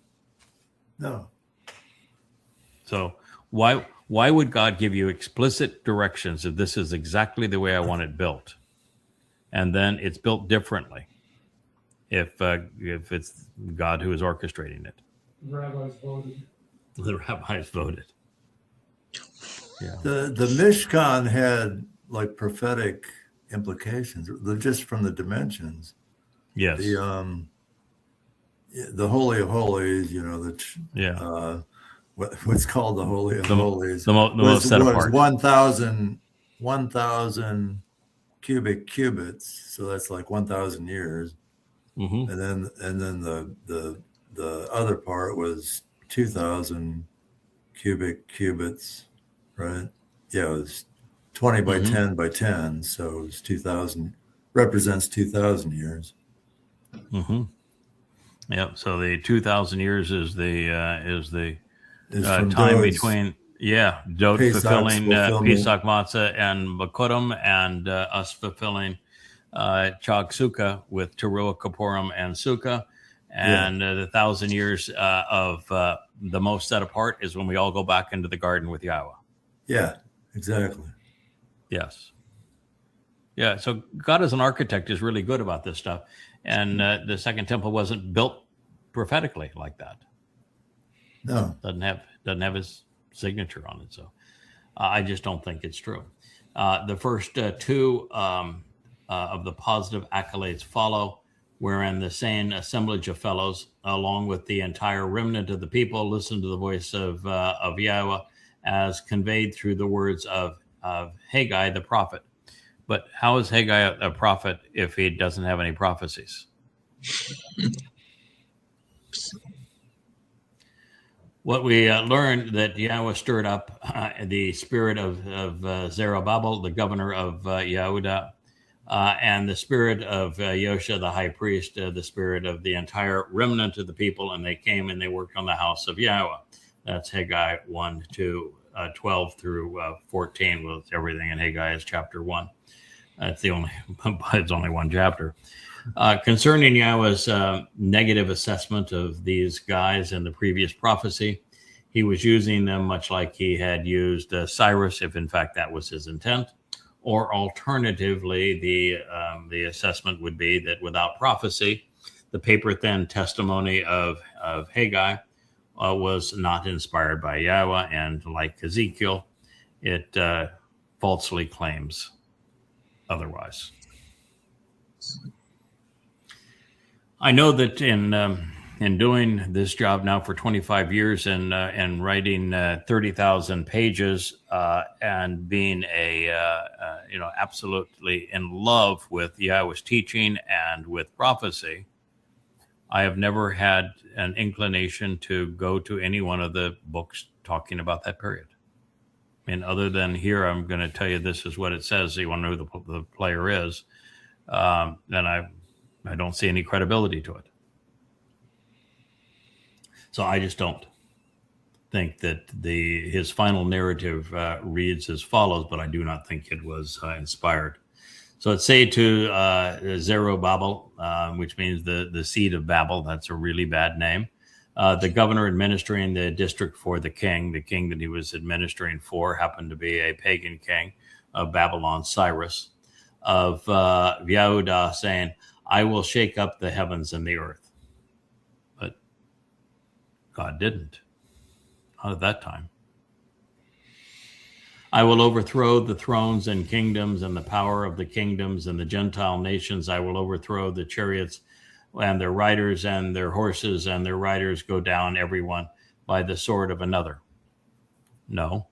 No. So why would God give you explicit directions that this is exactly the way I want it built, and then it's built differently if it's God who is orchestrating it? The rabbis voted. The rabbis voted. Yeah. The Mishkan had like prophetic implications, just from the dimensions. Yes. The Holy of Holies, what's called the Holy of Holies. The most set apart. 1,000 cubic cubits, so that's like 1,000 years. Mm-hmm. And then the other part was 2,000 cubic cubits, right? Yeah, it was 20 by 10 by 10, so it was 2,000. Represents 2,000 years. Mm-hmm. Yep. So the 2,000 years is the time Dod's between Dod fulfilling Pesach Matzah and Mow'edym, and us fulfilling Chag Sukkah with Taruw'ah, Kaporeth, and Sukkah. And the 1,000 years of the most set apart is when we all go back into the garden with Yahweh. Yeah, exactly. Yes. Yeah, so God as an architect is really good about this stuff. And the second temple wasn't built prophetically like that. No. Doesn't have his signature on it. So I just don't think it's true. The first two of the positive accolades follow, wherein the same assemblage of fellows, along with the entire remnant of the people, listen to the voice of Yahweh as conveyed through the words of Haggai the prophet. But how is Haggai a prophet if he doesn't have any prophecies? What we learned that Yahweh stirred up the spirit of Zerubabel, the governor of Yehudah, and the spirit of Yosha, the high priest, the spirit of the entire remnant of the people, and they came and they worked on the house of Yahweh. That's Haggai 1 to 12 through 14, with everything in Haggai is chapter 1. It's only one chapter. Concerning Yahweh's negative assessment of these guys in the previous prophecy, he was using them much like he had used Cyrus, if in fact that was his intent, or alternatively, the assessment would be that without prophecy, the paper thin testimony of Haggai was not inspired by Yahweh, and like Ezekiel, it falsely claims otherwise. I know that in doing this job now for 25 years and writing 30,000 pages and being absolutely in love with Yahweh's teaching and with prophecy, I have never had an inclination to go to any one of the books talking about that period. I mean, other than here, I'm going to tell you this is what it says. So you want to know who the player is, then I don't see any credibility to it. So I just don't think that his final narrative reads as follows, but I do not think it was inspired. So let's say to Zerubabel, which means the seed of Babel. That's a really bad name. The governor administering the district for the king that he was administering for happened to be a pagan king of Babylon, Cyrus, of Yahudah, saying, I will shake up the heavens and the earth. But God didn't. Not at that time. I will overthrow the thrones and kingdoms and the power of the kingdoms and the Gentile nations. I will overthrow the chariots and their riders, and their horses and their riders go down, everyone by the sword of another. No.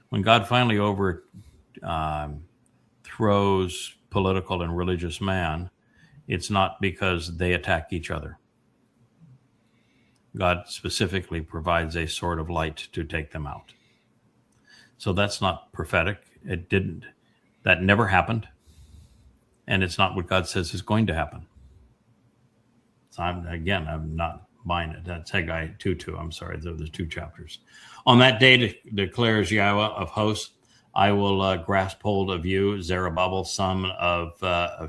When God finally overthrows political and religious man, it's not because they attack each other. God specifically provides a sword of light to take them out. So that's not prophetic. It didn't. That never happened. And it's not what God says is going to happen. So I'm not buying it. That's Haggai 2:2. I'm sorry, there's 2 chapters. On that day declares Yahweh of hosts, I will grasp hold of you, Zerubabel, son of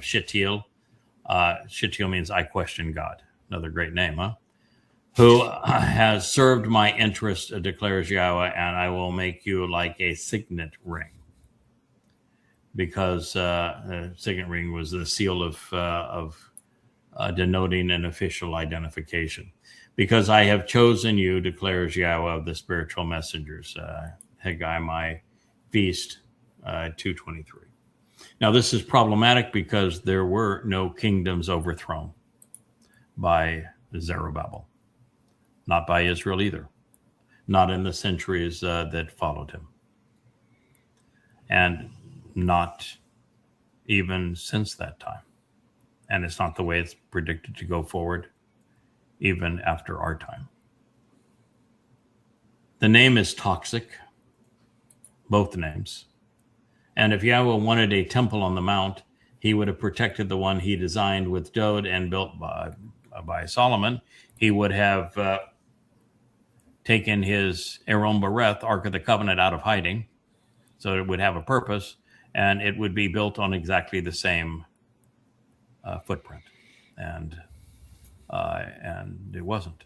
Shealtiel. Shealtiel means I question God. Another great name, huh? Who has served my interest, declares Yahweh, and I will make you like a signet ring. Because a signet ring was the seal of denoting an official identification. Because I have chosen you, declares Yahweh, of the spiritual messengers. Haggai, my feast, 2:23. Now, this is problematic because there were no kingdoms overthrown by Zerubabel. Not by Israel either. Not in the centuries that followed him. And not even since that time. And it's not the way it's predicted to go forward, even after our time. The name is toxic, both names. And if Yahweh wanted a temple on the mount, he would have protected the one he designed with Dode and built by Solomon. He would have taken his Arown Beryth, Ark of the Covenant, out of hiding, so it would have a purpose, and it would be built on exactly the same footprint, and it wasn't.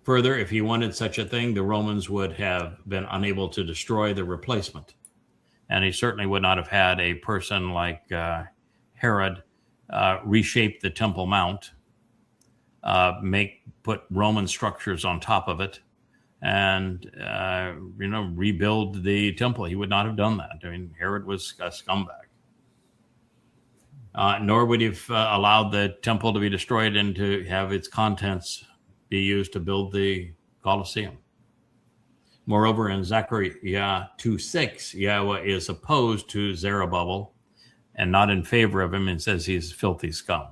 Further, if he wanted such a thing, the Romans would have been unable to destroy the replacement, and he certainly would not have had a person like Herod reshape the Temple Mount, put Roman structures on top of it, and rebuild the temple. He would not have done that. I mean, Herod was a scumbag. Nor would he have allowed the temple to be destroyed and to have its contents be used to build the Colosseum. Moreover, in Zechariah 2:6, Yahweh is opposed to Zerubabel and not in favor of him, and says he's filthy scum.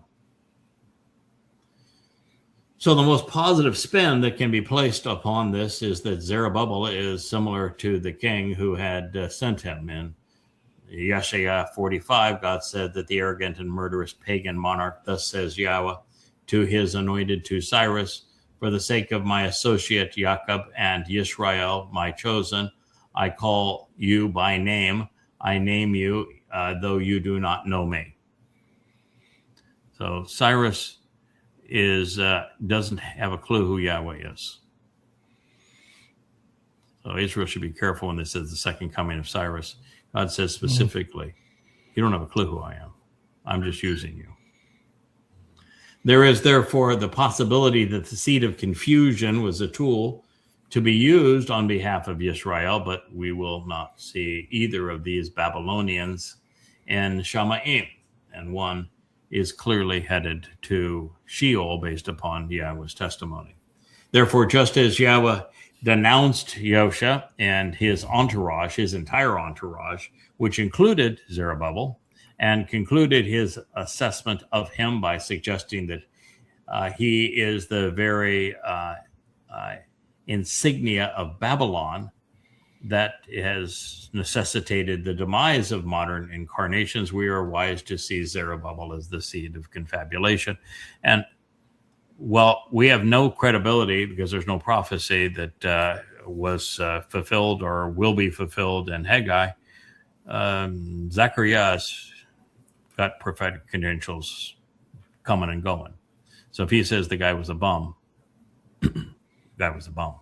So the most positive spin that can be placed upon this is that Zerubabel is similar to the king who had sent him. In Yasha'yah 45, God said that the arrogant and murderous pagan monarch, thus says Yahweh, to his anointed, to Cyrus, for the sake of my associate Jacob and Yisra'el, my chosen, I call you by name. I name you, though you do not know me. So Cyrus doesn't have a clue who Yahweh is. So Israel should be careful when this says the second coming of Cyrus. God says specifically, you don't have a clue who I am. I'm just using you. There is therefore the possibility that the seed of confusion was a tool to be used on behalf of Yisra'el, but we will not see either of these Babylonians in Shamma'im, and one is clearly headed to Sheol based upon Yahweh's testimony. Therefore, just as Yahweh denounced Yahusha and his entourage, his entire entourage, which included Zerubabel, and concluded his assessment of him by suggesting that he is the very insignia of Babylon that has necessitated the demise of modern incarnations, we are wise to see Zerubabel as the seed of confabulation. And well, we have no credibility because there's no prophecy that was fulfilled or will be fulfilled in Haggai. Zechariah's got prophetic credentials coming and going. So if he says the guy was a bum, guy was a bum.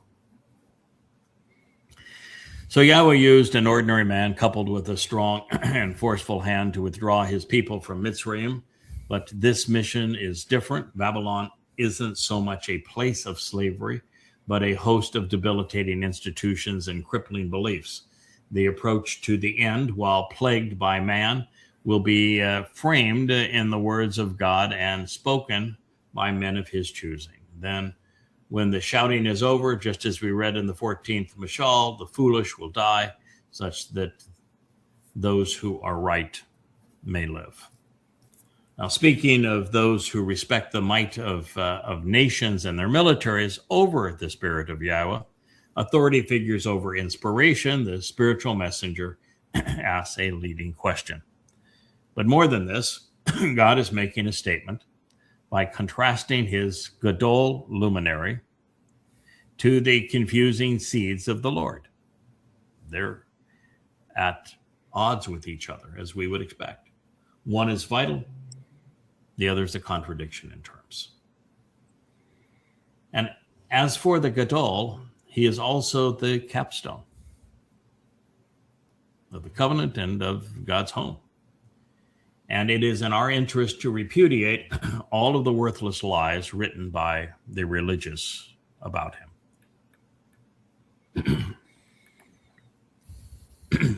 So Yahweh used an ordinary man coupled with a strong and forceful hand to withdraw his people from Mitzrayim. But this mission is different. Babylon isn't so much a place of slavery, but a host of debilitating institutions and crippling beliefs. The approach to the end, while plagued by man, will be framed in the words of God and spoken by men of his choosing. Then, when the shouting is over, just as we read in the 14th Mashal, the foolish will die, such that those who are right may live. Now, speaking of those who respect the might of nations and their militaries over the Spirit of Yahweh, authority figures over inspiration, the spiritual messenger asks a leading question. But more than this, God is making a statement by contrasting his Gadol luminary to the confusing seeds of the Lord. They're at odds with each other, as we would expect. One is vital, the other is a contradiction in terms. And as for the Gadol, he is also the capstone of the covenant and of God's home. And it is in our interest to repudiate all of the worthless lies written by the religious about him.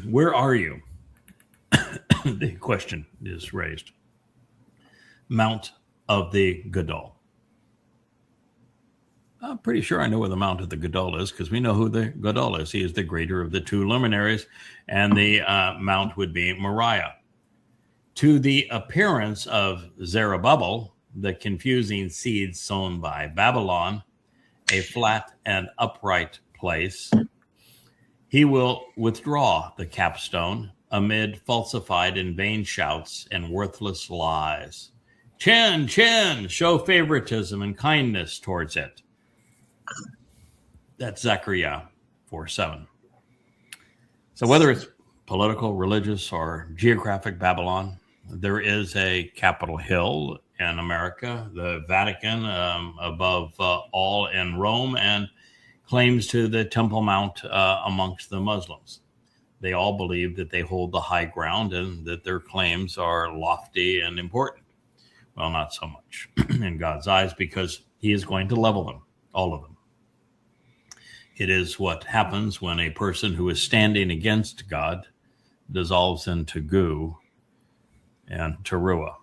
Where are you? The question is raised. Mount of the Gadol. I'm pretty sure I know where the Mount of the Gadol is because we know who the Gadol is. He is the greater of the two luminaries, and the mount would be Moriah. To the appearance of Zerubabel, the confusing seed sown by Babylon, a flat and upright place, he will withdraw the capstone amid falsified and vain shouts and worthless lies. Chin, show favoritism and kindness towards it. That's Zechariah 4:7. So whether it's political, religious, or geographic Babylon, there is a Capitol Hill in America, the Vatican above all in Rome, and claims to the Temple Mount amongst the Muslims. They all believe that they hold the high ground and that their claims are lofty and important. Well, not so much in God's eyes, because he is going to level them, all of them. It is what happens when a person who is standing against God dissolves into goo and Taruw'ah.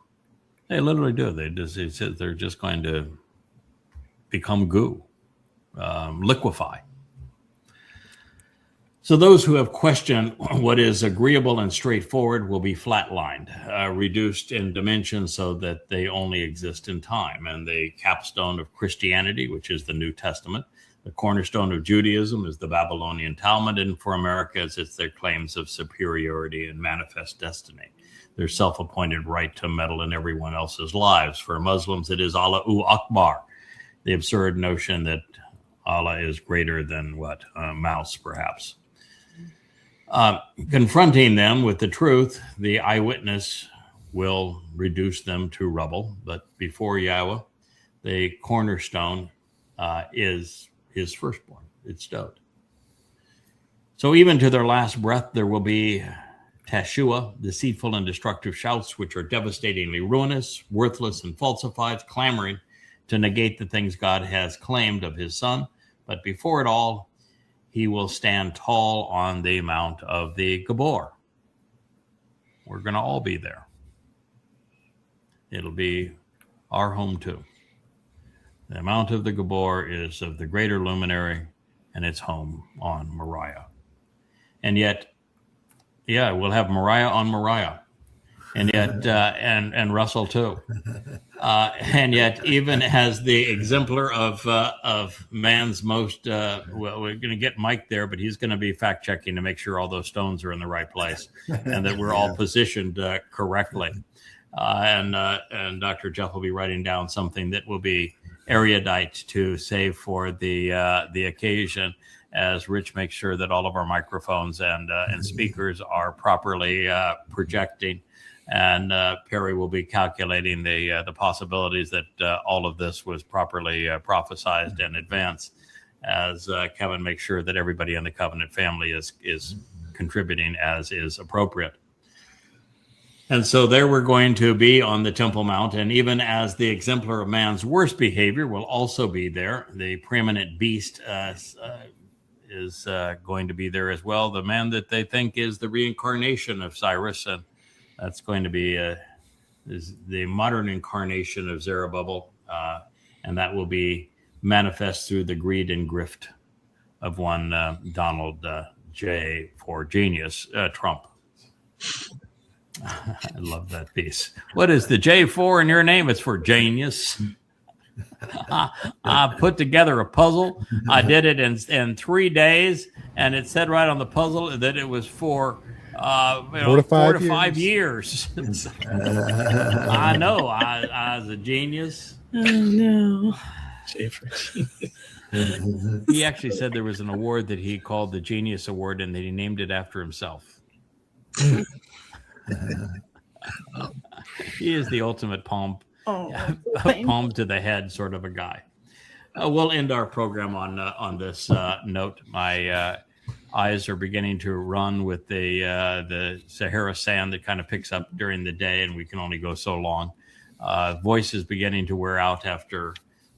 They literally do. They're just going to become goo, liquefy. So those who have questioned what is agreeable and straightforward will be flatlined, reduced in dimension so that they only exist in time. And the capstone of Christianity, which is the New Testament, the cornerstone of Judaism is the Babylonian Talmud, and for Americans, it's their claims of superiority and manifest destiny, their self-appointed right to meddle in everyone else's lives. For Muslims, it is Allahu Akbar, the absurd notion that Allah is greater than a mouse, perhaps. Confronting them with the truth, the eyewitness will reduce them to rubble. But before Yahweh, the cornerstone is his firstborn. It's stowed. So even to their last breath, there will be Tashuah, deceitful and destructive shouts, which are devastatingly ruinous, worthless, and falsified, clamoring to negate the things God has claimed of his son. But before it all, he will stand tall on the Mount of the Gabor. We're going to all be there. It'll be our home too. The Mount of the Gabor is of the greater luminary, and it's home on Moriah. And yet, yeah, we'll have Moriah on Moriah. And yet, and Russell too. And yet, even as the exemplar of man's most, well, we're going to get Mike there, but he's going to be fact checking to make sure all those stones are in the right place and that we're all positioned correctly. And Dr. Jeff will be writing down something that will be erudite to save for the occasion, as Rich makes sure that all of our microphones and speakers are properly projecting. And Perry will be calculating the possibilities that all of this was properly prophesied in advance, as Kevin makes sure that everybody in the covenant family is contributing as is appropriate. And so there we're going to be on the Temple Mount, and even as the exemplar of man's worst behavior will also be there, the preeminent beast is going to be there as well, the man that they think is the reincarnation of Cyrus, and that's going to be is the modern incarnation of Zerubabel, and that will be manifest through the greed and grift of one Donald J. for Genius Trump. I love that piece. What is the J for in your name? It's for genius. I put together a puzzle. I did it in 3 days, and it said right on the puzzle that it was for 4 to 5 years. I know. I was a genius. Oh, no. J for genius. He actually said there was an award that he called the Genius Award, and that he named it after himself. He is the ultimate palm to the head sort of a guy. We'll end our program on this note. My eyes are beginning to run with the Sahara sand that kind of picks up during the day, and we can only go so long. Voice is beginning to wear out after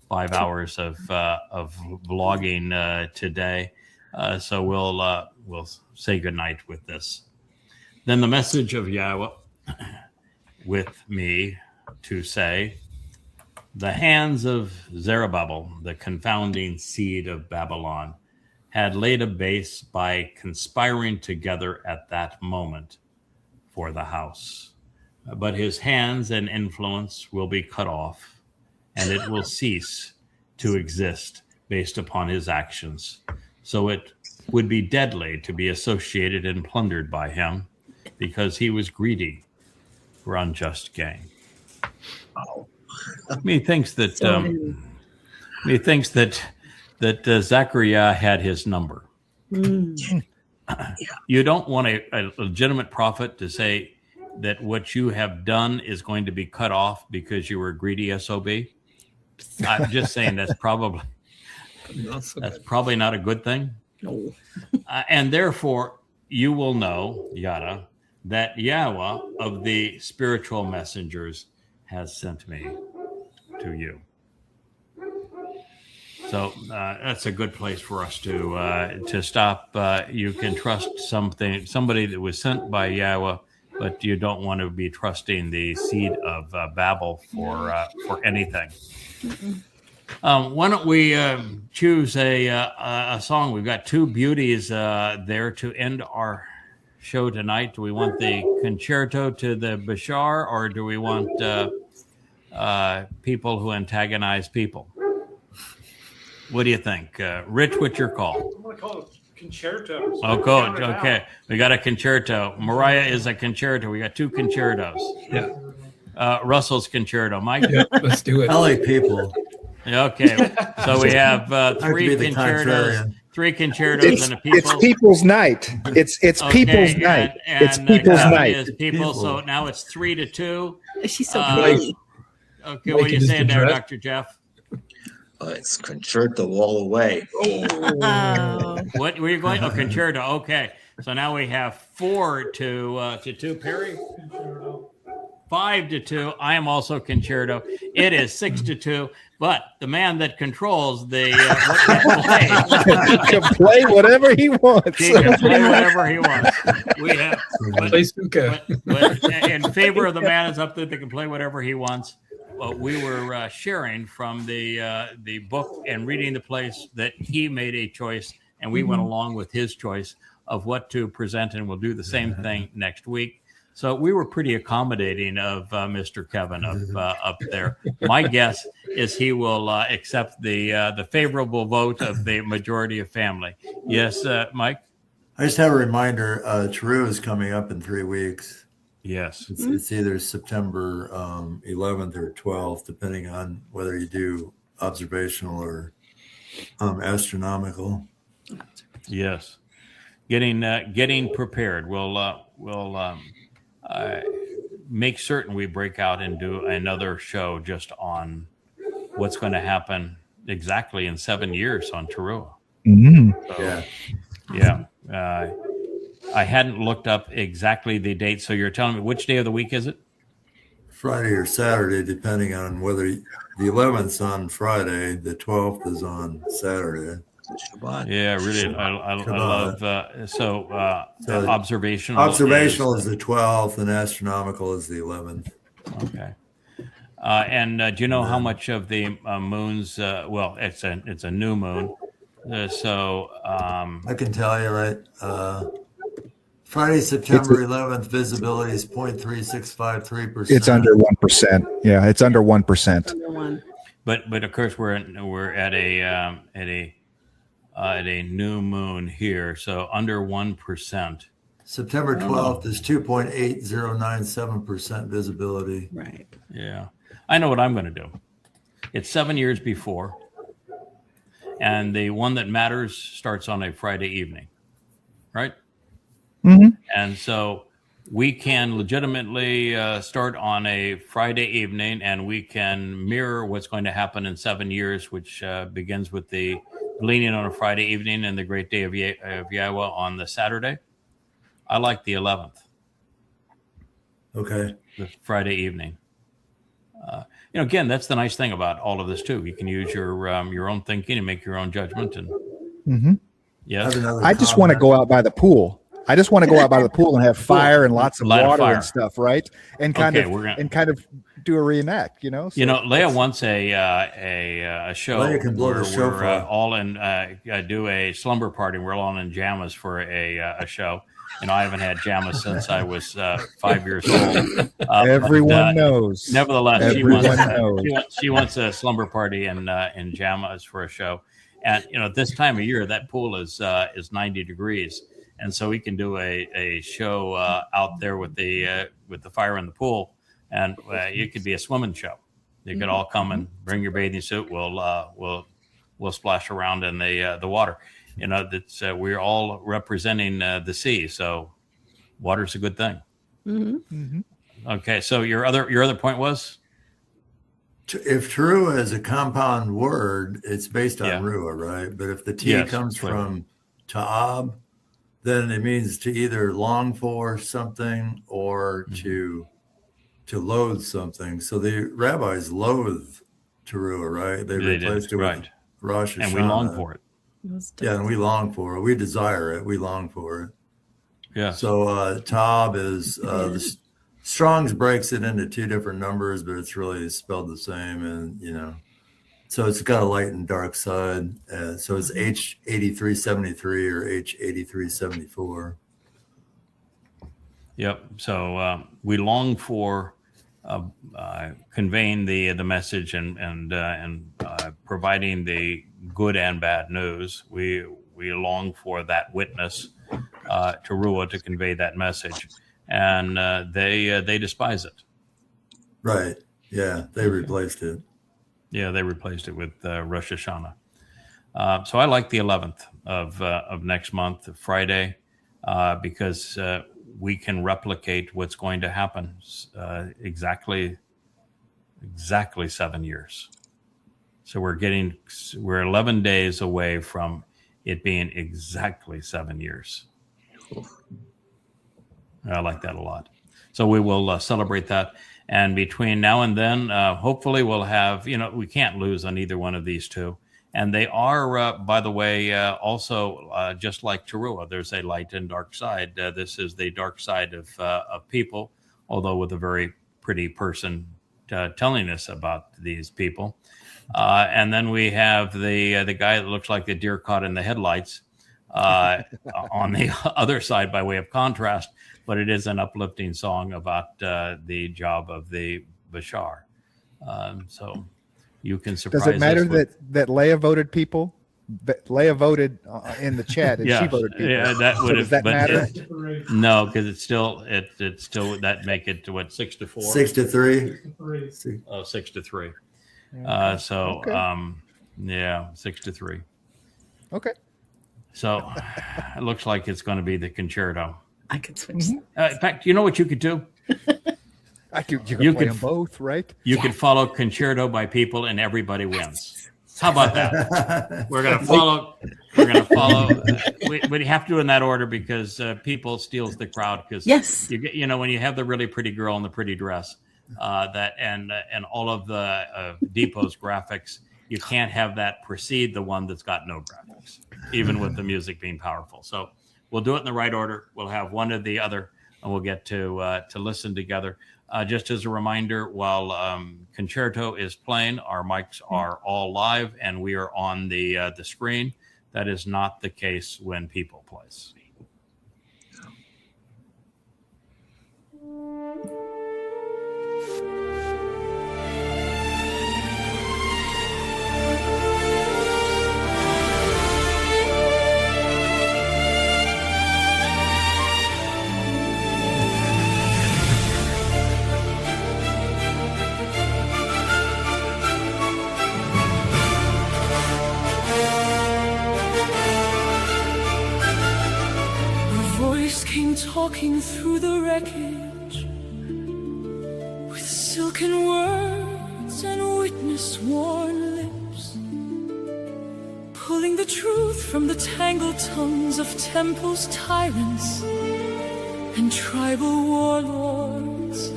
5 hours of vlogging today. So we'll say goodnight with this. Then the message of Yahweh with me to say, the hands of Zerubabel, the confounding seed of Babylon, had laid a base by conspiring together at that moment for the house. But his hands and influence will be cut off, and it will cease to exist based upon his actions. So it would be deadly to be associated and plundered by him, because he was greedy for unjust gain. He thinks that Zechariah had his number. You don't want a legitimate prophet to say that what you have done is going to be cut off because you were a greedy SOB. I'm just saying that's probably not a good thing. No. And therefore, you will know, Yada, that Yahweh of the spiritual messengers has sent me to you. So that's a good place for us to stop. You can trust somebody that was sent by Yahweh, but you don't want to be trusting the seed of Babel for anything. Why don't we choose a song? We've got two beauties there to end our show tonight. Do we want the concerto to the Bashar, or do we want people who antagonize people? What do you think? Rich, what's your call? I'm going to call it concerto. Oh, good. Okay. We got a concerto. Mariah is a concerto. We got two concertos. Yeah. Russell's concerto. Mike? Yeah, let's do it. I like people. Okay. So we have three concertos. Three concertos and a people. It's people's night. It's people's night. It's people's night. It's people. So now it's 3-2. She's so pretty. Okay, what are you saying there, Dr. Jeff? It's concerto all the way. Oh. What were you going? Oh, concerto. Okay. So now we have 4-2. Perry? 5-2. I am also concerto. It is 6-2. But the man that controls the Can play whatever he wants. he can play whatever he wants. We have, Play Suka. but in favor of the man is up there that can play whatever he wants. We were sharing from the book and reading the place that he made a choice, and we went along with his choice of what to present, and we'll do the same thing next week. So we were pretty accommodating of Mr. Kevin up there. My guess is he will accept the favorable vote of the majority of family. Yes, Mike? I just have a reminder, Towrah is coming up in 3 weeks. Yes. It's either September 11th or 12th, depending on whether you do observational or astronomical. Yes. Getting prepared. We'll make certain we break out and do another show just on what's going to happen exactly in 7 years on Taruw'ah. So, yeah. I hadn't looked up exactly the date. So you're telling me which day of the week is it? Friday or Saturday, depending on whether the 11th on Friday, the 12th is on Saturday. Shabbat. Yeah, really. I love observational. Observational is the 12th, and astronomical is the 11th. Okay. And do you know how much of the moon's? Well, it's a new moon, so I can tell you, right? Friday, September 11th, visibility is 0.3653%. It's under 1%. Yeah, it's under 1%. Under one. But of course we're at a new moon here, so under 1%. September 12th is 2.8097% visibility. Right. Yeah, I know what I'm going to do. It's 7 years before, and the one that matters starts on a Friday evening, right? Mm-hmm. And so we can legitimately start on a Friday evening, and we can mirror what's going to happen in 7 years, which begins with the gleaning on a Friday evening and the Great Day of Yahowah on the Saturday. I like the 11th. Okay. The Friday evening. Again, that's the nice thing about all of this too. You can use your own thinking and make your own judgment. And yes, I just want to go out by the pool. I just want to go out by the pool and have fire and lots of water and stuff, right? And kind of do a reenact, So ElYah wants a show ElYah can blow where the show we're all in do a slumber party. We're all in jammas for a show. I haven't had jammas since I was 5 years old. Everyone knows. Nevertheless, Everyone she wants a slumber party in jammas for a show. And at this time of year, that pool is 90 degrees. And so we can do a show out there with the fire in the pool, and it could be a swimming show. You could all come and bring your bathing suit. We'll splash around in the water. That's we're all representing the sea, so water's a good thing. Mm-hmm. Okay, so your other point was, if Taruw'ah is a compound word, it's based on ruah, right? But if the T comes from ta'ab, then it means to either long for something or to loathe something. So the rabbis loathe Taruw'ah, right? They replaced it with Rosh Hashanah. And we long for it. Yeah, and we long for it. We desire it. We long for it. Yeah. So Tab is the Strong's breaks it into two different numbers, but it's really spelled the same, and so it's got a light and dark side. So it's H8373 or H8374. Yep. So we long for conveying the message and providing the good and bad news. We long for that witness, Taruw'ah, to convey that message, and they despise it. Right. Yeah, they replaced it. Yeah, they replaced it with Rosh Hashanah. So I like the 11th of next month, Friday, because we can replicate what's going to happen exactly 7 years. So we're 11 days away from it being exactly 7 years. I like that a lot. So we will celebrate that. And between now and then, hopefully we'll have, we can't lose on either one of these two. And they are, by the way, also just like Taruw'ah, there's a light and dark side. This is the dark side of people, although with a very pretty person telling us about these people. And then we have the guy that looks like the deer caught in the headlights on the other side by way of contrast. But it is an uplifting song about the job of the Bashar. So you can surprise us. Does it matter that Leah voted people? Leah voted in the chat, and she voted people. Yeah, that would have. Does that matter? No, because it's still that make it to what, 6-4, 6-3. Oh, 6-3. Yeah. So Okay. yeah, 6-3. Okay. So it looks like it's going to be the concerto. I could switch. In fact, you know what you could do? You could play them both, right? You could follow concerto by people, and everybody wins. How about that? We're going to follow. We have to do it in that order because people steals the crowd. Because Yes. you get, when you have the really pretty girl in the pretty dress, and all of the Depot's graphics, you can't have that precede the one that's got no graphics, even with the music being powerful. So we'll do it in the right order. We'll have one or the other, and we'll get to listen together. Just as a reminder, while concerto is playing, our mics are all live, and we are on the screen. That is not the case when people plays. Talking through the wreckage with silken words and witness-worn lips, pulling the truth from the tangled tongues of temples, tyrants, and tribal warlords.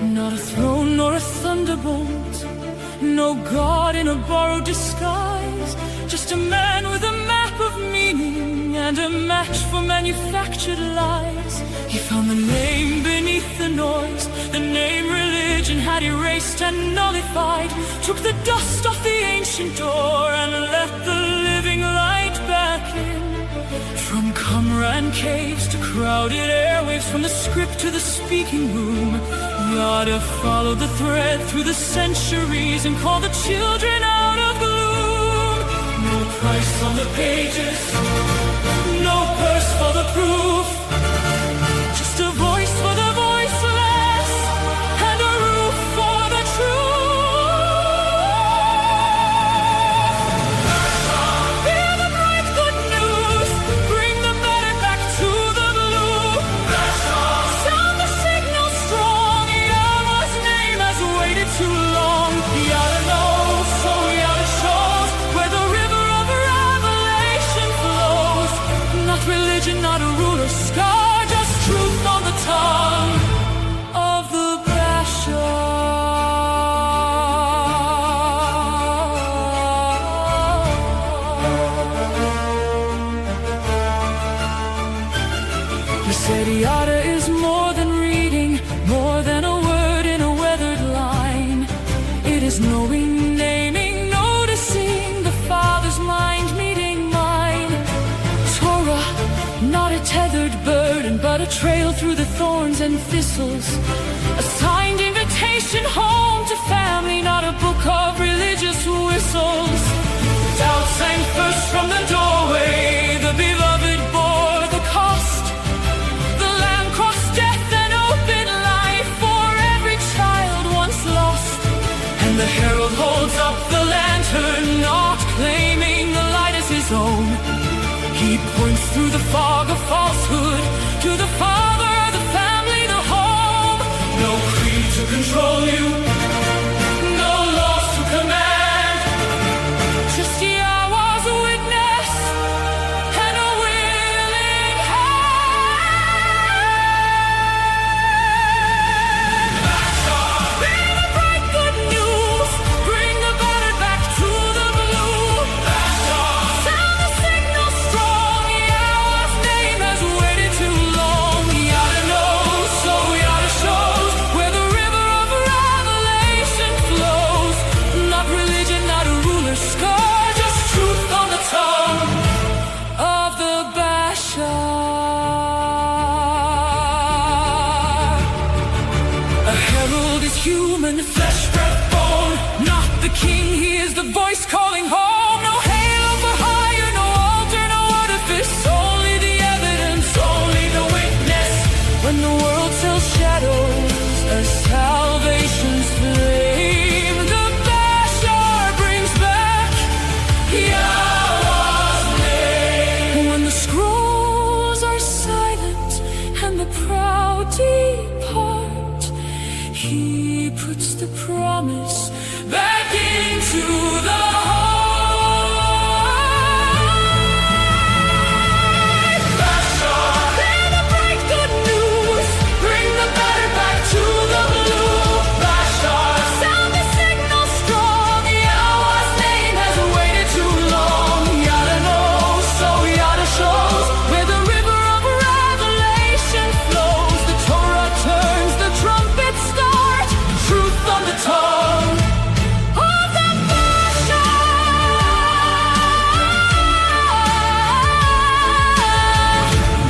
Not a throne nor a thunderbolt, no god in a borrowed disguise, just a man with a map of meaning and a match for manufactured lies. He found the name beneath the noise, the name religion had erased and nullified, took the dust off the ancient door and let the living light back in. From Qumran caves to crowded airwaves, from the script to the speaking room, gotta follow the thread through the centuries and call the children out of gloom. No price on the pages, no purse for the proof, just a voice for the voiceless and a roof for the truth. Hear the bright good news, bring the matter back to the blue. Sound the signal strong, Yahweh's name has waited too long. Yahweh knows, so Yahweh shows where the river of revelation flows. Not religion, not a ruler scar, just truth on the tongue of the He said Yada is more than reading, more than a word in a weathered line. It is knowing, naming, noticing the Father's mind meeting mine. Torah, not a tethered burden, but a trail through the thorns and thistles. A signed invitation home to family, not a book of religious whistles. Doubt sang first from the doorway, the beloved bore the cost. The Lamb crossed death and opened life for every child once lost. And the herald holds up the lantern, not claiming the light as his own. He points through the fog of falsehood to the Father, the family, the home. No creed to control you, no laws to command. king, he is the voice calling home. No halo for hire, no altar, no artifice. Only the evidence, only the witness. When the world sells shadows as salvation's flame, the Bashar brings back Yahweh's name. When the scrolls are silent and the proud depart, he puts the promise back into the heart. Bashar, bear the bright good news, bring the battered back to the blue. Bashar, sound the signal strong, Yahweh's name has waited too long. Yada knows, so Yada shows, where the river of revelation flows. The Torah turns, the trumpets start, truth on the tongue of the Mashal.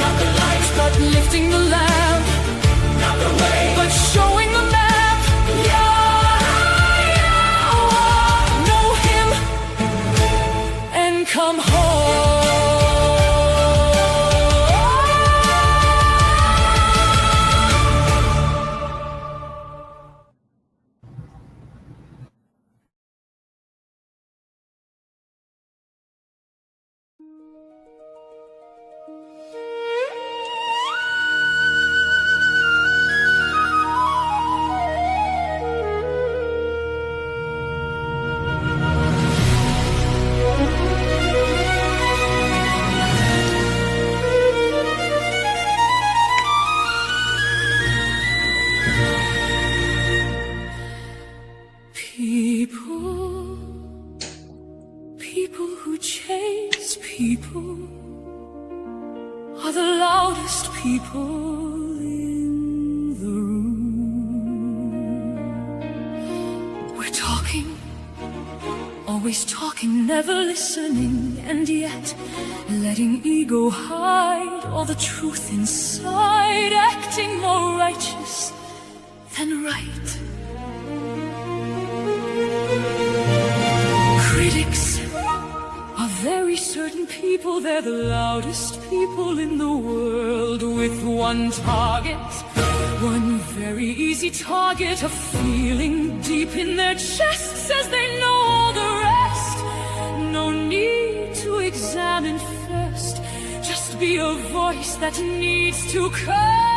Not the lights, but lifting the lamp. Not the way, but showing the map. Yahweh, know him and come home. People who chase people are the loudest people in the room. We're talking, always talking, never listening, and yet letting ego hide all the truth inside, acting more righteous than right. Critics are very certain people, they're the loudest people in the world, with one target, one very easy target, a feeling deep in their chests as they know all the rest. No need to examine first, just be a voice that needs to curse.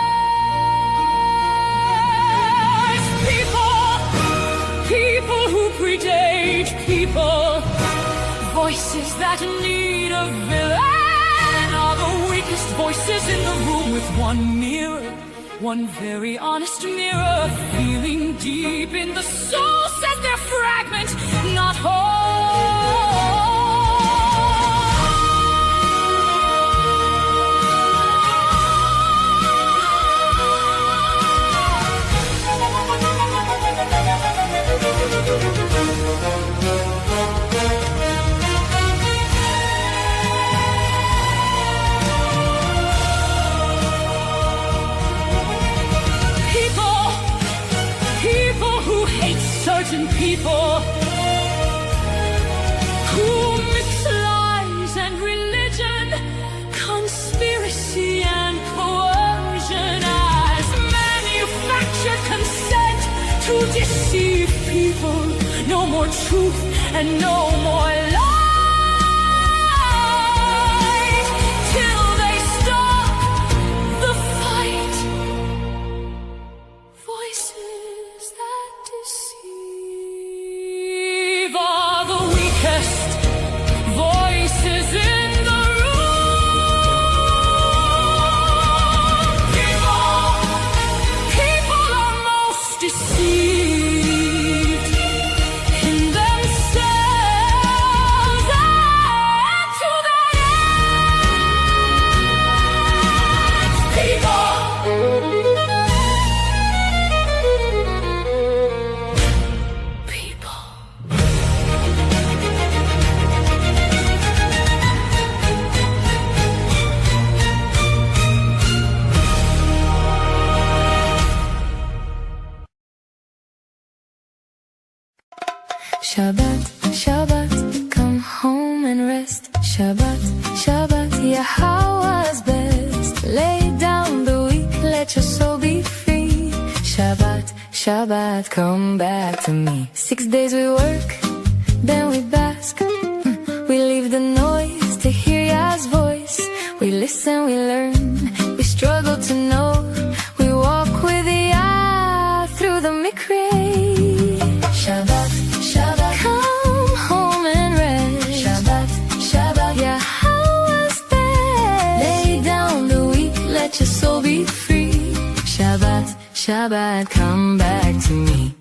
People who predate people, voices that need a villain, are the weakest voices in the room, with one mirror, one very honest mirror, feeling deep in the soul, says they're fragment, not whole. People who hate certain people, who mix lies and religion, conspiracy and coercion as manufactured consent to deceive people. No more truth and no more light, till they stop the fight. Voices that deceive are the weakest voices in the room. People are most deceived in themselves. Shabbat, Shabbat, come home and rest. Shabbat, Shabbat, Yahowah's best. Lay down the weak, let your soul be free. Shabbat, Shabbat, come back to me. 6 days we work, then we bask. We leave the noise to hear Yah's voice. We listen, we learn, we struggle to know. We walk with Yah through the mikveh. Shabbat, Shabbat, come home and rest. Shabbat, Shabbat, Yahowah's best. Lay down the weak, let your soul be free. Shabbat, Shabbat, come back to me.